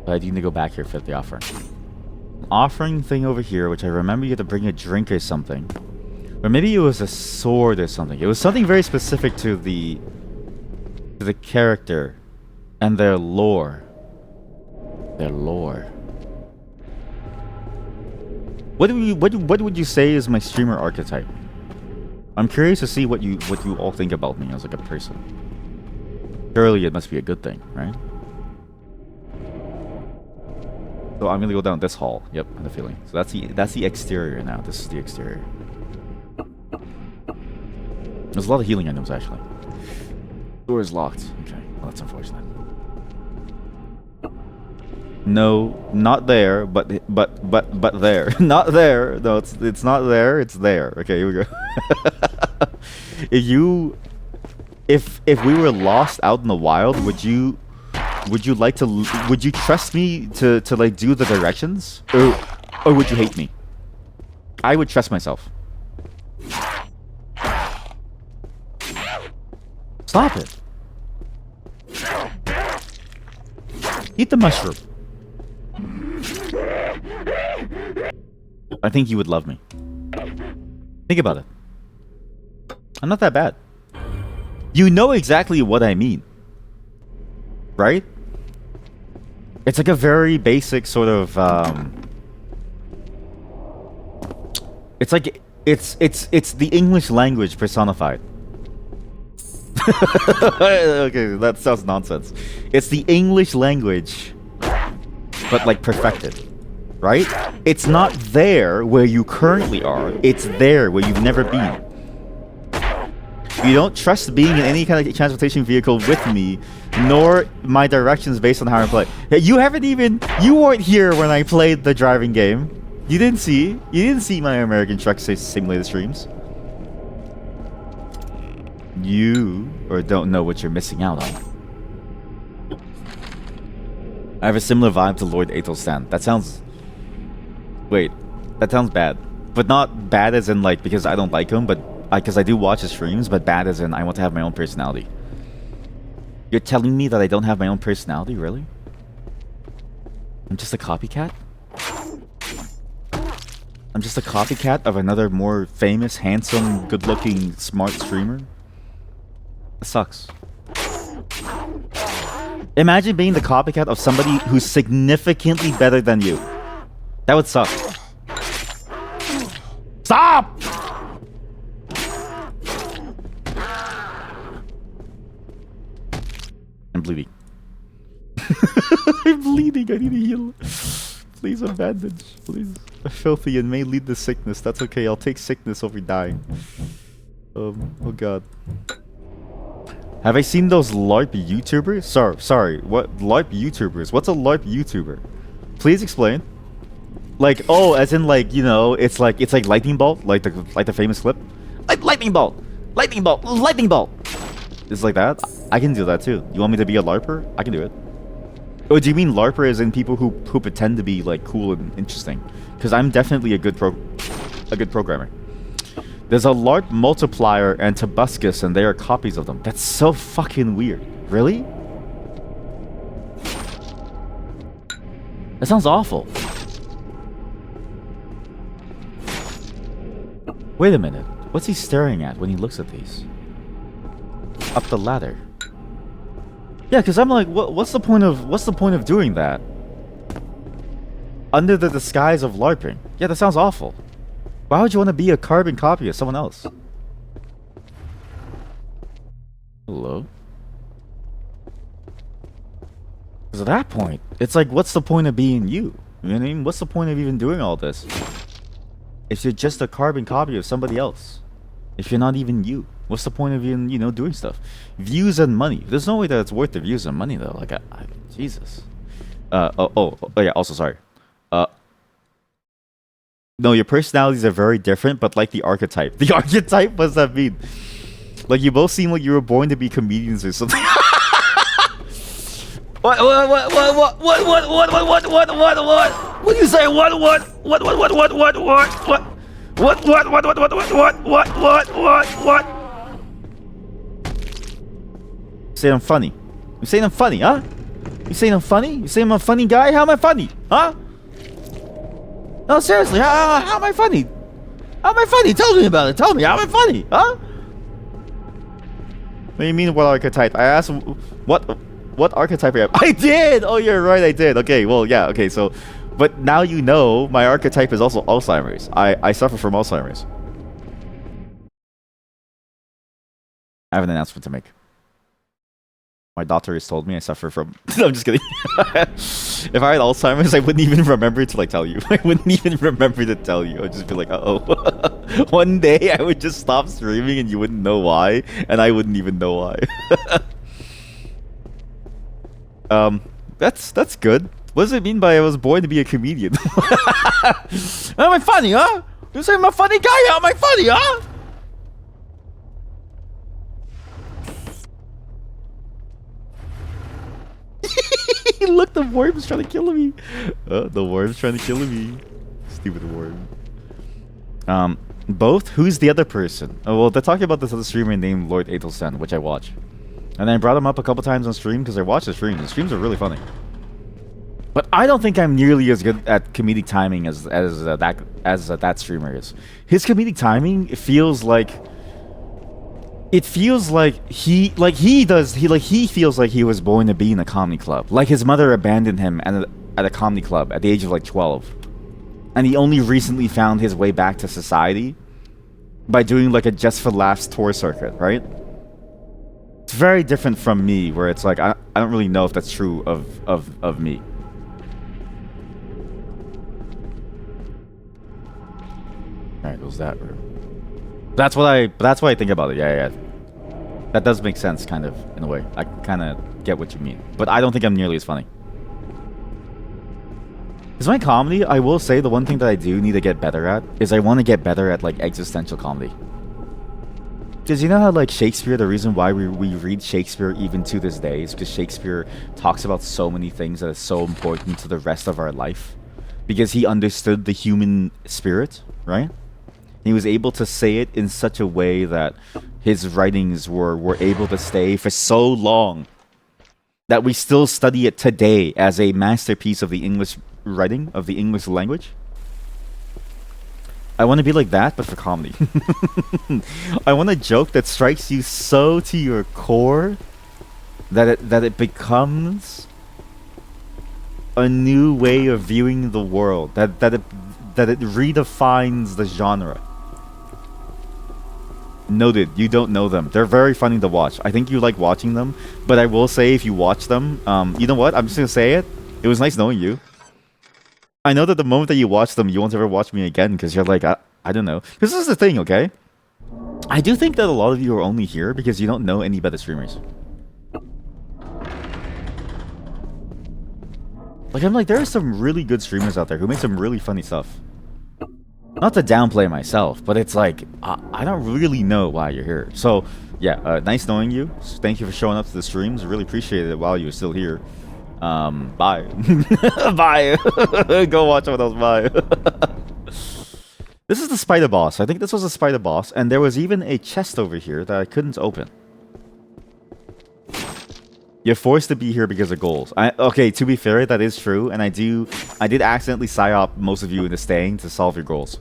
But I do need to go back here for the offering. Offering thing over here, which I remember you had to bring a drink or something. Or maybe it was a sword or something. It was something very specific to the character and their lore. Their lore. What would you say is my streamer archetype? I'm curious to see what you all think about me as like a person. Surely it must be a good thing, right? So I'm gonna go down this hall. Yep, I have a feeling. So that's the exterior now. This is the exterior. There's a lot of healing items actually. Door is locked. Okay, well that's unfortunate. No, not there, but there. Not there. No, it's not there. It's there. Okay, here we go. If you, if we were lost out in the wild, would you like to? Would you trust me to like do the directions, or would you hate me? I would trust myself. Stop it. Eat the mushroom. I think you would love me. Think about it. I'm not that bad. You know exactly what I mean. Right? It's like a very basic sort of it's like it's the English language personified. Okay, that sounds nonsense. It's the English language, but like perfected, right? It's not there where you currently are. It's there where you've never been. You don't trust being in any kind of transportation vehicle with me, nor my directions based on how I play. You weren't here when I played the driving game. You didn't see my American Truck Simulator streams. You don't know what you're missing out on. I have a similar vibe to Lord Athelstan. That sounds... Wait, that sounds bad. But not bad as in like because I don't like him, but because I do watch his streams, but bad as in I want to have my own personality. You're telling me that I don't have my own personality, really? I'm just a copycat? I'm just a copycat of another more famous, handsome, good-looking, smart streamer? That sucks. Imagine being the copycat of somebody who's significantly better than you. That would suck. Stop! I'm bleeding. I'm bleeding. I need to heal. Please, a bandage. Please. I'm filthy and may lead to sickness. That's okay. I'll take sickness over dying. Oh god. Have I seen those LARP YouTubers? Sorry. What LARP YouTubers? What's a LARP YouTuber? Please explain. Like, oh, as in like, you know, it's like lightning bolt, like the famous clip. Like lightning bolt, lightning bolt, lightning bolt. It's like that. I can do that too. You want me to be a LARPer? I can do it. Oh, do you mean LARPer as in people who pretend to be like cool and interesting? Because I'm definitely a good programmer. There's a LARP multiplier and Tobuscus, and they are copies of them. That's so fucking weird. Really? That sounds awful. Wait a minute. What's he staring at when he looks at these? Up the ladder. Yeah, because I'm like, what's the point of doing that? Under the disguise of LARPing. Yeah, that sounds awful. Why would you want to be a carbon copy of someone else? Hello? Because at that point, it's like, what's the point of being you? You know what I mean? What's the point of even doing all this? If you're just a carbon copy of somebody else. If you're not even you. What's the point of even, you know, doing stuff? Views and money. There's no way that it's worth the views and money, though. Like, Jesus. Oh, yeah, also, sorry. No, your personalities are very different, but like the archetype. The archetype? What does that mean? Like, you both seem like you were born to be comedians or something. What do you say? What? You say I'm funny. You saying I'm funny, huh? You saying I'm funny? You saying I'm a funny guy? How am I funny? Huh? No, seriously, how am I funny? How am I funny? Tell me about it. Tell me, how am I funny? Huh? What do you mean, what archetype? I asked, what archetype are you? I did! Oh, you're right, I did. Okay, well, yeah, okay, so... But now you know my archetype is also Alzheimer's. I suffer from Alzheimer's. I have an announcement to make. My doctor has told me I suffer from... No, I'm just kidding. If I had Alzheimer's, I wouldn't even remember to like tell you. I wouldn't even remember to tell you. I'd just be like, uh-oh. One day I would just stop streaming and you wouldn't know why, and I wouldn't even know why. That's good. What does it mean by I was born to be a comedian? Am I funny, huh? You say I'm a funny guy? Am I funny, huh? Look, the worm's trying to kill me. The worm's trying to kill me. Stupid worm. Both? Who's the other person? Oh, well, they're talking about this other streamer named Lord Aethelsen, which I watch. And I brought him up a couple times on stream because I watch the streams. The streams are really funny. But I don't think I'm nearly as good at comedic timing as that streamer is. His comedic timing, it feels like he feels like he was born to be in a comedy club. Like his mother abandoned him at a comedy club at the age of like 12. And he only recently found his way back to society by doing like a Just for Laughs tour circuit, right? It's very different from me, where it's like I don't really know if that's true of me. Alright, was that That's what I think about it. Yeah. That does make sense, kind of, in a way. I kind of get what you mean. But I don't think I'm nearly as funny. Because my comedy, I will say the one thing that I do need to get better at is I want to get better at, like, existential comedy. Because you know how, like, Shakespeare, the reason why we read Shakespeare even to this day is because Shakespeare talks about so many things that is so important to the rest of our life. Because he understood the human spirit, right? He was able to say it in such a way that his writings were able to stay for so long that we still study it today as a masterpiece of the English writing, of the English language. I want to be like that, but for comedy. I want a joke that strikes you so to your core that it becomes a new way of viewing the world. That it redefines the genre. Noted, you don't know them. They're very funny to watch. I think you like watching them, but I will say if you watch them, you know what? I'm just gonna say it. It was nice knowing you. I know that the moment that you watch them, you won't ever watch me again because you're like, I don't know. This is the thing, okay? I do think that a lot of you are only here because you don't know any better streamers. Like, I'm like, there are some really good streamers out there who make some really funny stuff. Not to downplay myself, but it's like, I don't really know why you're here. So, yeah, nice knowing you. Thank you for showing up to the streams. I really appreciate it while you were still here. Bye. Bye. Go watch someone else. Bye. This is the spider boss. I think this was a spider boss, and there was even a chest over here that I couldn't open. You're forced to be here because of goals. Okay, to be fair, that is true, and I did accidentally psyop most of you into staying to solve your goals.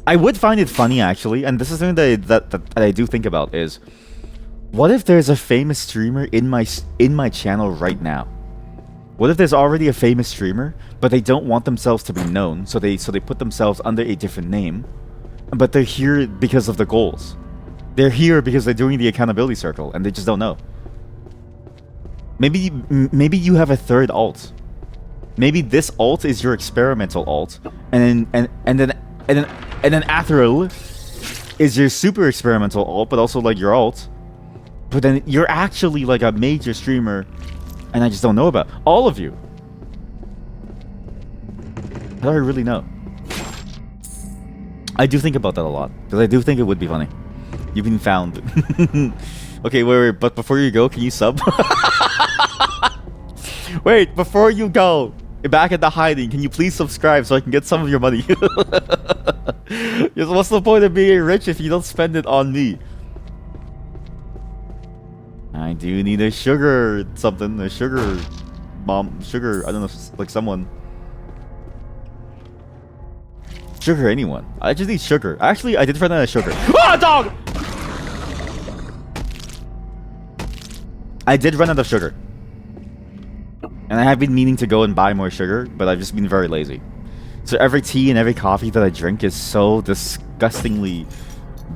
I would find it funny, actually, and this is something that I do think about, is what if there's a famous streamer in my channel right now? What if there's already a famous streamer, but they don't want themselves to be known, so they put themselves under a different name, but they're here because of the goals. They're here because they're doing the accountability circle, and they just don't know. Maybe you have a third alt. Maybe this alt is your experimental alt, and then Athril is your super experimental alt, but also like your alt. But then you're actually like a major streamer, and I just don't know about all of you. How do I really know? I do think about that a lot because I do think it would be funny. You've been found. Okay, wait, but before you go, can you sub? Wait, before you go, back at the hiding, can you please subscribe so I can get some of your money? What's the point of being rich if you don't spend it on me? I do need a sugar something, a sugar mom, sugar, I don't know, like someone. Sugar anyone. I just need sugar. Actually, I did run out of sugar. Ah, dog! I did run out of sugar. And I have been meaning to go and buy more sugar, but I've just been very lazy. So every tea and every coffee that I drink is so disgustingly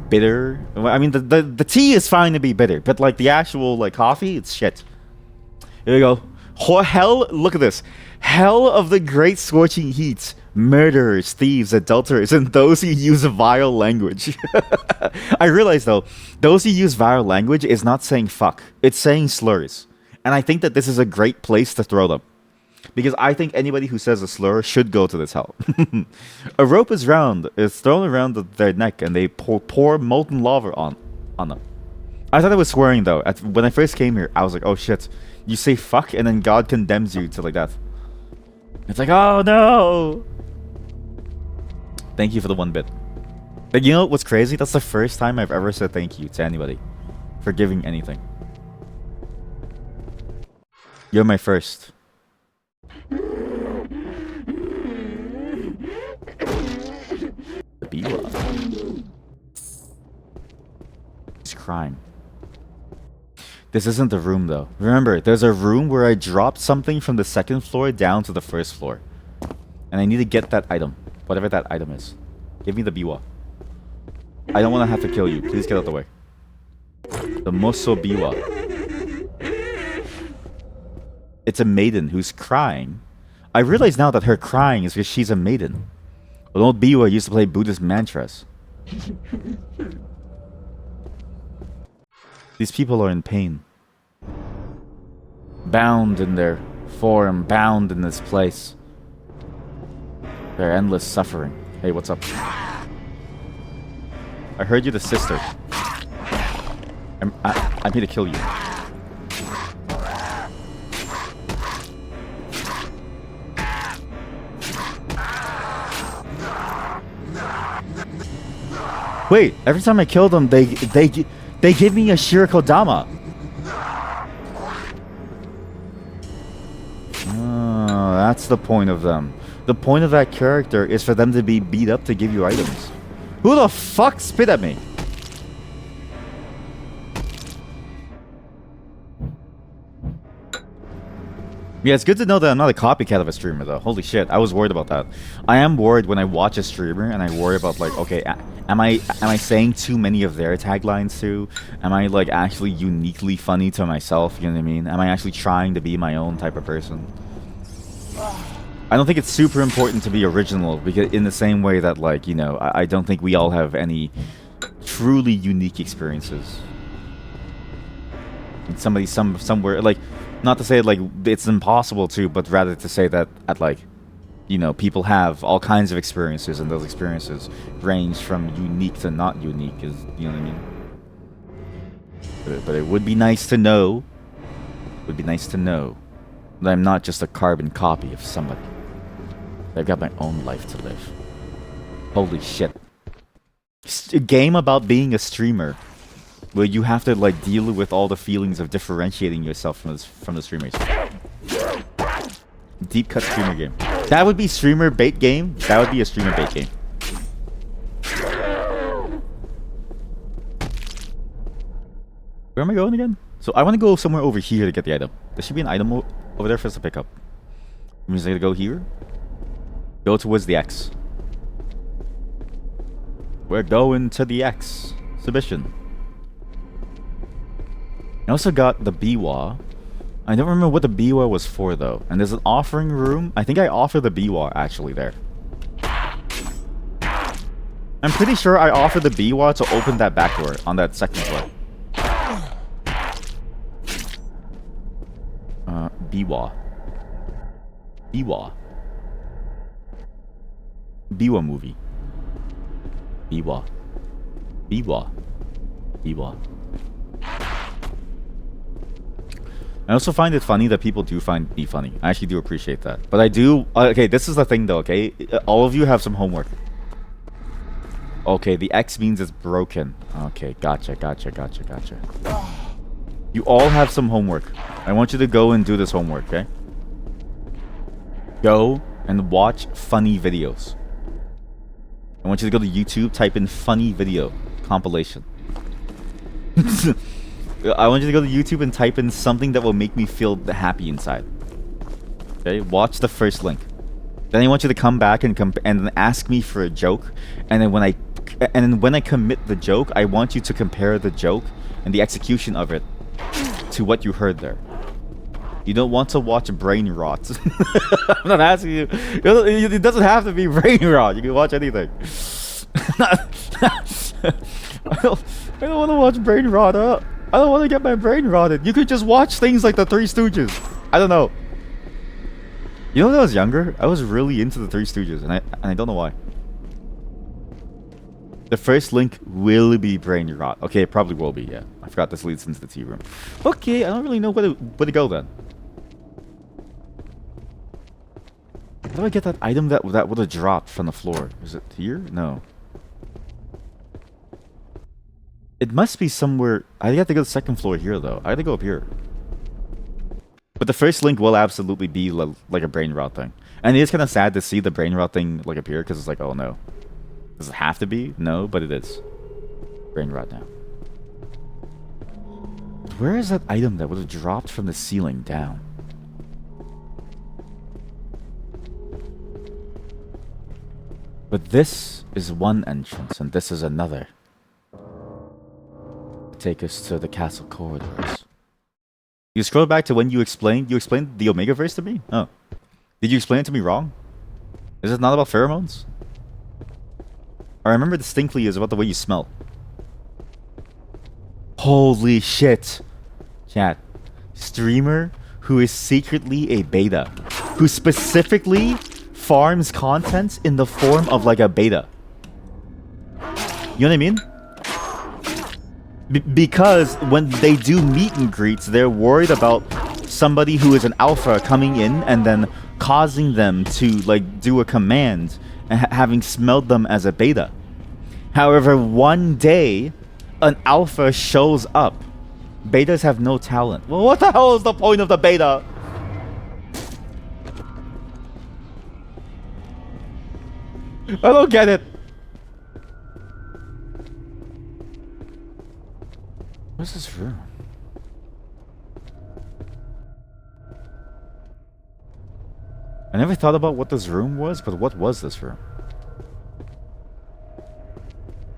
bitter. I mean, the tea is fine to be bitter, but like the actual like coffee, it's shit. Here we go. Hell, look at this. Hell of the great scorching heat. Murderers, thieves, adulterers, and those who use vile language. I realize though, those who use vile language is not saying fuck. It's saying slurs. And I think that this is a great place to throw them. because I think anybody who says a slur should go to this hell. A rope is thrown around their neck, and they pour molten lava on them. I thought I was swearing though. When I first came here, I was like, oh shit, you say fuck and then God condemns you to like that. It's like, oh no. Thank you for the 1 bit. Like, you know what's crazy? That's the first time I've ever said thank you to anybody for giving anything. You're my first. The Biwa. He's crying. This isn't the room though. Remember, there's a room where I dropped something from the 2nd floor down to the 1st floor. And I need to get that item. Whatever that item is. Give me the Biwa. I don't want to have to kill you. Please get out of the way. The Moso Biwa. It's a maiden who's crying. I realize now that her crying is because she's a maiden. But old Biwa used to play Buddhist mantras. These people are in pain. Bound in their form, bound in this place. Their endless suffering. Hey, what's up? I heard you're the sister. I'm here to kill you. Wait, every time I kill them, they give me a Shirikodama. Oh, that's the point of them. The point of that character is for them to be beat up to give you items. Who the fuck spit at me? Yeah, it's good to know that I'm not a copycat of a streamer though. Holy shit, I was worried about that. I am worried when I watch a streamer and I worry about like, okay, am I saying too many of their taglines too? Am I like actually uniquely funny to myself, you know what I mean? Am I actually trying to be my own type of person? I don't think it's super important to be original, because in the same way that, like, you know, I don't think we all have any truly unique experiences. And somewhere, like, not to say like it's impossible to, but rather to say that like, you know, people have all kinds of experiences, and those experiences range from unique to not unique, is, you know what I mean? But it would be nice to know. It would be nice to know that I'm not just a carbon copy of somebody. I've got my own life to live. Holy shit. A game about being a streamer where you have to like deal with all the feelings of differentiating yourself from the streamers. Deep cut streamer game. That would be streamer bait game. That would be a streamer bait game. Where am I going again? So I want to go somewhere over here to get the item. There should be an item over there for us to pick up. It means I gotta go here. Go towards the X. We're going to the X. Submission. I also got the Biwa. I don't remember what the Biwa was for though. And there's an offering room. I think I offered the Biwa actually there. I'm pretty sure I offered the Biwa to open that back door on that 2nd floor. Biwa. Biwa. Biwa movie. Biwa. Biwa. Biwa. I also find it funny that people do find me funny. I actually do appreciate that. But I do... okay, this is the thing though, okay? All of you have some homework. Okay, the X means it's broken. Okay, gotcha. You all have some homework. I want you to go and do this homework, okay? Go and watch funny videos. I want you to go to YouTube, type in funny video compilation. I want you to go to YouTube and type in something that will make me feel happy inside. Okay, watch the first link. Then I want you to come back and then ask me for a joke. And then when I commit the joke, I want you to compare the joke and the execution of it to what you heard there. You don't want to watch brain rot. I'm not asking you. It doesn't have to be brain rot. You can watch anything. I don't want to watch brain rot. I don't want to get my brain rotted. You could just watch things like the Three Stooges. I don't know. You know, when I was younger, I was really into the Three Stooges, and I don't know why. The first link will be brain rot. Okay, it probably will be. Yeah, I forgot this leads into the tea room. Okay, I don't really know where to go then. How do I get that item that would have dropped from the floor? Is it here? No. It must be somewhere. I have to go to the second floor here, though. I have to go up here. But the first link will absolutely be like a brain rot thing. And it is kind of sad to see the brain rot thing like appear, because it's like, oh no. Does it have to be? No, but it is. Brain rot now. Where is that item that would have dropped from the ceiling down? But this is one entrance, and this is another. Take us to the castle corridors. You scroll back to when you explained the Omegaverse to me? Oh. Did you explain it to me wrong? Is it not about pheromones? I remember distinctly is about the way you smell. Holy shit. Chat. Streamer who is secretly a beta. Who specifically farms content in the form of like a beta. You know what I mean? Because when they do meet and greets, they're worried about somebody who is an alpha coming in and then causing them to like do a command and having smelled them as a beta. However, one day an alpha shows up. Betas have no talent. Well, what the hell is the point of the beta? I don't get it. What's this room? I never thought about what this room was, but what was this room?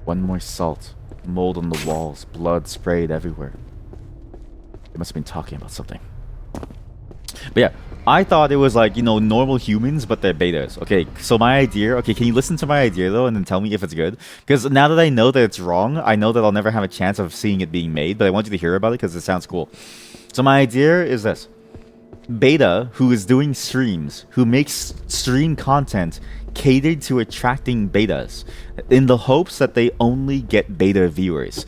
One more salt, mold on the walls, blood sprayed everywhere. They must have been talking about something. But yeah, I thought it was like, you know, normal humans, but they're betas. Okay, so my idea... Okay, can you listen to my idea, though, and then tell me if it's good? Because now that I know that it's wrong, I know that I'll never have a chance of seeing it being made, but I want you to hear about it because it sounds cool. So my idea is this. Beta, who is doing streams, who makes stream content catered to attracting betas, in the hopes that they only get beta viewers.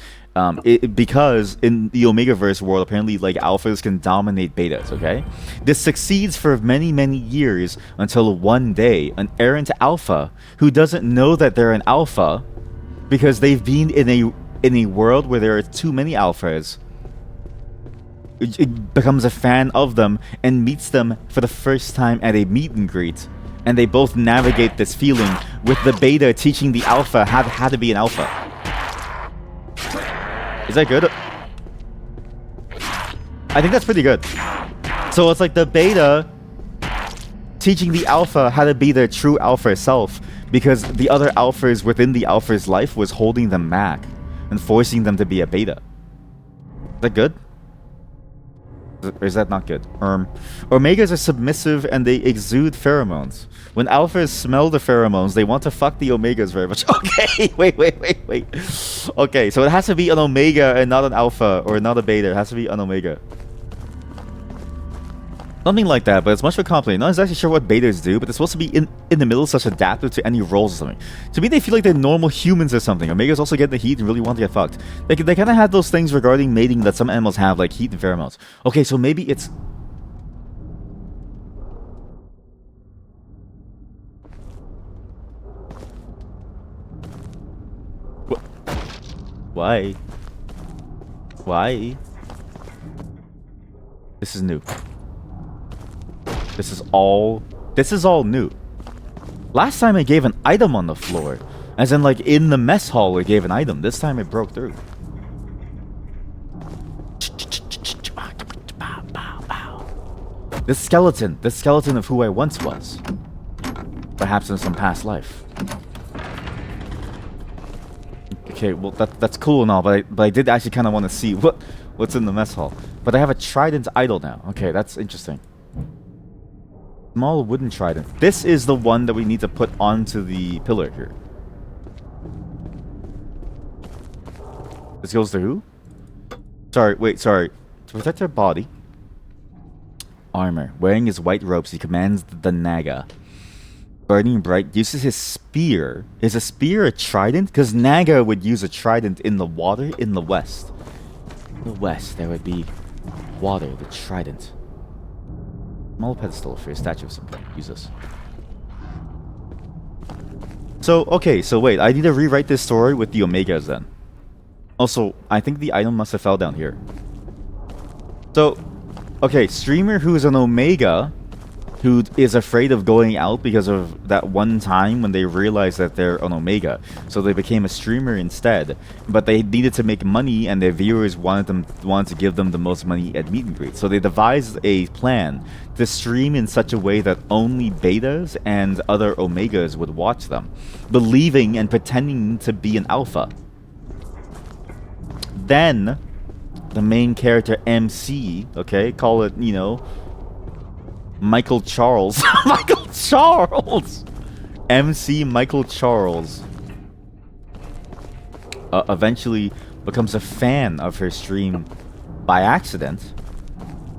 Because in the Omegaverse world, apparently, like, alphas can dominate betas, okay? This succeeds for many, many years until one day, an errant alpha who doesn't know that they're an alpha because they've been in a world where there are too many alphas, it becomes a fan of them and meets them for the first time at a meet and greet. And they both navigate this feeling with the beta teaching the alpha how to be an alpha. Is that good? I think that's pretty good. So it's like the beta teaching the alpha how to be their true alpha self, because the other alphas within the alpha's life was holding them back and forcing them to be a beta. Is that good? Or is that not good? Omegas are submissive and they exude pheromones. When alphas smell the pheromones, they want to fuck the omegas very much. Okay, wait. Okay, so it has to be an omega and not an alpha, or not a beta. It has to be an omega. Something like that, but it's much more complicated. Not exactly sure what betas do, but they're supposed to be in the middle, such adaptive to any roles or something. To me, they feel like they're normal humans or something. Omegas also get the heat and really want to get fucked. They kind of have those things regarding mating that some animals have, like heat and pheromones. Okay, so maybe it's... Why? Why? This is new. This is all new. Last time it gave an item on the floor. As in, like, in the mess hall it gave an item. This time it broke through. This skeleton of who I once was. Perhaps in some past life. Okay, well, that's cool and all, but I did actually kind of want to see what's in the mess hall. But I have a trident idol now. Okay, that's interesting. Small wooden trident. This is the one that we need to put onto the pillar here. This goes to who? Sorry. To protect our body. armor. Wearing his white robes, he commands the Naga. Burning Bright uses his spear. Is a spear a trident? Because Naga would use a trident in the water in the west. In the west, there would be water, the trident. Small pedestal for a statue of something. Use this. So, okay, so wait, I need to rewrite this story with the Omegas then. Also, I think the item must have fell down here. So, okay, streamer who's an Omega, who is afraid of going out because of that one time when they realized that they're an Omega. So they became a streamer instead. But they needed to make money and their viewers wanted to give them the most money at meet and greet. So they devised a plan to stream in such a way that only betas and other Omegas would watch them, believing and pretending to be an alpha. Then the main character MC, okay, call it, you know, Michael Charles. Michael Charles! MC Michael Charles eventually becomes a fan of her stream by accident.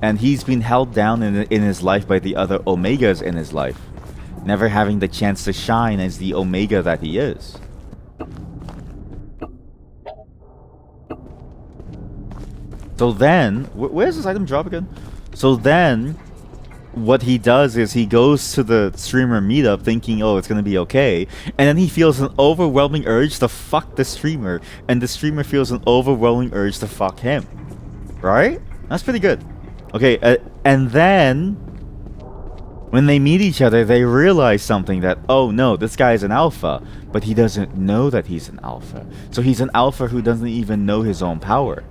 And he's been held down in his life by the other Omegas in his life, never having the chance to shine as the Omega that he is. So then, where's this item drop again? So then, what he does is he goes to the streamer meetup thinking, oh, it's gonna be okay, and then he feels an overwhelming urge to fuck the streamer, and the streamer feels an overwhelming urge to fuck him. Right? That's pretty good. Okay, and then when they meet each other, they realize something that, oh no, this guy is an alpha, but he doesn't know that he's an alpha. So he's an alpha who doesn't even know his own power.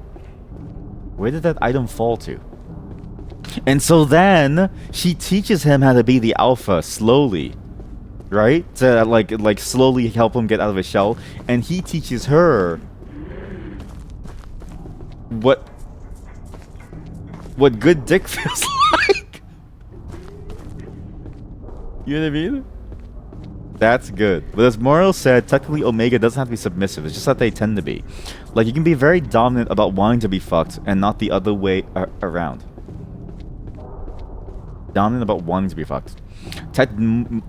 Where did that item fall to? And so then she teaches him how to be the alpha slowly, right? To like slowly help him get out of his shell, and he teaches her what good dick feels like. You know what I mean? That's good. But as Morel said, technically Omega doesn't have to be submissive. It's just that they tend to be. Like, you can be very dominant about wanting to be fucked and not the other way around. Dominant about wanting to be fucked.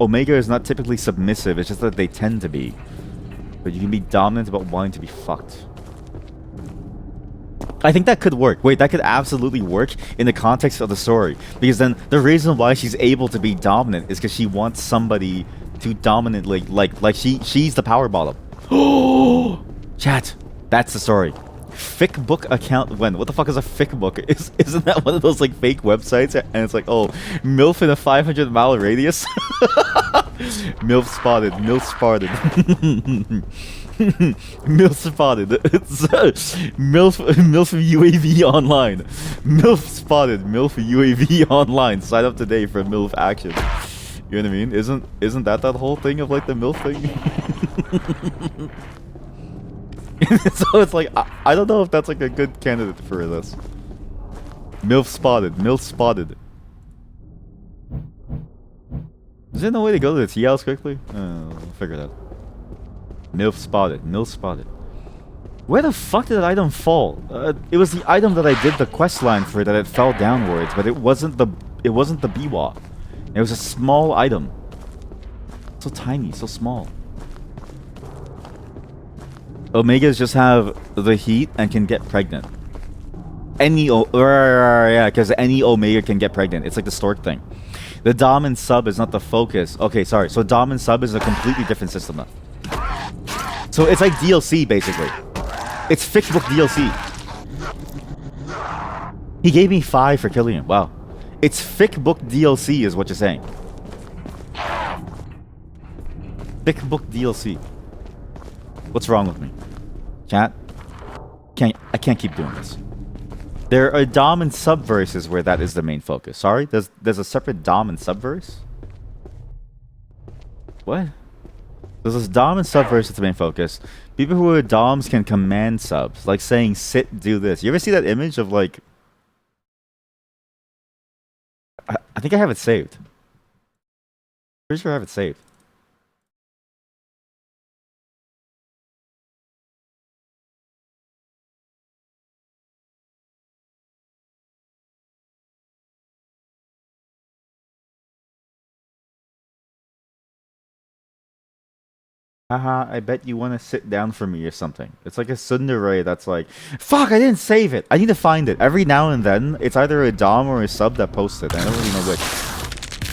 Omega is not typically submissive, it's just that they tend to be. But you can be dominant about wanting to be fucked. I think that could work. Wait, that could absolutely work in the context of the story. Because then the reason why she's able to be dominant is because she wants somebody to dominantly, like she's the power bottom. Oh, chat, that's the story. Fic book account when? What the fuck is a fic book? Isn't that one of those like fake websites? And it's like, oh, MILF in a 500-mile radius. MILF spotted. MILF spotted. MILF spotted. It's MILF UAV online. MILF spotted. MILF UAV online. Sign up today for MILF action. You know what I mean? Isn't that whole thing of like the MILF thing? So it's like, I don't know if that's like a good candidate for this. MILF spotted. MILF spotted. Is there no way to go to the tea house quickly? We'll figure it out. MILF spotted. MILF spotted. Where the fuck did that item fall? It was the item that I did the quest line for that it fell downwards, but it wasn't the Biwa. It was a small item. So tiny, so small. Omegas just have the heat and can get pregnant. Yeah, because any Omega can get pregnant. It's like the stork thing. The Dom and Sub is not the focus. Okay, sorry. So Dom and Sub is a completely different system now. So it's like DLC, basically. It's fixed book DLC. He gave me 5 for killing him. Wow. It's fic book DLC is what you're saying. Fic book DLC. What's wrong with me? Chat? I can't keep doing this. There are Dom and subverses where that is the main focus. Sorry? There's a separate Dom and subverse? What? There's this Dom and subverse that's the main focus. People who are Doms can command subs. Like saying, sit, do this. You ever see that image of like... I think I have it saved. Pretty sure I have it saved. Haha, I bet you want to sit down for me or something. It's like a tsundere that's like, fuck, I didn't save it. I need to find it. Every now and then, it's either a dom or a sub that posts it. I don't really know which.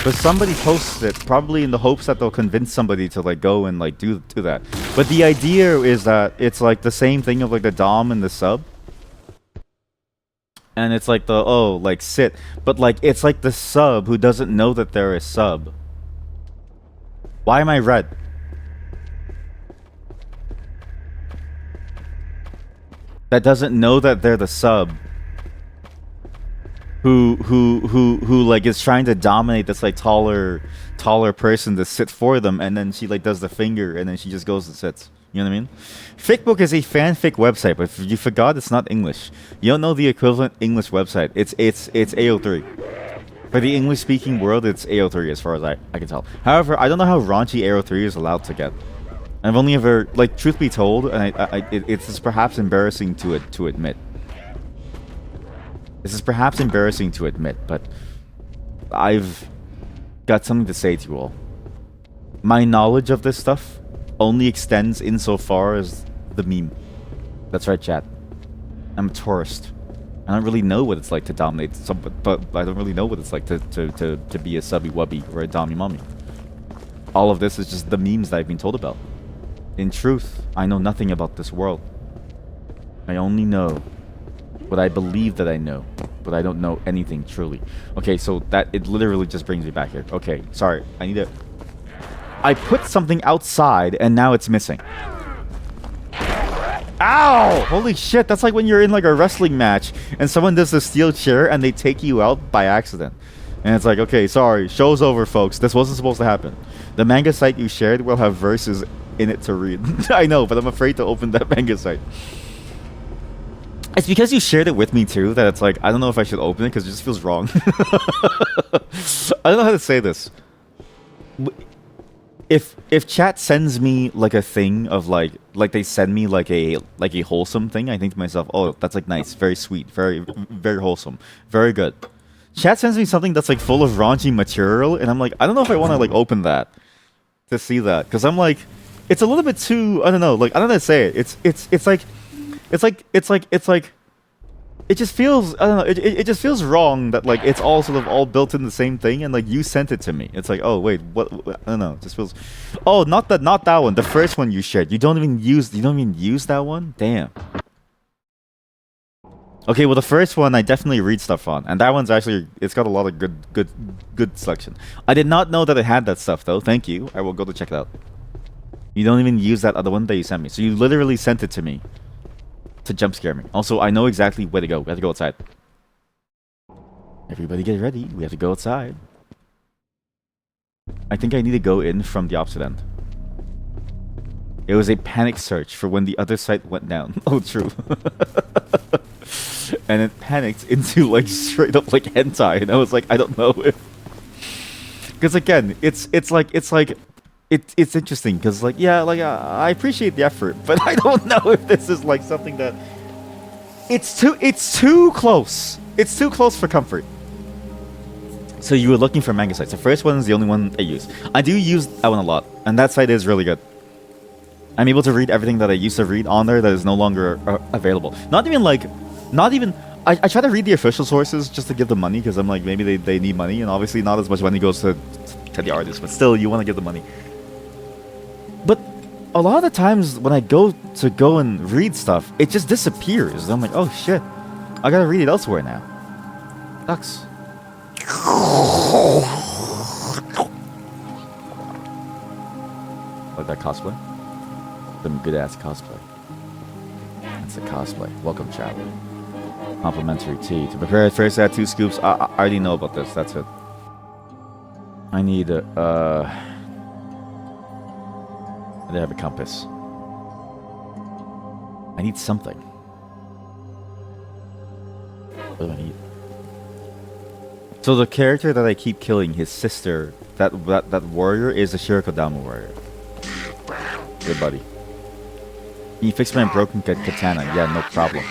But somebody posts it, probably in the hopes that they'll convince somebody to like go and like do that. But the idea is that it's like the same thing of like the dom and the sub. And it's like the, oh, like sit. But like, it's like the sub who doesn't know that they're a sub. Why am I red? That doesn't know that they're the sub who like is trying to dominate this like taller person to sit for them, and then she like does the finger and then she just goes and sits. You know what I mean? Fickbook is a fanfic website, but if you forgot, it's not English. You don't know the equivalent English website. It's AO3. For the English speaking world, it's AO3 as far as I can tell. However, I don't know how raunchy AO3 is allowed to get. I've only ever, like, truth be told, and it's perhaps embarrassing to admit. This is perhaps embarrassing to admit, but I've got something to say to you all. My knowledge of this stuff only extends insofar as the meme. That's right, chat. I'm a tourist. I don't really know what it's like to dominate someone, but I don't really know what it's like to be a subby wubby or a dommy mummy. All of this is just the memes that I've been told about. In truth, I know nothing about this world. I only know what I believe that I know, but I don't know anything truly. Okay, so that, it literally just brings me back here. Okay, sorry, I need to... I put something outside and now it's missing. Ow! Holy shit, that's like when you're in like a wrestling match and someone does the steel chair and they take you out by accident. And it's like, okay, sorry, show's over, folks. This wasn't supposed to happen. The manga site you shared will have verses in it to read. I know, but I'm afraid to open that manga site. It's because you shared it with me too that it's like, I don't know if I should open it because it just feels wrong. I don't know how to say this. If chat sends me like a thing of like they send me like a wholesome thing, I think to myself, oh, that's like nice, very sweet, very wholesome, very good. Chat sends me something that's like full of raunchy material, and I'm like, I don't know if I want to like open that to see that, because I'm like, it's a little bit too, I don't know, like I don't know how to say it. It's like it just feels, I don't know, it just feels wrong that like it's all sort of all built in the same thing, and like you sent it to me. It's like, oh wait, what I don't know, it just feels, oh, not that one, the first one you shared. You don't even use that one? Damn. Okay, well the first one I definitely read stuff on, and that one's actually, it's got a lot of good selection. I did not know that it had that stuff though. Thank you. I will go to check it out. You don't even use that other one that you sent me. So you literally sent it to me to jump scare me. Also, I know exactly where to go. We have to go outside. Everybody get ready. We have to go outside. I think I need to go in from the opposite end. It was a panic search for when the other site went down. Oh, true. And it panicked into like straight up like hentai, and I was like, I don't know if, because again, it's interesting because like, yeah, like I appreciate the effort, but I don't know if this is like something that it's too close. It's too close for comfort. So you were looking for manga sites. The first one is the only one I use. I do use that one a lot, and that site is really good. I'm able to read everything that I used to read on there that is no longer available. Not even. I try to read the official sources just to give them money, because I'm like, maybe they need money, and obviously not as much money goes to the artist, but still you want to give them money. But a lot of the times when I go and read stuff, it just disappears. I'm like, oh shit, I gotta read it elsewhere now. Sucks. Like that cosplay? Some good ass cosplay. That's a cosplay. Welcome, traveler. Complimentary tea. To prepare it first, add 2 scoops. I already know about this. That's it. I need I have a compass. I need something. What do I need? So the character that I keep killing, his sister, that warrior, is a Shirikodama warrior. Good buddy. Can you fix my broken katana? Yeah, no problem.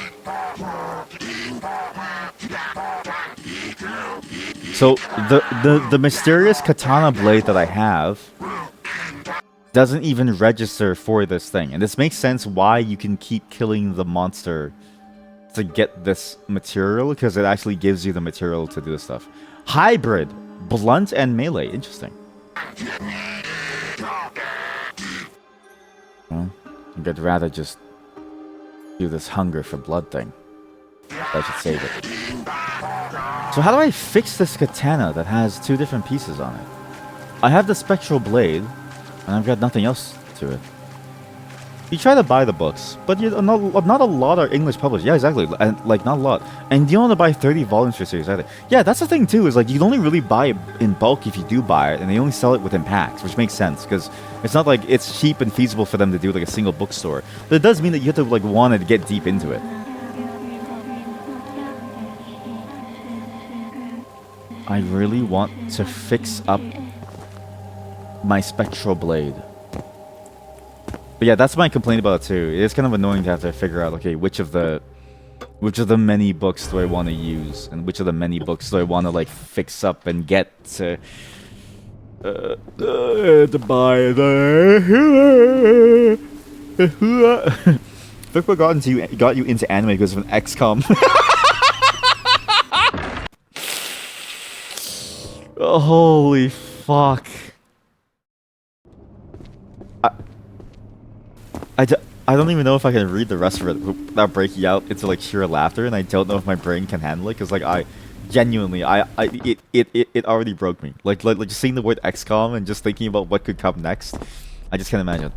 So the mysterious katana blade that I have doesn't even register for this thing. And this makes sense why you can keep killing the monster to get this material, because it actually gives you the material to do this stuff. Hybrid, blunt and melee. Interesting. Well, I'd rather just do this hunger for blood thing. I should save it. So how do I fix this katana that has 2 different pieces on it? I have the spectral blade, and I've got nothing else to it. You try to buy the books, but not a lot are English published. Yeah, exactly. And like not a lot. And you don't want to buy 30 volumes for series either. Yeah, that's the thing too. Is like you can only really buy it in bulk if you do buy it, and they only sell it within packs, which makes sense because it's not like it's cheap and feasible for them to do like a single bookstore. But it does mean that you have to like want to get deep into it. I really want to fix up my spectral blade. But yeah, that's my complaint about it too. It is kind of annoying to have to figure out, okay, which of the many books do I want to use, and which of the many books do I want to like fix up and get to buy the. Look what got you into anime because of an XCOM. Oh, holy fuck. I don't even know if I can read the rest of it without breaking out into like sheer laughter, and I don't know if my brain can handle it because like I genuinely it already broke me. Like just seeing the word XCOM and just thinking about what could come next, I just can't imagine.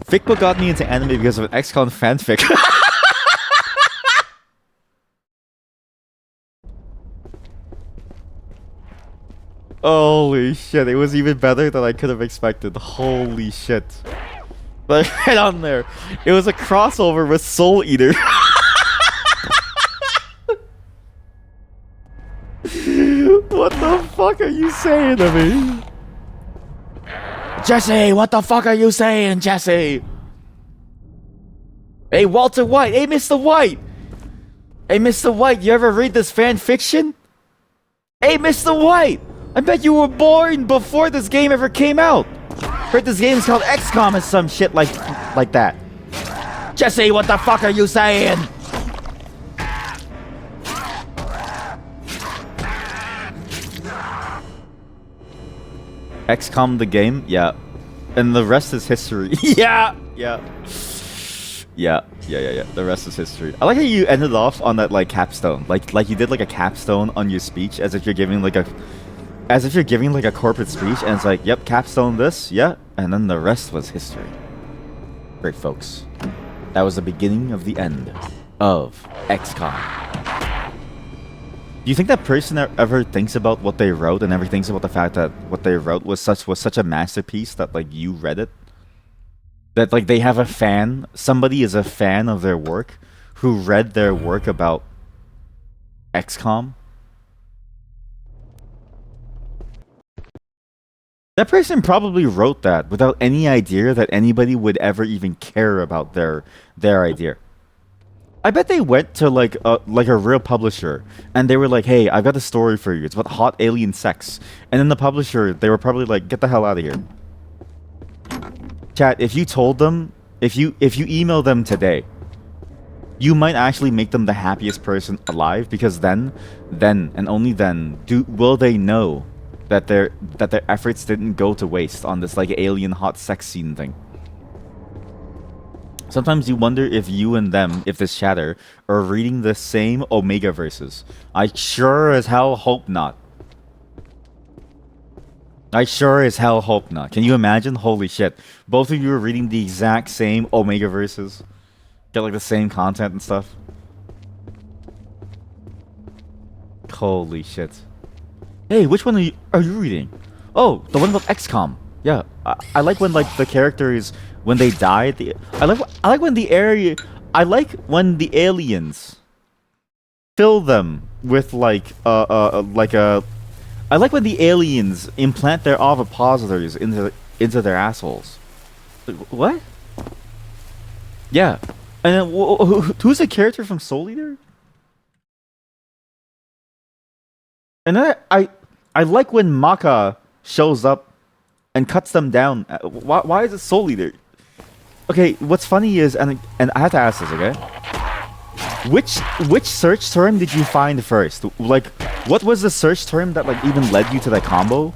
Fickbo got me into anime because of an XCOM fanfic. Holy shit! It was even better than I could have expected. Holy shit! Like right on there, it was a crossover with Soul Eater. What the fuck are you saying to me? Jesse, what the fuck are you saying, Jesse? Hey, Walter White. Hey, Mr. White. Hey, Mr. White, you ever read this fan fiction? Hey, Mr. White. I bet you were born before this game ever came out. Heard this game is called XCOM or some shit like that. Jesse, what the fuck are you saying? XCOM the game? Yeah. And the rest is history. Yeah. The rest is history. I like how you ended off on that like capstone. Like you did like a capstone on your speech as if you're giving like a corporate speech, and it's like, yep, capstone this, yeah, and then the rest was history. Great, folks. That was the beginning of the end of XCOM. Do you think that person ever thinks about what they wrote and ever thinks about the fact that what they wrote was such a masterpiece that like you read it? That like they have a fan, somebody is a fan of their work who read their work about XCOM? That person probably wrote that without any idea that anybody would ever even care about their idea. I bet they went to like a real publisher and they were like, "Hey, I've got a story for you. It's about hot alien sex." And then the publisher, they were probably like, "Get the hell out of here." Chat, if you told them, if you email them today, you might actually make them the happiest person alive, because then and only then will they know that their efforts didn't go to waste on this like alien hot sex scene thing. Sometimes you wonder if you and them, if this chatter, are reading the same Omega verses. I sure as hell hope not. I sure as hell hope not. Can you imagine? Holy shit. Both of you are reading the exact same Omega verses. Get like the same content and stuff. Holy shit. Hey, which one are you reading? Oh, the one about XCOM. Yeah, I like when like the characters, when they die. I like when the aliens fill them with like I like when the aliens implant their ovipositors into their assholes. What? Yeah, and then who's the character from Soul Eater? And then I like when Maka shows up and cuts them down. Why is it Soul Eater? Okay, what's funny is, and I have to ask this, okay? Which search term did you find first? Like, what was the search term that like even led you to that combo?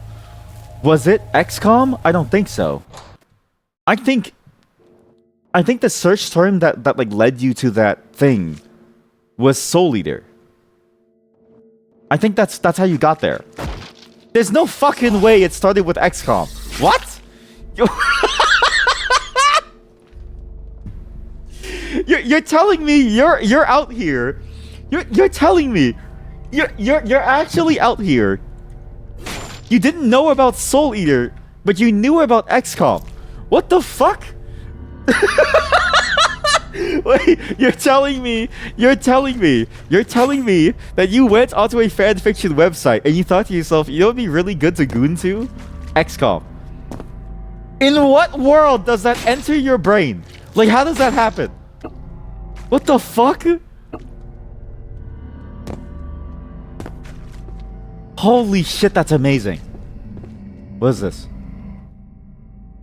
Was it XCOM? I don't think so. I think the search term that like led you to that thing was Soul Eater. I think that's how you got there. There's no fucking way it started with XCOM. What? You're telling me you're out here. You're telling me you're actually out here. You didn't know about Soul Eater, but you knew about XCOM. What the fuck? Wait, you're telling me that you went onto a fanfiction website and you thought to yourself, you know what would be really good to goon to? XCOM. In what world does that enter your brain? Like, how does that happen? What the fuck? Holy shit, that's amazing. What is this?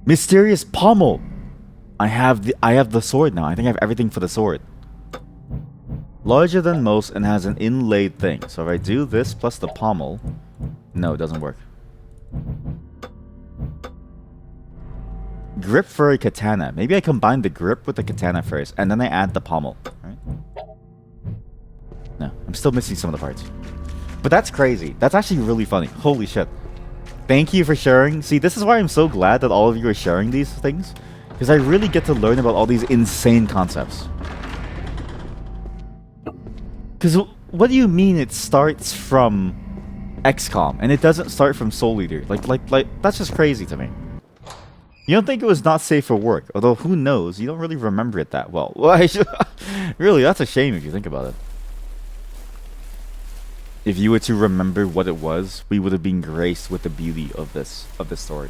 Mysterious pommel. I have the sword now. I think I have everything for the sword. Larger than most and has an inlaid thing. So if I do this plus the pommel, no, it doesn't work. Grip for a katana. Maybe I combine the grip with the katana first, and then I add the pommel. Right? No, I'm still missing some of the parts. But that's crazy. That's actually really funny. Holy shit. Thank you for sharing. See, this is why I'm so glad that all of you are sharing these things. Because I really get to learn about all these insane concepts. Because what do you mean it starts from XCOM and it doesn't start from Soul Eater? Like that's just crazy to me. You don't think it was not safe for work, although who knows? You don't really remember it that well. Really, that's a shame if you think about it. If you were to remember what it was, we would have been graced with the beauty of this story.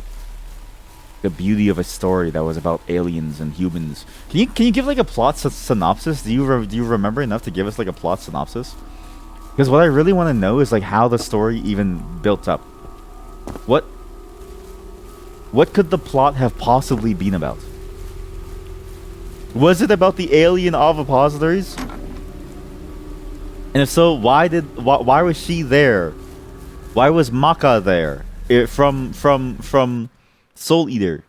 The beauty of a story that was about aliens and humans. Can you give like a plot synopsis? Do you remember enough to give us like a plot synopsis? Because what I really want to know is like how the story even built up. What could the plot have possibly been about? Was it about the alien ovipositories? And if so, why was she there? Why was Maka there? From Soul Eater?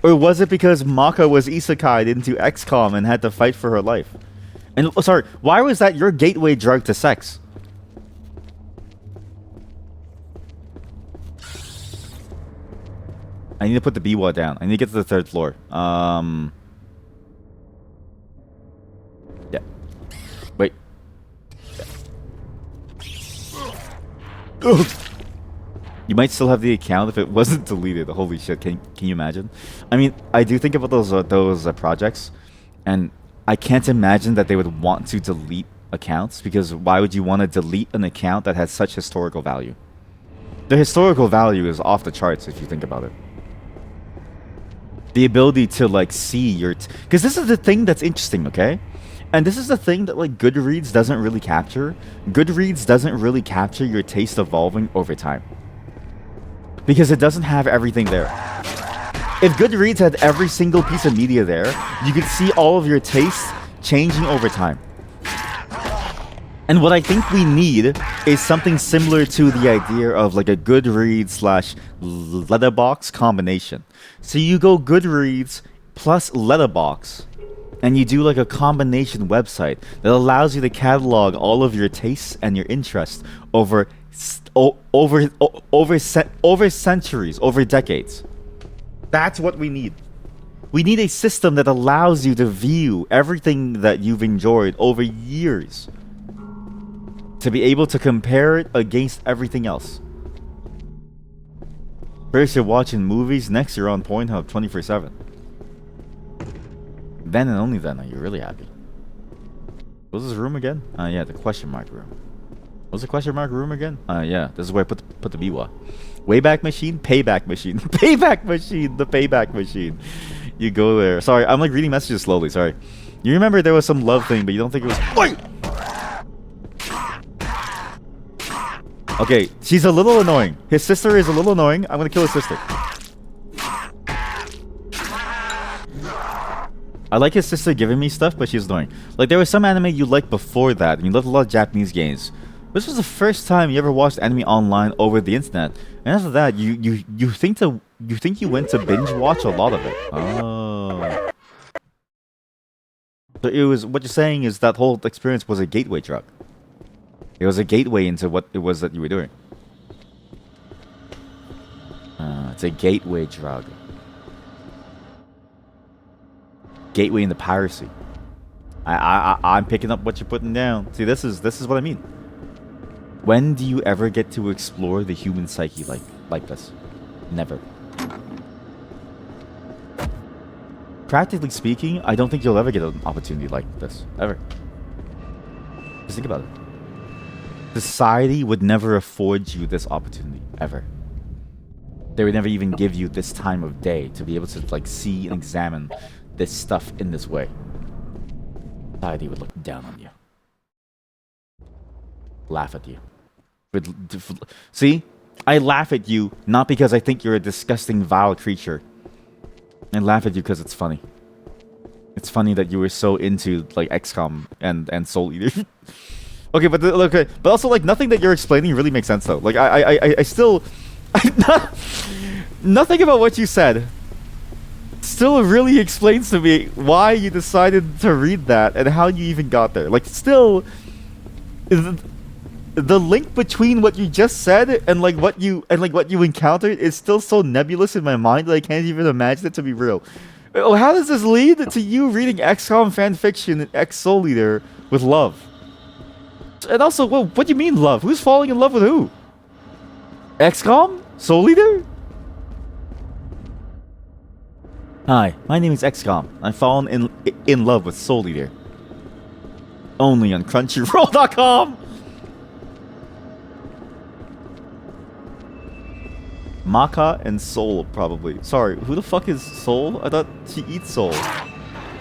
Or was it because Maka was isekai'd into XCOM and had to fight for her life? And sorry, why was that your gateway drug to sex? I need to put the Biwa down. I need to get to the 3rd floor. Yeah. Wait. Yeah. You might still have the account if it wasn't deleted. Holy shit! Can you imagine? I mean, I do think about those projects, and I can't imagine that they would want to delete accounts, because why would you want to delete an account that has such historical value? The historical value is off the charts if you think about it. The ability to like see your, because this is the thing that's interesting, okay? And this is the thing that like Goodreads doesn't really capture. Goodreads doesn't really capture your taste evolving over time. Because it doesn't have everything there. If Goodreads had every single piece of media there, you could see all of your tastes changing over time. And what I think we need is something similar to the idea of like a Goodreads / Letterboxd combination. So you go Goodreads plus Letterboxd, and you do like a combination website that allows you to catalog all of your tastes and your interests over centuries, over decades. That's what we need. We need a system that allows you to view everything that you've enjoyed over years, to be able to compare it against everything else. First you're watching movies, next you're on Pornhub 24/7. Then and only then are you really happy. What was this room again? Yeah, the question mark room. What's the question mark room again? Yeah, this is where I put the biwa. Wayback machine, payback machine. Payback machine, the payback machine. You go there. Sorry, I'm like reading messages slowly, sorry. You remember there was some love thing, but you don't think it was... Wait! Okay, she's a little annoying. His sister is a little annoying. I'm gonna kill his sister. I like his sister giving me stuff, but she's annoying. Like, there was some anime you liked before that, and you loved a lot of Japanese games. This was the first time you ever watched anime online over the internet. And after that, you think you went to binge watch a lot of it. Oh. So it was, what you're saying is that whole experience was a gateway drug. It was a gateway into what it was that you were doing. It's a gateway drug. Gateway into piracy. I'm picking up what you're putting down. See, this is what I mean. When do you ever get to explore the human psyche like this? Never. Practically speaking, I don't think you'll ever get an opportunity like this. Ever. Just think about it. Society would never afford you this opportunity. Ever. They would never even give you this time of day to be able to, like, see and examine this stuff in this way. Society would look down on you. Laugh at you. See? I laugh at you not because I think you're a disgusting, vile creature. I laugh at you because it's funny. It's funny that you were so into, like, XCOM and Soul Eater. Okay, but okay, but also, like, nothing that you're explaining really makes sense though. Like, I still, nothing about what you said still really explains to me why you decided to read that and how you even got there. Like, still, the link between what you just said and what you encountered is still so nebulous in my mind that I can't even imagine it to be real. Oh, how does this lead to you reading XCOM fanfiction and X Soul Eater with love? And also, well, what do you mean love? Who's falling in love with who? XCOM? Soul Eater? Hi, my name is XCOM. I've fallen in love with Soul Eater. Only on Crunchyroll.com. Maka and Soul, probably. Sorry, who the fuck is Soul? I thought she eats Soul.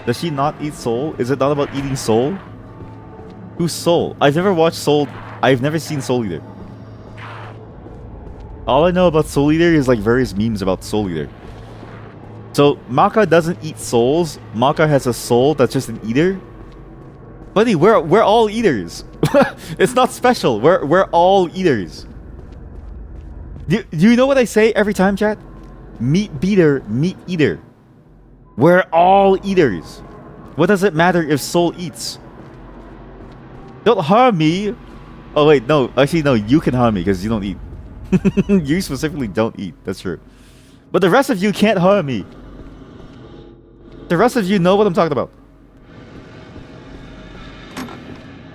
Does she not eat Soul? Is it not about eating Soul? Who's Soul? I've never watched Soul. I've never seen Soul Eater. All I know about Soul Eater is, like, various memes about Soul Eater. So, Maka doesn't eat souls. Maka has a soul that's just an eater. Buddy, we're all eaters. It's not special. We're all eaters. Do you know what I say every time, chat? Meat beater, meat eater. We're all eaters. What does it matter if Soul eats? Don't harm me. Oh wait, no. Actually, no. You can harm me because you don't eat. You specifically don't eat. That's true. But the rest of you can't harm me. The rest of you know what I'm talking about.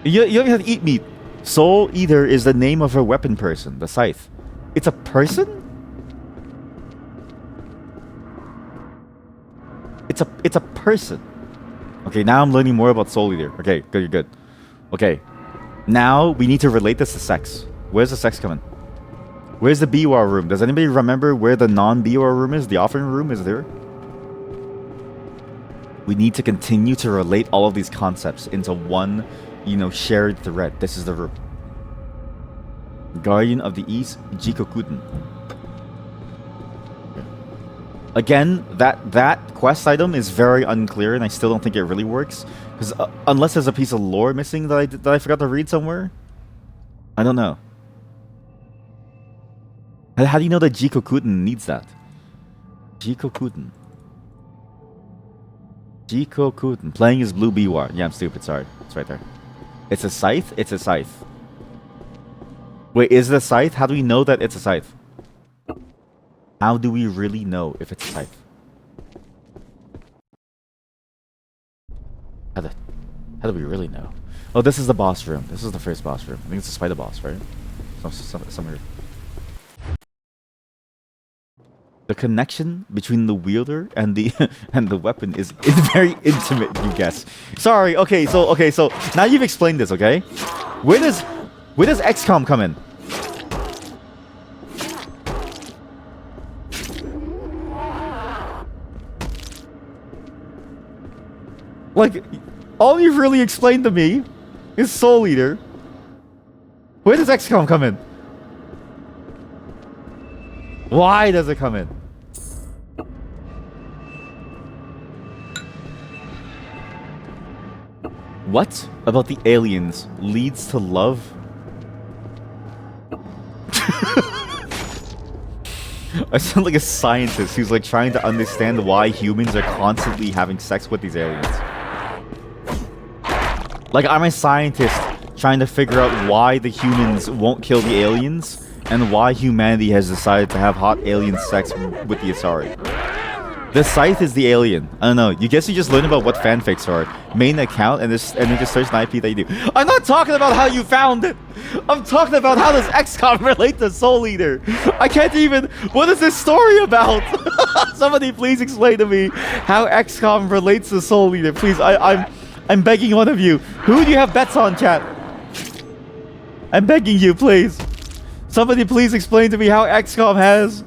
You don't have to eat meat. Soul Eater is the name of her weapon person, the scythe. It's a person? It's a person. Okay, now I'm learning more about Soul Eater. Okay, good, you're good. Okay. Now we need to relate this to sex. Where's the sex coming? Where's the BUR room? Does anybody remember where the non-BUR room is? The offering room is there? We need to continue to relate all of these concepts into one, shared thread. This is the room. Guardian of the East, Jikokuten. Okay. Again, that quest item is very unclear, and I still don't think it really works. Because unless there's a piece of lore missing that I forgot to read somewhere, I don't know. How do you know that Jikokuten needs that? Jikokuten. Jikokuten. Playing is Blue BUR. Yeah, I'm stupid. Sorry. It's right there. It's a scythe? It's a scythe. Wait, is it a scythe? How do we know that it's a scythe? How do we really know if it's a scythe? How do we really know? Oh, this is the boss room. This is the first boss room. I think it's the spider boss, right? Somewhere. The connection between the wielder and the and the weapon is very intimate, you guess. Sorry. Okay, so now you've explained this, okay? Where does XCOM come in? Like, all you've really explained to me is Soul Eater. Where does XCOM come in? Why does it come in? What about the aliens leads to love? I sound like a scientist who's like trying to understand why humans are constantly having sex with these aliens. Like, I'm a scientist trying to figure out why the humans won't kill the aliens and why humanity has decided to have hot alien sex with the Asari. The Scythe is the alien. I don't know. You guess you just learn about what fanfics are. Main account and then just search an IP that you do. I'm not talking about how you found it. I'm talking about how does XCOM relate to Soul Eater. I can't even. What is this story about? Somebody please explain to me how XCOM relates to Soul Eater. Please, I'm begging one of you. Who do you have bets on, chat? I'm begging you, please. Somebody please explain to me how XCOM has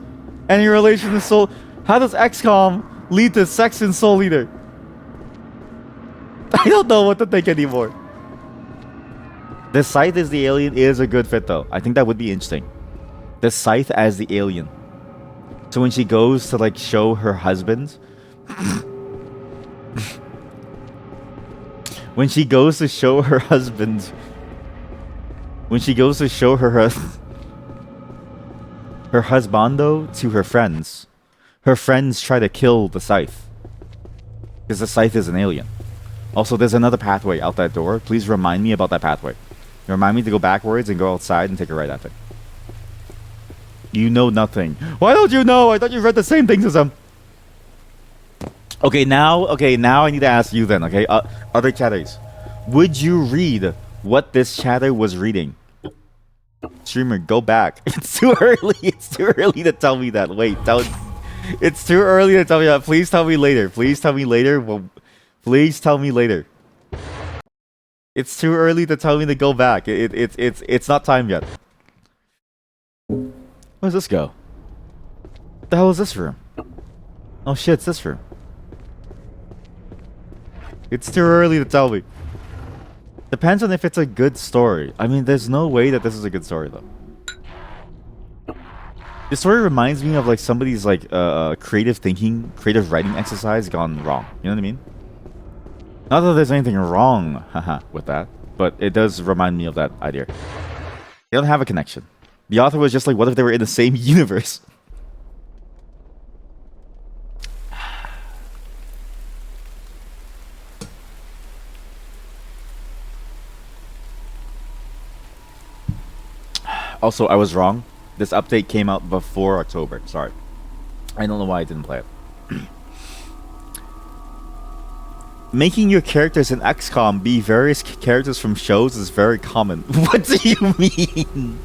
any relation to Soul. How does XCOM lead to sex in Soul Eater? I don't know what to think anymore. The Scythe as the alien is a good fit, though. I think that would be interesting. The Scythe as the alien. So when she goes to, like, show her husband... when she goes to show her husband... When she goes to show her husbando to her friends... Her friends try to kill the Scythe. Because the Scythe is an alien. Also, there's another pathway out that door. Please remind me about that pathway. Remind me to go backwards and go outside and take a right at it. You know nothing. Why don't you know? I thought you read the same things as them. Okay, now I need to ask you then, okay? Other chatters. Would you read what this chatter was reading? Streamer, go back. It's too early. It's too early to tell me that. Wait, it's too early to tell me that. Please tell me later. Please tell me later. Well, please tell me later. It's too early to tell me to go back. It's not time yet. Where does this go? What the hell is this room? Oh shit, it's this room. It's too early to tell me. Depends on if it's a good story. I mean, there's no way that this is a good story though. This story reminds me of like somebody's like creative thinking, creative writing exercise gone wrong. You know what I mean? Not that there's anything wrong with that, but it does remind me of that idea. They don't have a connection. The author was just like, what if they were in the same universe? Also, I was wrong. This update came out before October. Sorry. I don't know why I didn't play it. Making your characters in XCOM be various characters from shows is very common. What do you mean?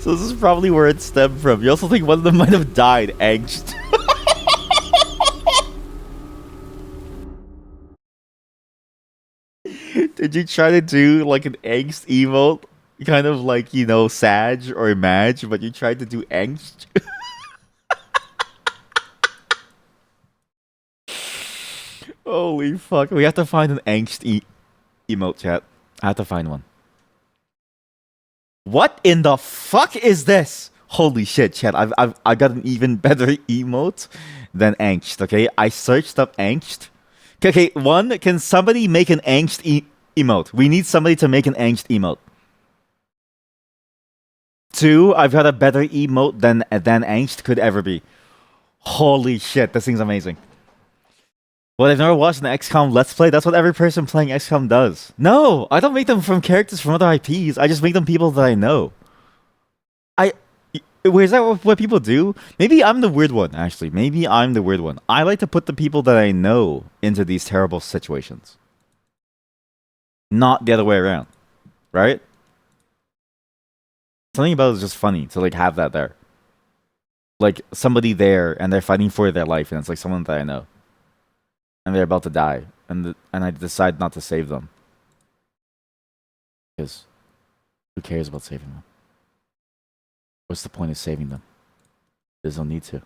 So this is probably where it stemmed from. You also think one of them might have died, angst. Did you try to do like an angst emote? Kind of like, you know, Sag or Madge, but you tried to do angst? Holy fuck. We have to find an angst emote, chat. I have to find one. What in the fuck is this? Holy shit, chat. I've got an even better emote than angst, okay? I searched up angst. Okay, one, can somebody make an angst emote? We need somebody to make an angst emote. Two, I've got a better emote than angst could ever be. Holy shit, this thing's amazing. Well, I've never watched an XCOM Let's Play. That's what every person playing XCOM does. No, I don't make them from characters from other IPs. I just make them people that I know. Wait, is that what people do? Maybe I'm the weird one, actually. Maybe I'm the weird one. I like to put the people that I know into these terrible situations. Not the other way around. Right? Something about it is just funny to like have that there. Like somebody there and they're fighting for their life and it's like someone that I know. And they're about to die. And I decide not to save them. Because who cares about saving them? What's the point of saving them? There's no need to.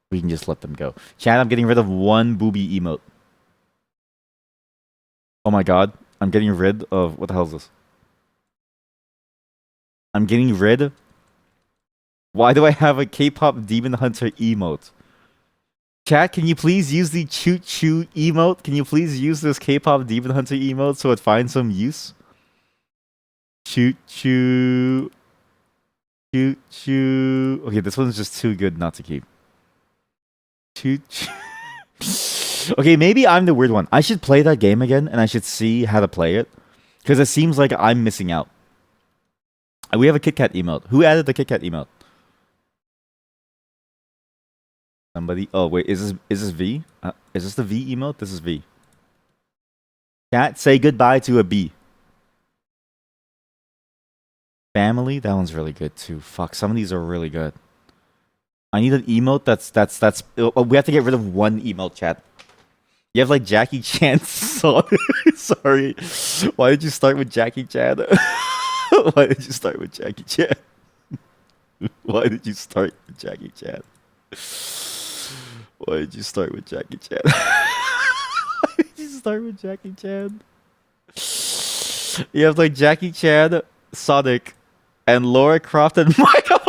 We can just let them go. Chat, I'm getting rid of one booby emote. Oh my god. I'm getting rid of... What the hell is this? I'm getting rid Why do I have a K-pop Demon Hunter emote? Chat, can you please use the choo choo emote? Can you please use this K-pop Demon Hunter emote so it finds some use? Choo choo. Choo choo. Okay, this one's just too good not to keep. Choo choo. Okay, maybe I'm the weird one. I should play that game again and I should see how to play it. Because it seems like I'm missing out. We have a Kit Kat emote. Who added the Kit Kat emote? Somebody. Oh wait, is this V? Is this the V emote? This is V. Cat, say goodbye to a B. Family, that one's really good too. Fuck, some of these are really good. I need an emote that's. We have to get rid of one emote, chat. You have like Jackie Chan song. Sorry, why did you start with Jackie Chan? Why did you start with Jackie Chan? Why did you start with Jackie Chan? Why did you start with Jackie Chan? Why did you start with Jackie Chan? You have like Jackie Chan, Sonic, and Laura Croft and Michael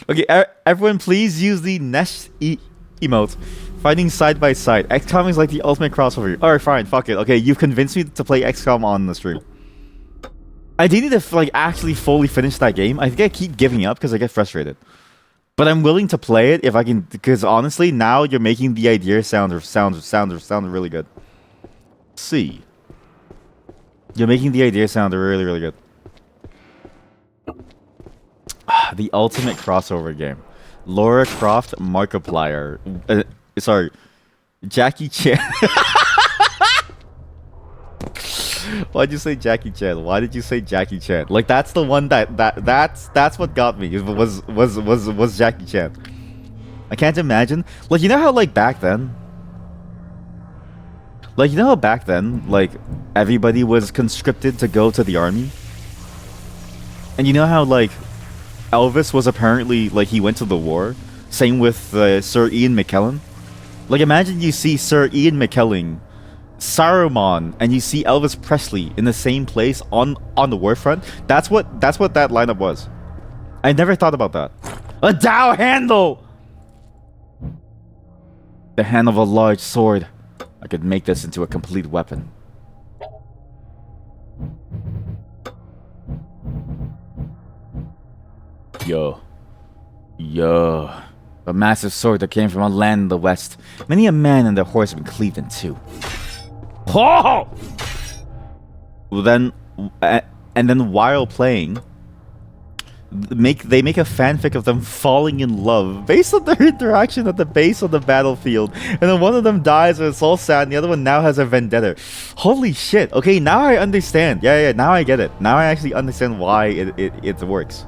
Okay, everyone please use the Nesh emote. Fighting side by side. XCOM is like the ultimate crossover. Alright, fine, fuck it. Okay, you've convinced me to play XCOM on the stream. I do need to like actually fully finish that game. I think I keep giving up because I get frustrated. But I'm willing to play it if I can, because honestly, now you're making the idea sound really good. See. You're making the idea sound really, really good. The ultimate crossover game. Laura Croft Markiplier. Sorry. Jackie Chan. Why'd you say Jackie Chan? Why did you say Jackie Chan? Like that's the one that's what got me. Was Jackie Chan. I can't imagine. Like you know how like back then like everybody was conscripted to go to the army? And you know how like Elvis was apparently like he went to the war? Same with Sir Ian McKellen. Like imagine you see Sir Ian McKellen, Saruman, and you see Elvis Presley in the same place on the war front. That's what that lineup was. I never thought about that. A Dao handle! The hand of a large sword. I could make this into a complete weapon. Yo. A massive sword that came from a land in the west. Many a man and their horse have been cleaved in two. Oh! Well, then, and then while playing, they make a fanfic of them falling in love based on their interaction at the base of the battlefield. And then one of them dies and it's all sad, and the other one now has a vendetta. Holy shit. Okay, now I understand. Yeah, now I get it. Now I actually understand why it works.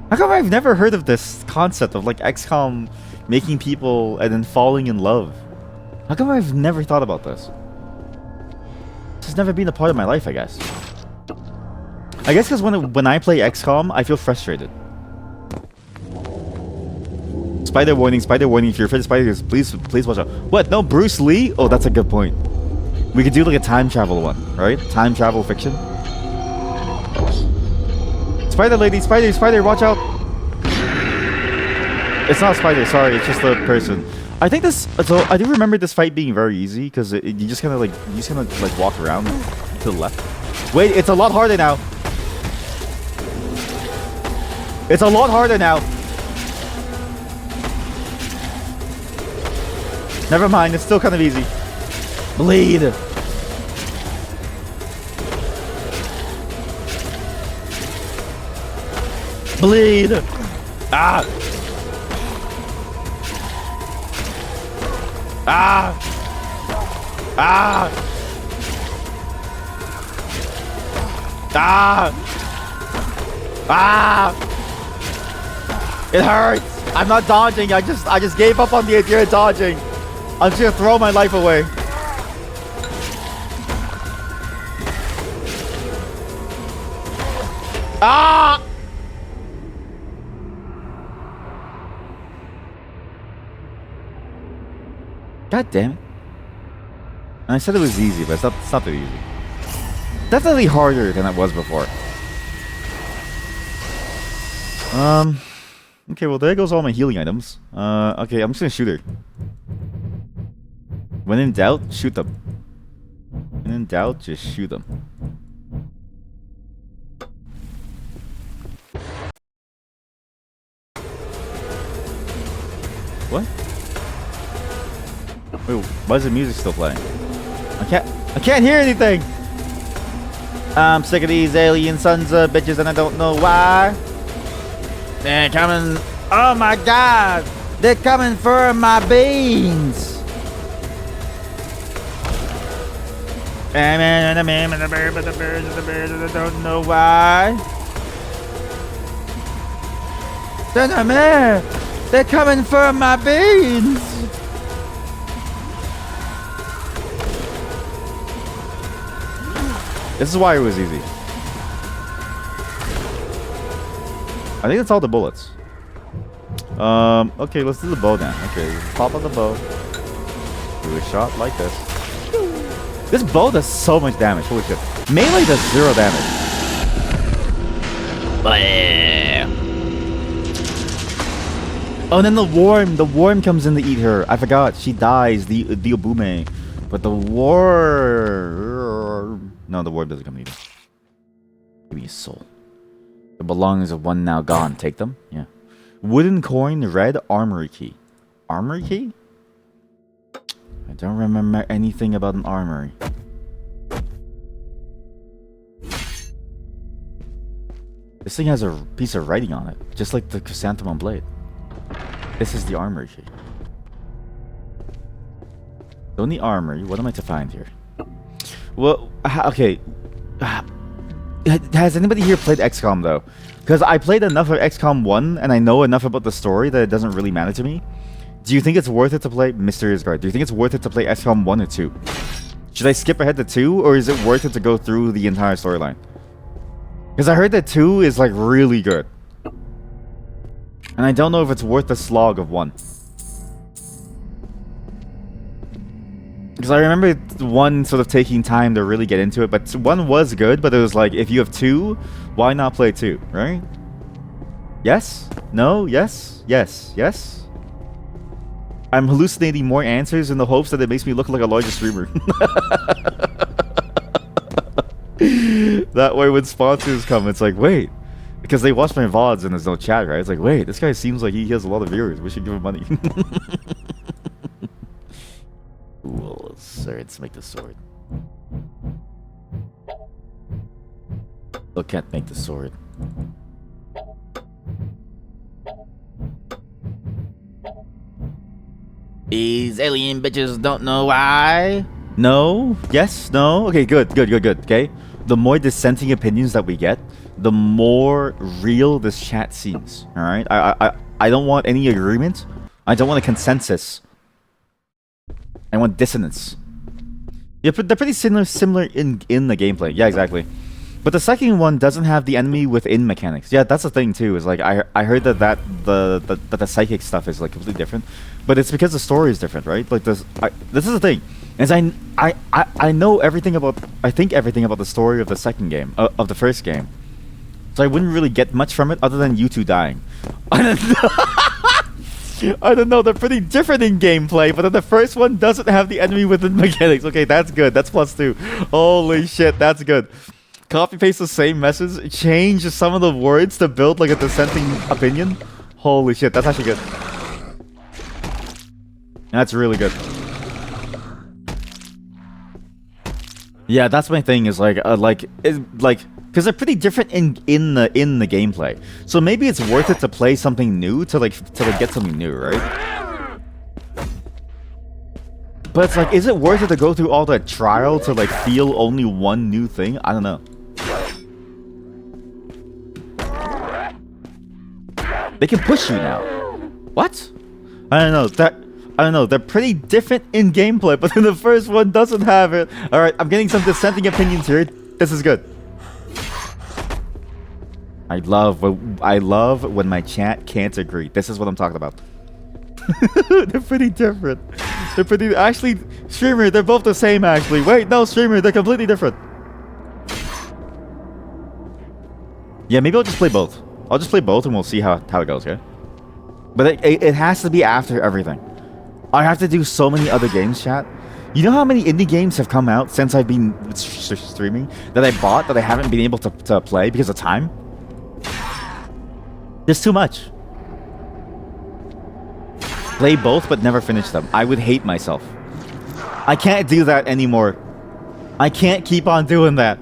How come I've never heard of this concept of like XCOM making people and then falling in love? How come I've never thought about this? This has never been a part of my life, I guess. I guess because when I play XCOM, I feel frustrated. Spider warning, if you're afraid of spiders, please watch out. What? No Bruce Lee? Oh, that's a good point. We could do like a time travel one, right? Time travel fiction. Spider lady, spider, watch out! It's not a spider, sorry, it's just a person. I think this, so I do remember this fight being very easy because you just kind of like walk around to the left. Wait, it's a lot harder now. It's a lot harder now. Never mind, it's still kind of easy. Bleed. Bleed! Ah! Ah! Ah! Ah! Ah! It hurts! I'm not dodging, I just gave up on the idea of dodging. I'm just gonna throw my life away. Ah! God damn it. And I said it was easy, but it's not that easy. Definitely harder than it was before. Okay, well there goes all my healing items. Okay, I'm just gonna shoot her. When in doubt, shoot them. When in doubt, just shoot them. What? Wait, why is the music still playing? I can't hear anything! I'm sick of these alien sons of bitches and I don't know why. They're coming. Oh my god! They're coming for my beans! And the man and the bird, and the birds and the birds and I don't know why. They're coming for my beans! This is why it was easy. I think that's all the bullets. Okay, let's do the bow now. Okay, pop on the bow. Do a shot like this. This bow does so much damage. Holy shit. Melee does 0 damage. Oh, and then the worm comes in to eat her. I forgot. She dies. The Obume. But the worm... No, the worm doesn't come either. Give me a soul. The belongings of one now gone. Take them? Yeah. Wooden coin, red armory key. Armory key? I don't remember anything about an armory. This thing has a piece of writing on it. Just like the chrysanthemum blade. This is the armory key. So in the armory, what am I to find here? Well, okay. Has anybody here played XCOM though? Because I played enough of XCOM 1 and I know enough about the story that it doesn't really matter to me. Do you think it's worth it to play Mysterious Guard? Do you think it's worth it to play XCOM 1 or 2? Should I skip ahead to 2 or is it worth it to go through the entire storyline? Because I heard that 2 is like really good. And I don't know if it's worth the slog of 1. Because I remember 1 sort of taking time to really get into it, but 1 was good, but it was like, if you have 2, why not play 2, right? Yes? No? Yes? Yes? Yes? I'm hallucinating more answers in the hopes that it makes me look like a larger streamer. That way when sponsors come, it's like, wait. Because they watch my VODs and there's no chat, right? It's like, wait, this guy seems like he has a lot of viewers. We should give him money. Cool, let's make the sword. Still can't make the sword. These alien bitches don't know why. No? Yes? No? Okay, good. Okay? The more dissenting opinions that we get, the more real this chat seems. Alright? I don't want any agreement. I don't want a consensus. I want dissonance. Yeah, but they're pretty similar in the gameplay. Yeah, exactly. But the second one doesn't have the enemy within mechanics. Yeah, that's the thing too. Is like I heard that the psychic stuff is like completely different, but it's because the story is different, right? Like this is the thing. Is I know everything about everything about the story of the second game of the first game, so I wouldn't really get much from it other than you two dying. I don't know, they're pretty different in gameplay, but then the first one doesn't have the enemy within mechanics. Okay, that's good. That's +2. Holy shit, that's good. Copy paste the same message, change some of the words to build like a dissenting opinion. Holy shit, that's actually good. That's really good. Yeah, that's my thing. Is because they're pretty different in the gameplay. So maybe it's worth it to play something new to get something new, right? But it's like, is it worth it to go through all that trial to like feel only one new thing? I don't know. They can push you now. What? I don't know. They're pretty different in gameplay, but then the first one doesn't have it. All right, I'm getting some dissenting opinions here. This is good. I love when my chat can't agree. This is what I'm talking about. They're pretty different. They're pretty... Actually, streamer, they're both the same, actually. Wait, no, streamer, they're completely different. Yeah, maybe I'll just play both. I'll just play both and we'll see how it goes, okay? But it has to be after everything. I have to do so many other games, chat. You know how many indie games have come out since I've been streaming that I bought that I haven't been able to play because of time? There's too much. Play both but never finish them. I would hate myself. I can't do that anymore. I can't keep on doing that.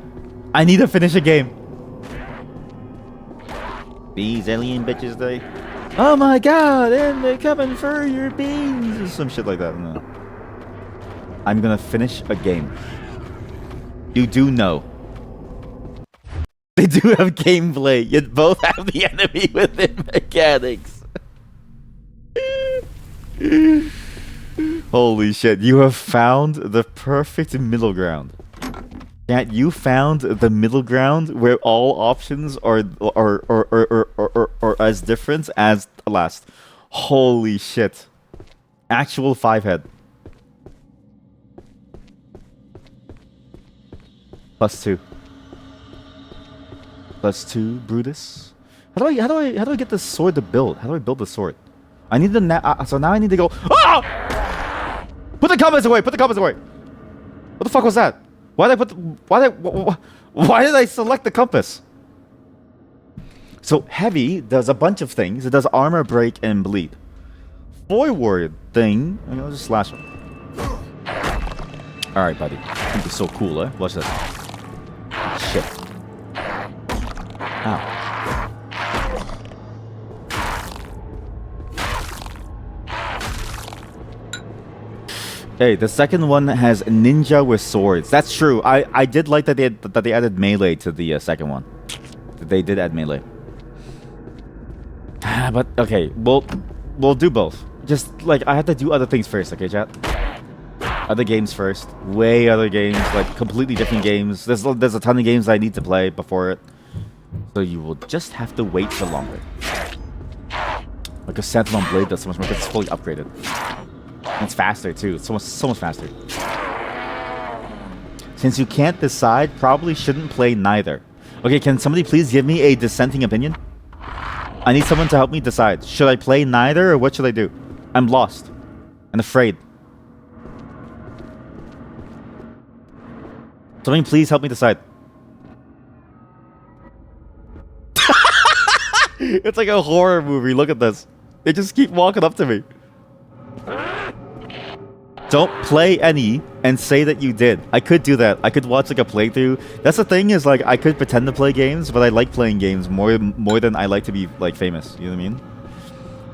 I need to finish a game. These alien bitches, they... Oh my god, and they're coming for your beans! Or some shit like that. No. I'm gonna finish a game. You do know. They do have gameplay, yet both have the enemy within mechanics. Holy shit, you have found the perfect middle ground. Yeah, you found the middle ground where all options are as different as the last. Holy shit. Actual 5-head. +2. +2, Brutus. How do I get this sword to build? How do I build the sword? I need the so now I need to go. Ah! Put the comments away. Put the comments away. What the fuck was that? Why did I select the compass? So heavy does a bunch of things. It does armor, break, and bleed. Forward thing. I'll just slash him. All right, buddy. I think it's so cool, eh? Watch this. Shit. Ow. Hey, the second one has ninja with swords. That's true. I did like that they added melee to the second one. They did add melee. But okay, we'll do both. Just like I have to do other things first, okay, chat? Other games first. Way other games, like completely different games. There's a ton of games I need to play before it. So you will just have to wait for longer. Like a Sentinel Blade does so much more because it's fully upgraded. And it's faster too. It's so much faster. Since you can't decide, probably shouldn't play neither. Okay, can somebody please give me a dissenting opinion? I need someone to help me decide. Should I play neither or what should I do? I'm lost and afraid. Somebody please help me decide. It's like a horror movie. Look at this. They just keep walking up to me. Don't play any and say that you did. I could do that. I could watch like a playthrough. That's the thing is like I could pretend to play games, but I like playing games more than I like to be like famous. You know what I mean?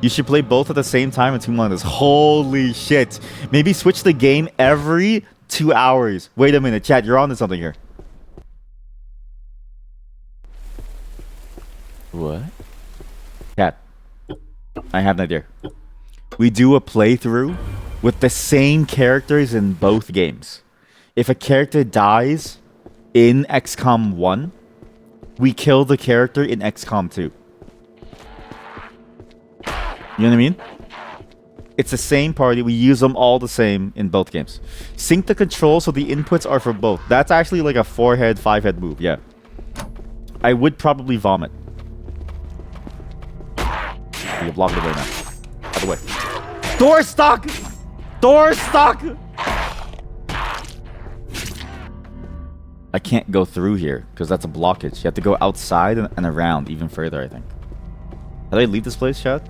You should play both at the same time in 2 months. Holy shit. Maybe switch the game every 2 hours. Wait a minute, chat. You're on to something here. What? Chat. I have an idea. We do a playthrough with the same characters in both games. If a character dies in XCOM 1, we kill the character in XCOM 2. You know what I mean? It's the same party. We use them all the same in both games. Sync the controls so the inputs are for both. That's actually like a 4-head, 5-head move, yeah. I would probably vomit. You block it away now. Out of the way. Door stuck! Door stuck! I can't go through here because that's a blockage. You have to go outside and around even further, I think. How do I leave this place, chat?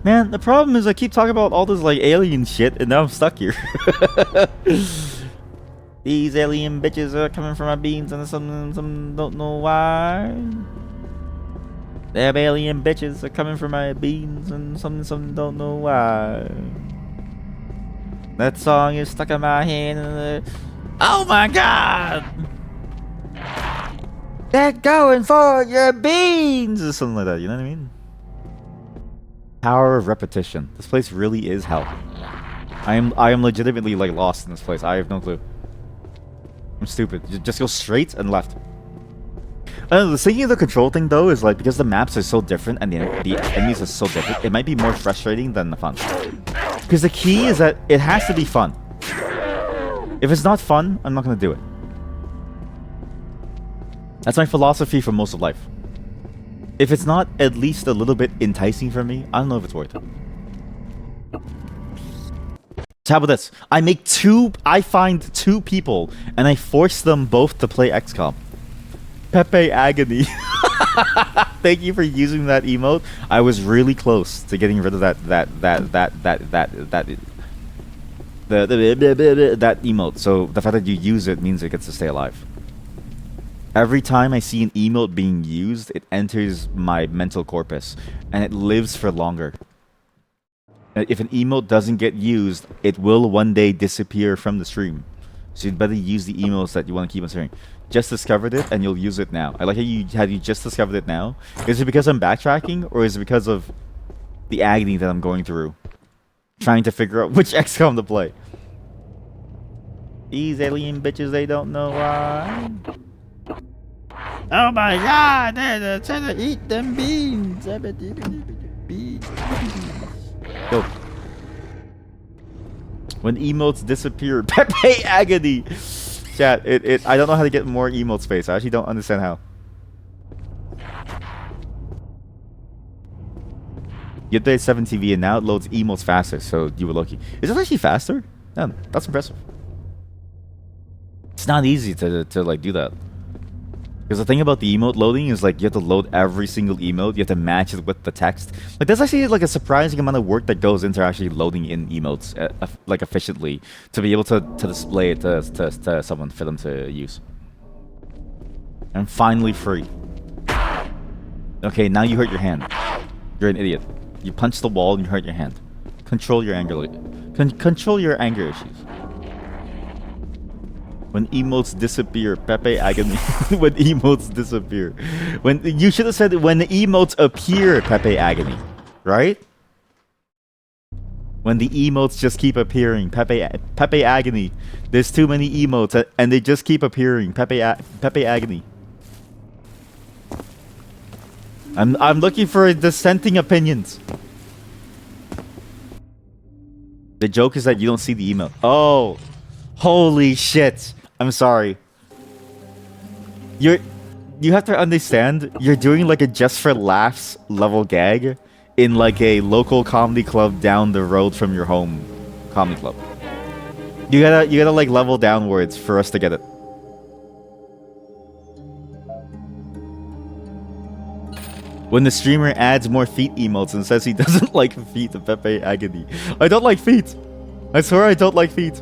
Man, the problem is I keep talking about all this like alien shit and now I'm stuck here. These alien bitches are coming for my beans and some don't know why. Them alien bitches are coming for my beans and some don't know why. That song is stuck in my head and oh my god! They're going for your beans! Or something like that, you know what I mean? Power of repetition. This place really is hell. I am legitimately like lost in this place. I have no clue. I'm stupid. Just go straight and left. The thinking of the control thing though is like because the maps are so different and the enemies are so different, it might be more frustrating than the fun. Because the key is that it has to be fun. If it's not fun, I'm not gonna do it. That's my philosophy for most of life. If it's not at least a little bit enticing for me, I don't know if it's worth it. So how about this? I find two people, and I force them both to play XCOM. Pepe Agony. Thank you for using that emote. I was really close to getting rid of that emote. So the fact that you use it means it gets to stay alive. Every time I see an emote being used, it enters my mental corpus, and it lives for longer. If an emote doesn't get used, it will one day disappear from the stream. So you'd better use the emotes that you want to keep on sharing. Just discovered it, and you'll use it now. I like how you just discovered it now. Is it because I'm backtracking, or is it because of the agony that I'm going through? Trying to figure out which XCOM to play. These alien bitches, they don't know why. Oh my god, they're trying to eat them beans. Go. When emotes disappear, Pepe Agony. Chat, I don't know how to get more emote space. I actually don't understand how. You updated 7 TV and now it loads emotes faster, so you were lucky. Is it actually faster? Yeah, that's impressive. It's not easy to like do that. Because the thing about the emote loading is like you have to load every single emote. You have to match it with the text. Like there's actually like a surprising amount of work that goes into actually loading in emotes like efficiently to be able to display it to someone for them to use. I'm finally free. Okay, now you hurt your hand. You're an idiot. You punch the wall and you hurt your hand. Control your anger. Control your anger issues. When emotes disappear, Pepe Agony. When emotes disappear. When you should have said when the emotes appear, Pepe Agony. Right? When the emotes just keep appearing, Pepe Agony. There's too many emotes and they just keep appearing, Pepe Agony. I'm looking for dissenting opinions. The joke is that you don't see the email. Oh, holy shit. I'm sorry. You have to understand, you're doing like a just for laughs level gag in like a local comedy club down the road from your home comedy club. You gotta like level downwards for us to get it. When the streamer adds more feet emotes and says he doesn't like feet, to Pepe Agony. I don't like feet. I swear I don't like feet.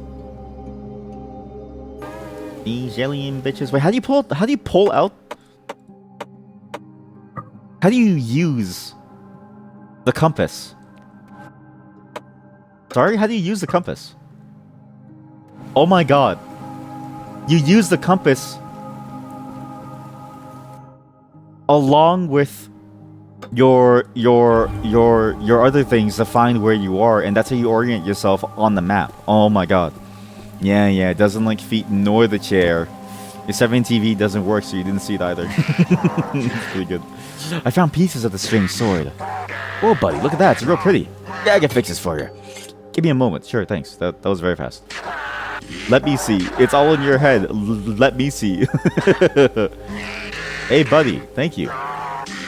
These alien bitches. Wait, how do you pull out? How do you use the compass? Sorry, how do you use the compass? Oh my god. You use the compass along with your other things to find where you are, and that's how you orient yourself on the map. Oh my god. Yeah, it doesn't like feet nor the chair. Your 7 TV doesn't work, so you didn't see it either. It's pretty good. I found pieces of the strange sword. Oh, buddy, look at that. It's real pretty. Yeah, I can fix this for you. Give me a moment. Sure, thanks. That was very fast. Let me see. It's all in your head. Let me see. Hey, buddy. Thank you.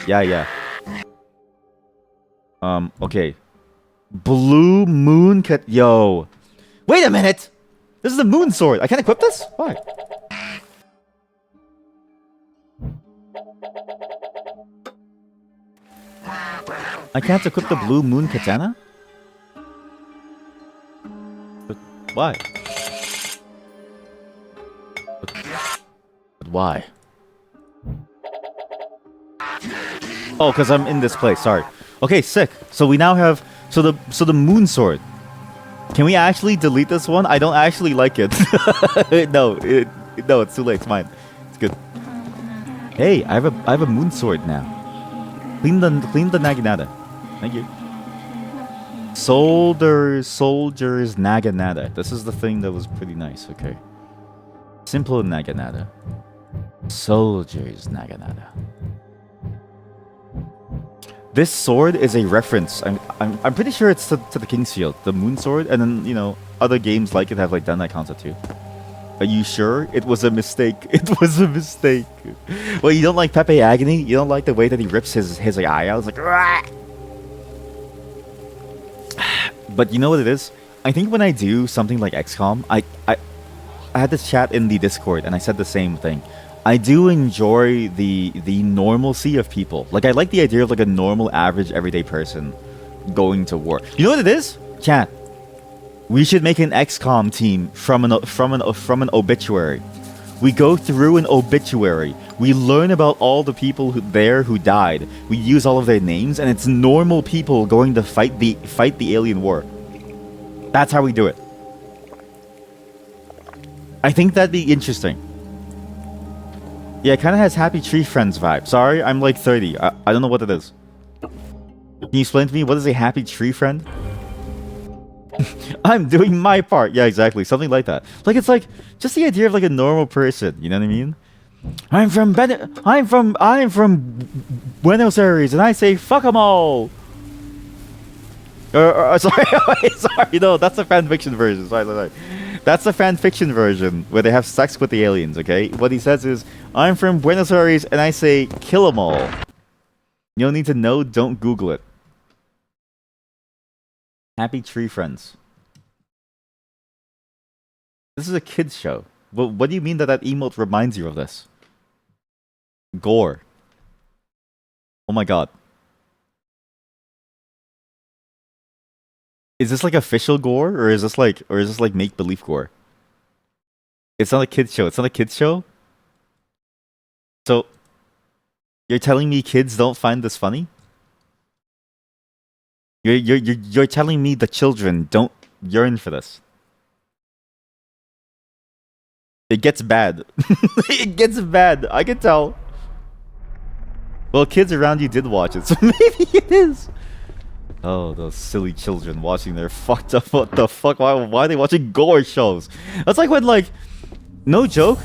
Yeah. Okay. Blue moon cut. Yo. Wait a minute. This is a moon sword. I can't equip this? Why? I can't equip the blue moon katana? But why? But why? Oh, because I'm in this place. Sorry. Okay, sick. So we now have so the moon sword. Can we actually delete this one? I don't actually like it. No, it's too late. It's mine. It's good. Hey, I have a moon sword now. Clean the naginata. Thank you. Soldiers naginata. This is the thing that was pretty nice. Okay. Simple naginata. Soldiers naginata. This sword is a reference. I'm pretty sure it's to the King's Shield, the Moon Sword, and then other games like it have like done that concept too. Are you sure? It was a mistake. It was a mistake. Well, you don't like Pepe Agony? You don't like the way that he rips his like, eye out? It's like, "Rah!" But you know what it is? I think when I do something like XCOM, I had this chat in the Discord and I said the same thing. I do enjoy the normalcy of people. Like, I like the idea of like a normal, average, everyday person going to war. You know what it is? Chat. We should make an XCOM team from an obituary. We go through an obituary. We learn about all the people who died. We use all of their names, and it's normal people going to fight the alien war. That's how we do it. I think that'd be interesting. Yeah, it kind of has Happy Tree Friends vibe. Sorry, I'm like 30. I don't know what it is. Can you explain to me what is a Happy Tree Friend? I'm doing my part. Yeah, exactly. Something like that. Like, it's like just the idea of like a normal person. You know what I mean? I'm from Buenos Aires, and I say fuck 'em all. Sorry, no, that's a fan fiction version. Sorry. That's a fan fiction version where they have sex with the aliens. Okay, what he says is, I'm from Buenos Aires, and I say kill 'em all. You don't need to know. Don't Google it. Happy Tree Friends. This is a kids show. What do you mean that emote reminds you of this? Gore. Oh my god. Is this like official gore, or is this like make believe gore? It's not a kids show. It's not a kids show. So you're telling me kids don't find this funny? You're telling me the children don't yearn for this. It gets bad. It gets bad. I can tell. Well, kids around you did watch it, so maybe it is. Oh, those silly children watching their fucked up. What the fuck? Why are they watching gore shows? That's like when, like, no joke.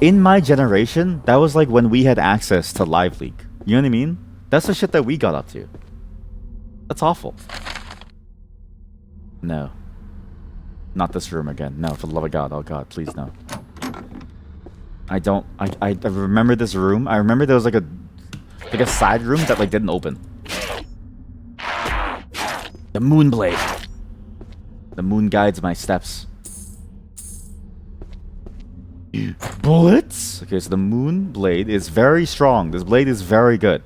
In my generation, that was like when we had access to Live Leak. You know what I mean? That's the shit that we got up to. That's awful. No. Not this room again. No, for the love of God. Oh God, please no. I don't. I remember this room. I remember there was like a side room that like didn't open. The moon blade. The moon guides my steps. Bullets. Okay, so the moon blade is very strong. This blade is very good.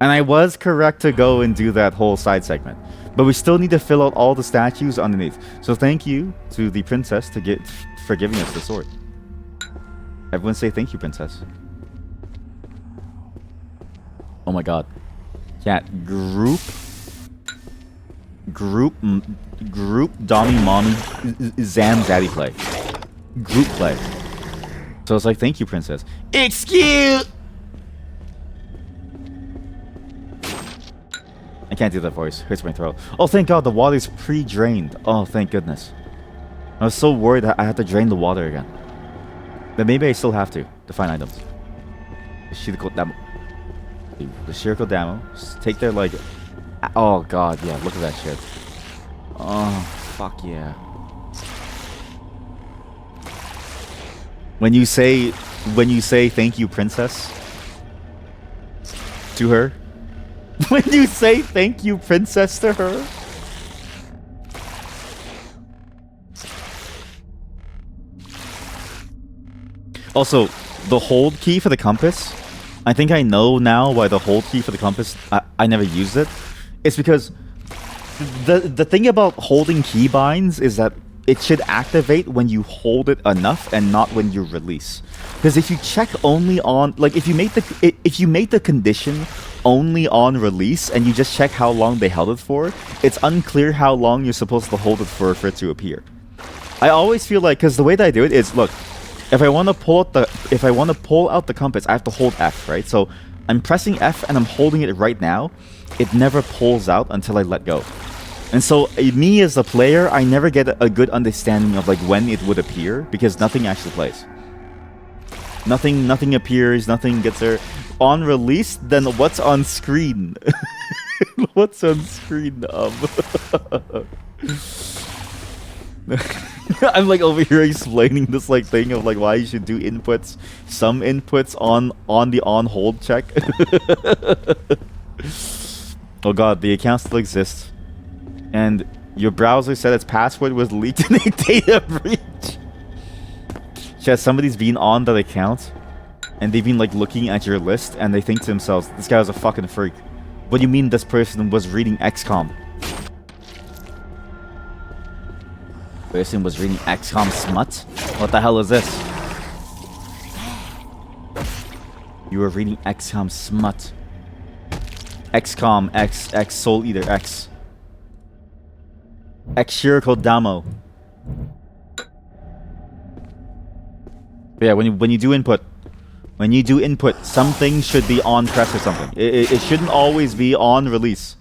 And I was correct to go and do that whole side segment. But we still need to fill out all the statues underneath. So thank you to the princess for giving us the sword. Everyone say thank you, princess. Oh my god. Chat, group Dommy Mommy Zam Zaddy play. Group play. So it's like, thank you, princess. Excuse. I can't do that voice. Hurts my throat. Oh, thank God, the water's pre-drained. Oh, thank goodness. I was so worried that I had to drain the water again. But maybe I still have to find items. The Shiriko Damo. Take their, like... Oh, God, yeah, look at that shit. Oh, fuck yeah. When you say thank you, princess, to her, when you say thank you, princess, to her, also, the hold key for the compass, I think I know now why the hold key for the compass, I never used it. It's because the thing about holding keybinds is that it should activate when you hold it enough and not when you release. Because if you check only on, like, if you make the condition only on release and you just check how long they held it for, it's unclear how long you're supposed to hold it for it to appear. I always feel like, because the way that I do it is, look, if I want to pull out the compass, I have to hold F, right? So I'm pressing F and I'm holding it right now. It never pulls out until I let go. And so, me as a player, I never get a good understanding of like when it would appear, because nothing actually plays. Nothing appears, nothing gets there. On release, then what's on screen? What's on screen? I'm like over here explaining this like thing of like why you should do inputs, some inputs on the on hold check. Oh god, the account still exists, and your browser said its password was leaked in a data breach. Chad, somebody's been on that account, and they've been like looking at your list, and they think to themselves, "This guy was a fucking freak." What do you mean this person was reading XCOM? Person was reading XCOM smut? What the hell is this? You were reading XCOM smut. XCOM X Soul Eater X. Xshirical Damo. But yeah, when you do input, something should be on press or something. It shouldn't always be on release.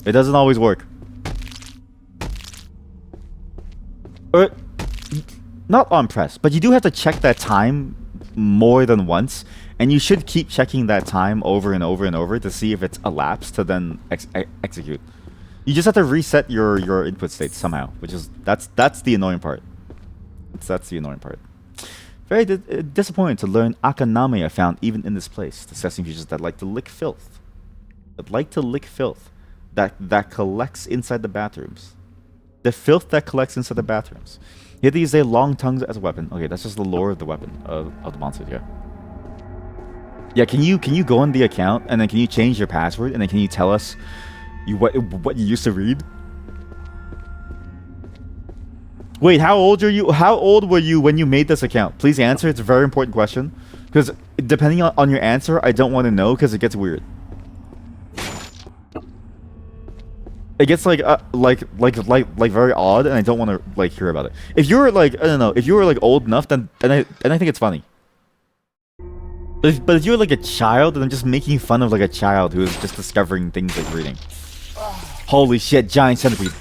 It doesn't always work. Or not on press, but you do have to check that time more than once, and you should keep checking that time over and over and over to see if it's elapsed to then execute. You just have to reset your input state somehow, which is that's the annoying part. That's the annoying part. Very disappointing to learn Akaname are found even in this place, discussing creatures that like to lick filth. That collects inside the bathrooms. The filth that collects inside the bathrooms. Here they use their long tongues as a weapon. Okay, that's just the lore of the weapon of the monster here. Yeah, can you go on the account and then can you change your password and then can you tell us what you used to read? Wait, how old are you? How old were you when you made this account? Please answer. It's a very important question. Because depending on your answer, I don't want to know because it gets weird. It gets like very odd, and I don't want to like hear about it. If you were like I don't know, if you were like old enough, then I think it's funny. But if you're like a child, then I'm just making fun of like a child who is just discovering things like reading. Holy shit, giant centipede.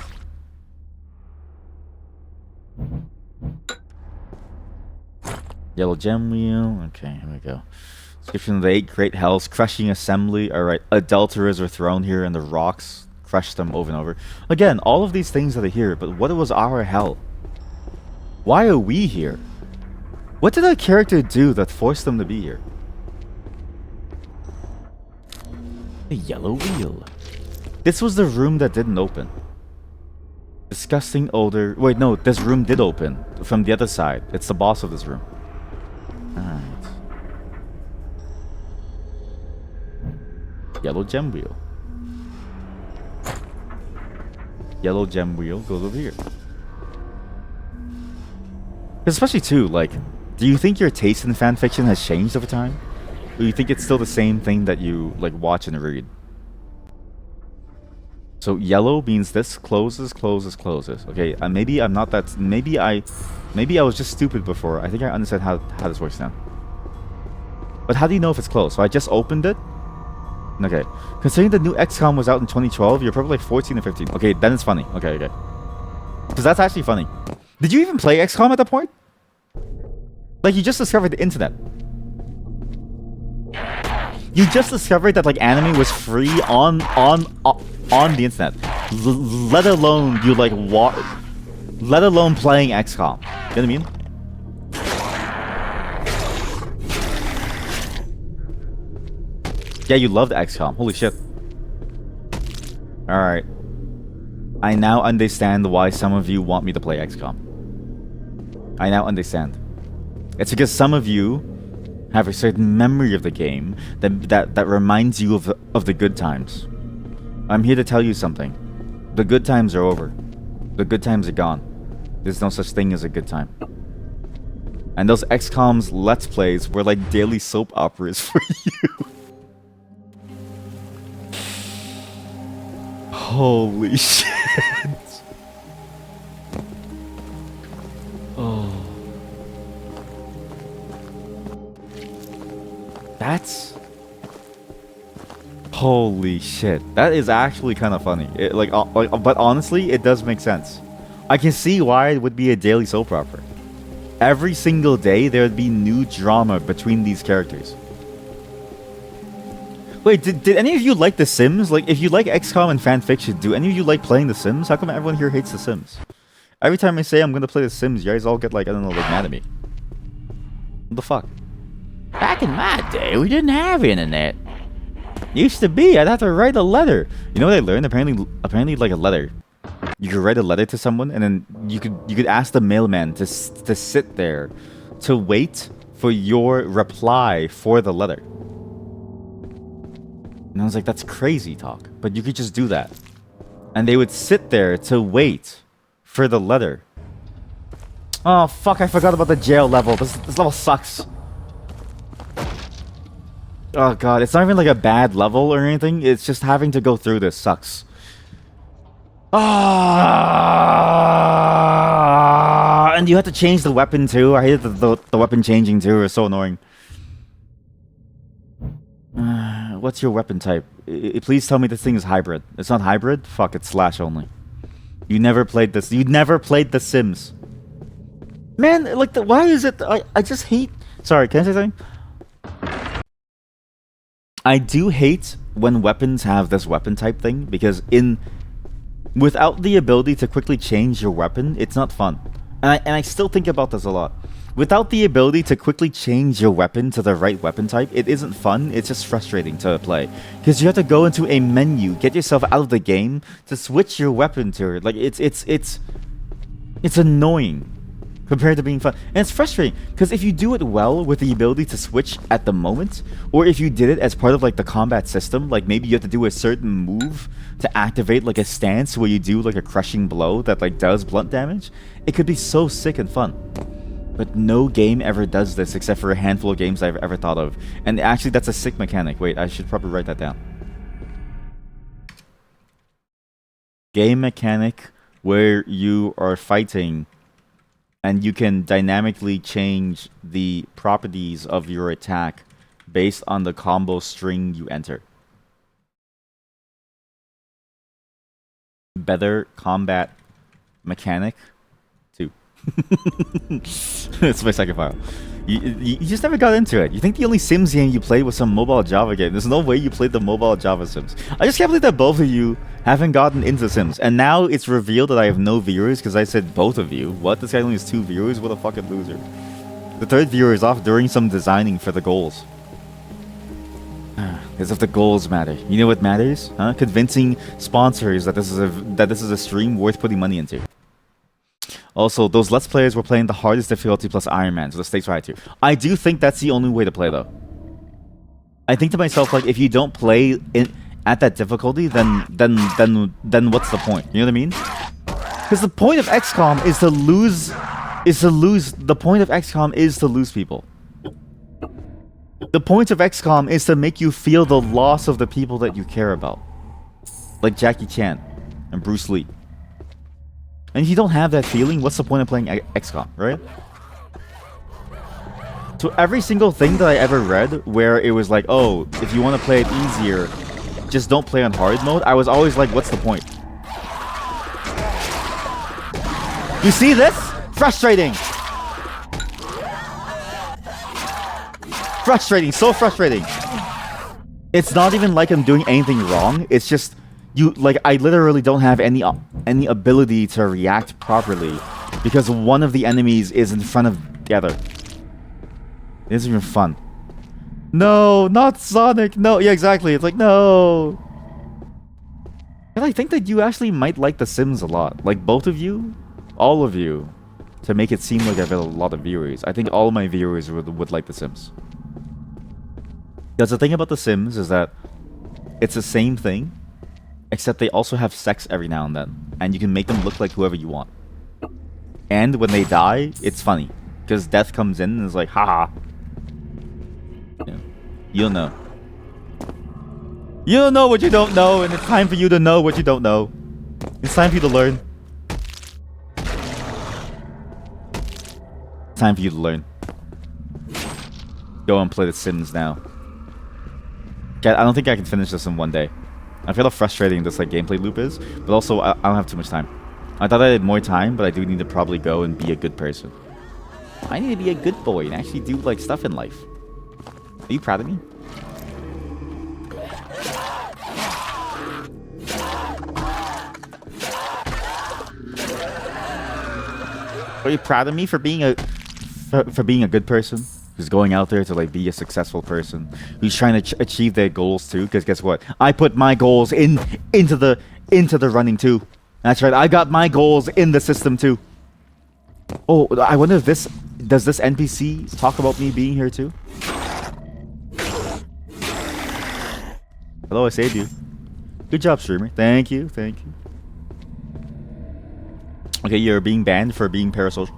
Yellow gem wheel. Okay, here we go. Description of the 8 great hells, crushing assembly. Alright, adulterers are thrown here and the rocks crush them over and over. Again, all of these things that are here, but what was our hell? Why are we here? What did our character do that forced them to be here? A yellow wheel. This was the room that didn't open. Disgusting odor. Wait, no, this room did open from the other side. It's the boss of this room. Alright. Yellow gem wheel. Yellow gem wheel goes over here. Especially too, like, do you think your taste in fanfiction has changed over time? Or do you think it's still the same thing that you like watch and read? So yellow means this closes. Okay, maybe I'm not that. Maybe I was just stupid before. I think I understand how this works now. But how do you know if it's closed? So I just opened it. Okay, considering the new XCOM was out in 2012, you're probably like 14 or 15. Okay, then it's funny. Okay. Because that's actually funny. Did you even play XCOM at that point? Like, you just discovered the internet. You just discovered that like anime was free on the internet. Let alone you like let alone playing XCOM. You know what I mean? Yeah, you loved XCOM. Holy shit. Alright. I now understand why some of you want me to play XCOM. I now understand. It's because some of you have a certain memory of the game that reminds you of the good times. I'm here to tell you something. The good times are over. The good times are gone. There's no such thing as a good time. And those XCOM's Let's Plays were like daily soap operas for you. Holy shit. Oh. That's... Holy shit. That is actually kind of funny. But honestly, it does make sense. I can see why it would be a daily soap opera. Every single day, there would be new drama between these characters. Wait, did any of you like The Sims? Like, if you like XCOM and fanfiction, do any of you like playing The Sims? How come everyone here hates The Sims? Every time I say I'm gonna play The Sims, you guys all get like, I don't know, like mad at me. What the fuck? Back in my day, we didn't have internet. Used to be, I'd have to write a letter. You know what I learned? Apparently, like a letter. You could write a letter to someone, and then you could ask the mailman to sit there, to wait for your reply for the letter. And I was like, that's crazy talk. But you could just do that, and they would sit there to wait for the letter. Oh fuck! I forgot about the jail level. This level sucks. Oh god, it's not even like a bad level or anything. It's just having to go through this sucks. Ah, and you have to change the weapon too. I hated the weapon changing too. It was so annoying. What's your weapon type? Please tell me this thing is hybrid. It's not hybrid? Fuck, it's slash only. You never played this. You never played The Sims. Man, like, why is it... I just hate... Sorry, can I say something? I do hate when weapons have this weapon type thing, because without the ability to quickly change your weapon, it's not fun. And I still think about this a lot. Without the ability to quickly change your weapon to the right weapon type, it isn't fun, it's just frustrating to play. Because you have to go into a menu, get yourself out of the game, to switch your weapon to it. Like, it's annoying compared to being fun. And it's frustrating, because if you do it well with the ability to switch at the moment, or if you did it as part of like the combat system, like maybe you have to do a certain move to activate like a stance where you do like a crushing blow that like does blunt damage, it could be so sick and fun. But no game ever does this except for a handful of games I've ever thought of. And actually that's a sick mechanic. Wait, I should probably write that down. Game mechanic where you are fighting and you can dynamically change the properties of your attack based on the combo string you enter. Better combat mechanic 2. It's my second file. You just never got into it. You think the only Sims game you played was some mobile Java game. There's no way you played the mobile Java Sims. I just can't believe that both of you haven't gotten into Sims. And now it's revealed that I have no viewers because I said both of you. What? This guy only has 2 viewers? What a fucking loser. The 3rd viewer is off doing some designing for the goals. As if the goals matter. You know what matters? Huh? Convincing sponsors that this is a stream worth putting money into. Also, those Let's Players were playing the hardest difficulty plus Iron Man, so the stakes are high too. I do think that's the only way to play, though. I think to myself, like, if you don't play at that difficulty, then what's the point? You know what I mean? Because the point of XCOM is to lose. The point of XCOM is to lose people. The point of XCOM is to make you feel the loss of the people that you care about, like Jackie Chan and Bruce Lee. And if you don't have that feeling, what's the point of playing XCOM, right? So every single thing that I ever read where it was like, oh, if you want to play it easier, just don't play on hard mode, I was always like, what's the point? You see this? Frustrating! Frustrating, so frustrating. It's not even like I'm doing anything wrong, it's just... I literally don't have any ability to react properly because one of the enemies is in front of the other. It isn't even fun. No, not Sonic. No, yeah, exactly. It's like, no. And I think that you actually might like The Sims a lot. Like, both of you, all of you, to make it seem like I have a lot of viewers. I think all of my viewers would like The Sims. Because the thing about The Sims is that it's the same thing, except they also have sex every now and then. And you can make them look like whoever you want. And when they die, it's funny. Because death comes in and is like, haha. Yeah. You don't know. You don't know what you don't know, and it's time for you to know what you don't know. It's time for you to learn. It's time for you to learn. Go and play The Sims now. I don't think I can finish this in one day. I feel how frustrating this like gameplay loop is, but also I don't have too much time. I thought I had more time, but I do need to probably go and be a good person. I need to be a good boy and actually do like stuff in life. Are you proud of me? Are you proud of me for being for being a good person? Who's going out there to like be a successful person? Who's trying to achieve their goals too? Because guess what? I put my goals into the running too. That's right. I got my goals in the system too. Oh, I wonder if this NPC talk about me being here too? Hello, I saved you. Good job, streamer. Thank you, thank you. Okay, you're being banned for being parasocial.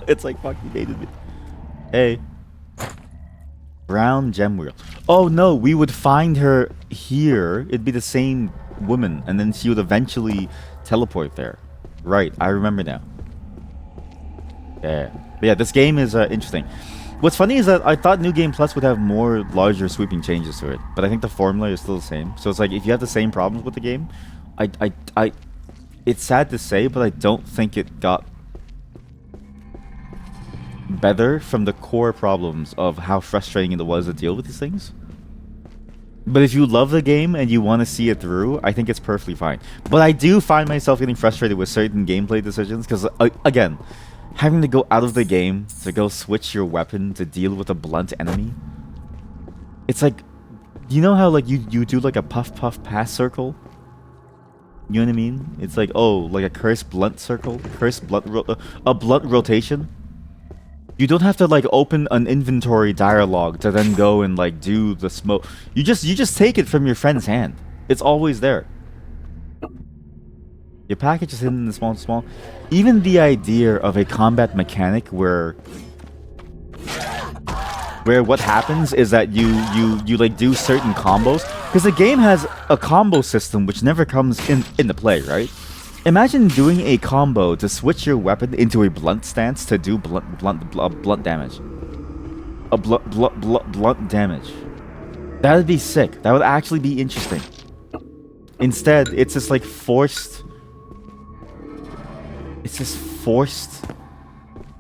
It's like, fuck, you hated me. Hey. Brown gem wheel. Oh no, we would find her here. It'd be the same woman, and then she would eventually teleport there. Right, I remember now. Yeah. But yeah, this game is interesting. What's funny is that I thought New Game Plus would have more larger sweeping changes to it, but I think the formula is still the same. So it's like, if you have the same problems with the game, it's sad to say, but I don't think it got better from the core problems of how frustrating it was to deal with these things. But if you love the game and you want to see it through, I think it's perfectly fine. But I do find myself getting frustrated with certain gameplay decisions because, again, having to go out of the game to go switch your weapon to deal with a blunt enemy. It's like, you know how like you do like a puff pass circle? You know what I mean? It's like, oh, like a cursed blunt circle, a blunt rotation. You don't have to like open an inventory dialogue to then go and like do the smoke. You just take it from your friend's hand. It's always there. Your package is hidden in the small. Even the idea of a combat mechanic where what happens is that you like do certain combos, because the game has a combo system which never comes into play, right? Imagine doing a combo to switch your weapon into a blunt stance to do blunt damage. Blunt damage. That would be sick. That would actually be interesting. Instead, it's just like forced. It's just forced.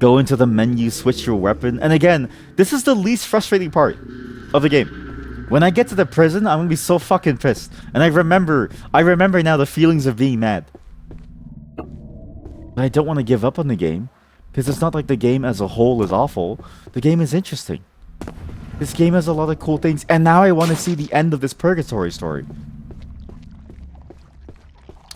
Go into the menu, switch your weapon. And again, this is the least frustrating part of the game. When I get to the prison, I'm gonna be so fucking pissed. And I remember now the feelings of being mad. But I don't want to give up on the game, because it's not like the game as a whole is awful. The game is interesting. This game has a lot of cool things, and now I want to see the end of this purgatory story.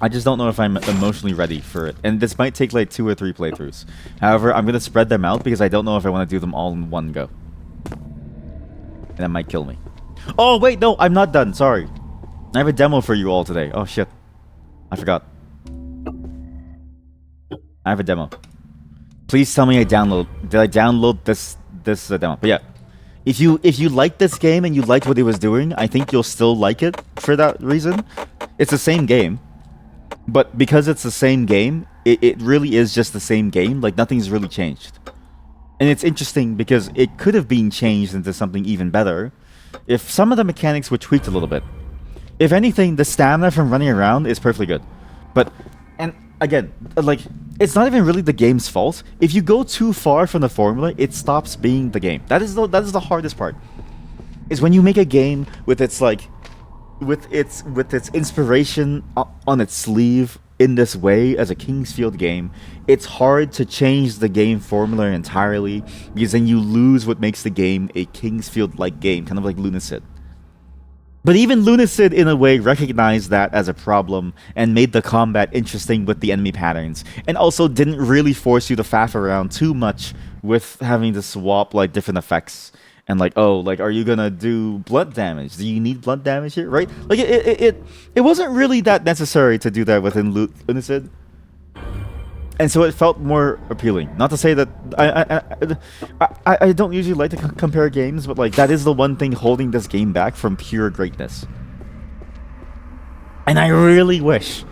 I just don't know if I'm emotionally ready for it. And this might take like 2 or 3 playthroughs. However, I'm going to spread them out because I don't know if I want to do them all in one go. And that might kill me. Oh, wait, no, I'm not done. Sorry. I have a demo for you all today. Oh, shit. I forgot. I have a demo. Please tell me did I download this demo? But yeah. If you like this game and you like what it was doing, I think you'll still like it for that reason. It's the same game. But because it's the same game, it really is just the same game. Like, nothing's really changed. And it's interesting because it could have been changed into something even better if some of the mechanics were tweaked a little bit. If anything, the stamina from running around is perfectly good. But, and again, like, it's not even really the game's fault. If you go too far from the formula, it stops being the game. That is the hardest part. Is when you make a game with its like with its inspiration on its sleeve in this way as a Kingsfield game, it's hard to change the game formula entirely, because then you lose what makes the game a Kingsfield-like game, kind of like Lunacid. But even Lunacid, in a way, recognized that as a problem and made the combat interesting with the enemy patterns, and also didn't really force you to faff around too much with having to swap like different effects. And like, oh, like, are you gonna do blunt damage? Do you need blunt damage here, right? Like, it wasn't really that necessary to do that within Lunacid. And so it felt more appealing. Not to say that I don't usually like to compare games, but like, that is the one thing holding this game back from pure greatness. And I really wish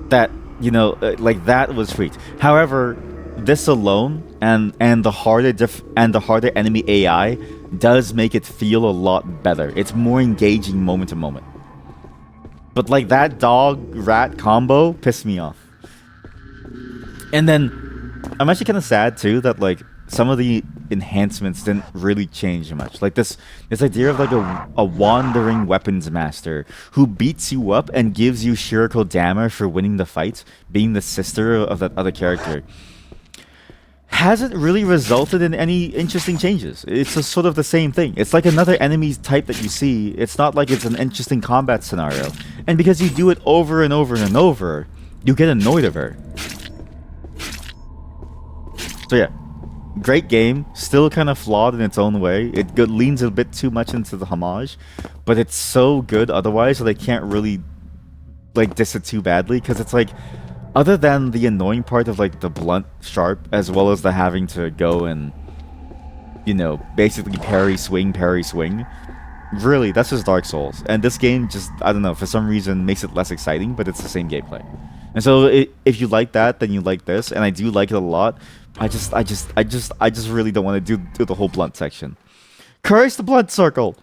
that, you know, like, that was tweaked. However, this alone and the harder enemy AI does make it feel a lot better. It's more engaging moment to moment. But like, that dog rat combo pissed me off. And then I'm actually kind of sad too that like some of the enhancements didn't really change much. Like this idea of like a wandering weapons master who beats you up and gives you Shiriko Dama for winning the fight, being the sister of that other character, hasn't really resulted in any interesting changes. It's just sort of the same thing. It's like another enemy type that you see. It's not like it's an interesting combat scenario. And because you do it over and over and over, you get annoyed of her. So yeah, great game. Still kind of flawed in its own way. It leans a bit too much into the homage, but it's so good otherwise that I can't really like diss it too badly, because it's like, other than the annoying part of like the blunt sharp, as well as the having to go and, you know, basically parry swing, really that's just Dark Souls. And this game just, I don't know, for some reason makes it less exciting, but it's the same gameplay. And so if you like that, then you like this, and I do like it a lot. I just really don't want to do the whole blunt section. Curse the blunt circle.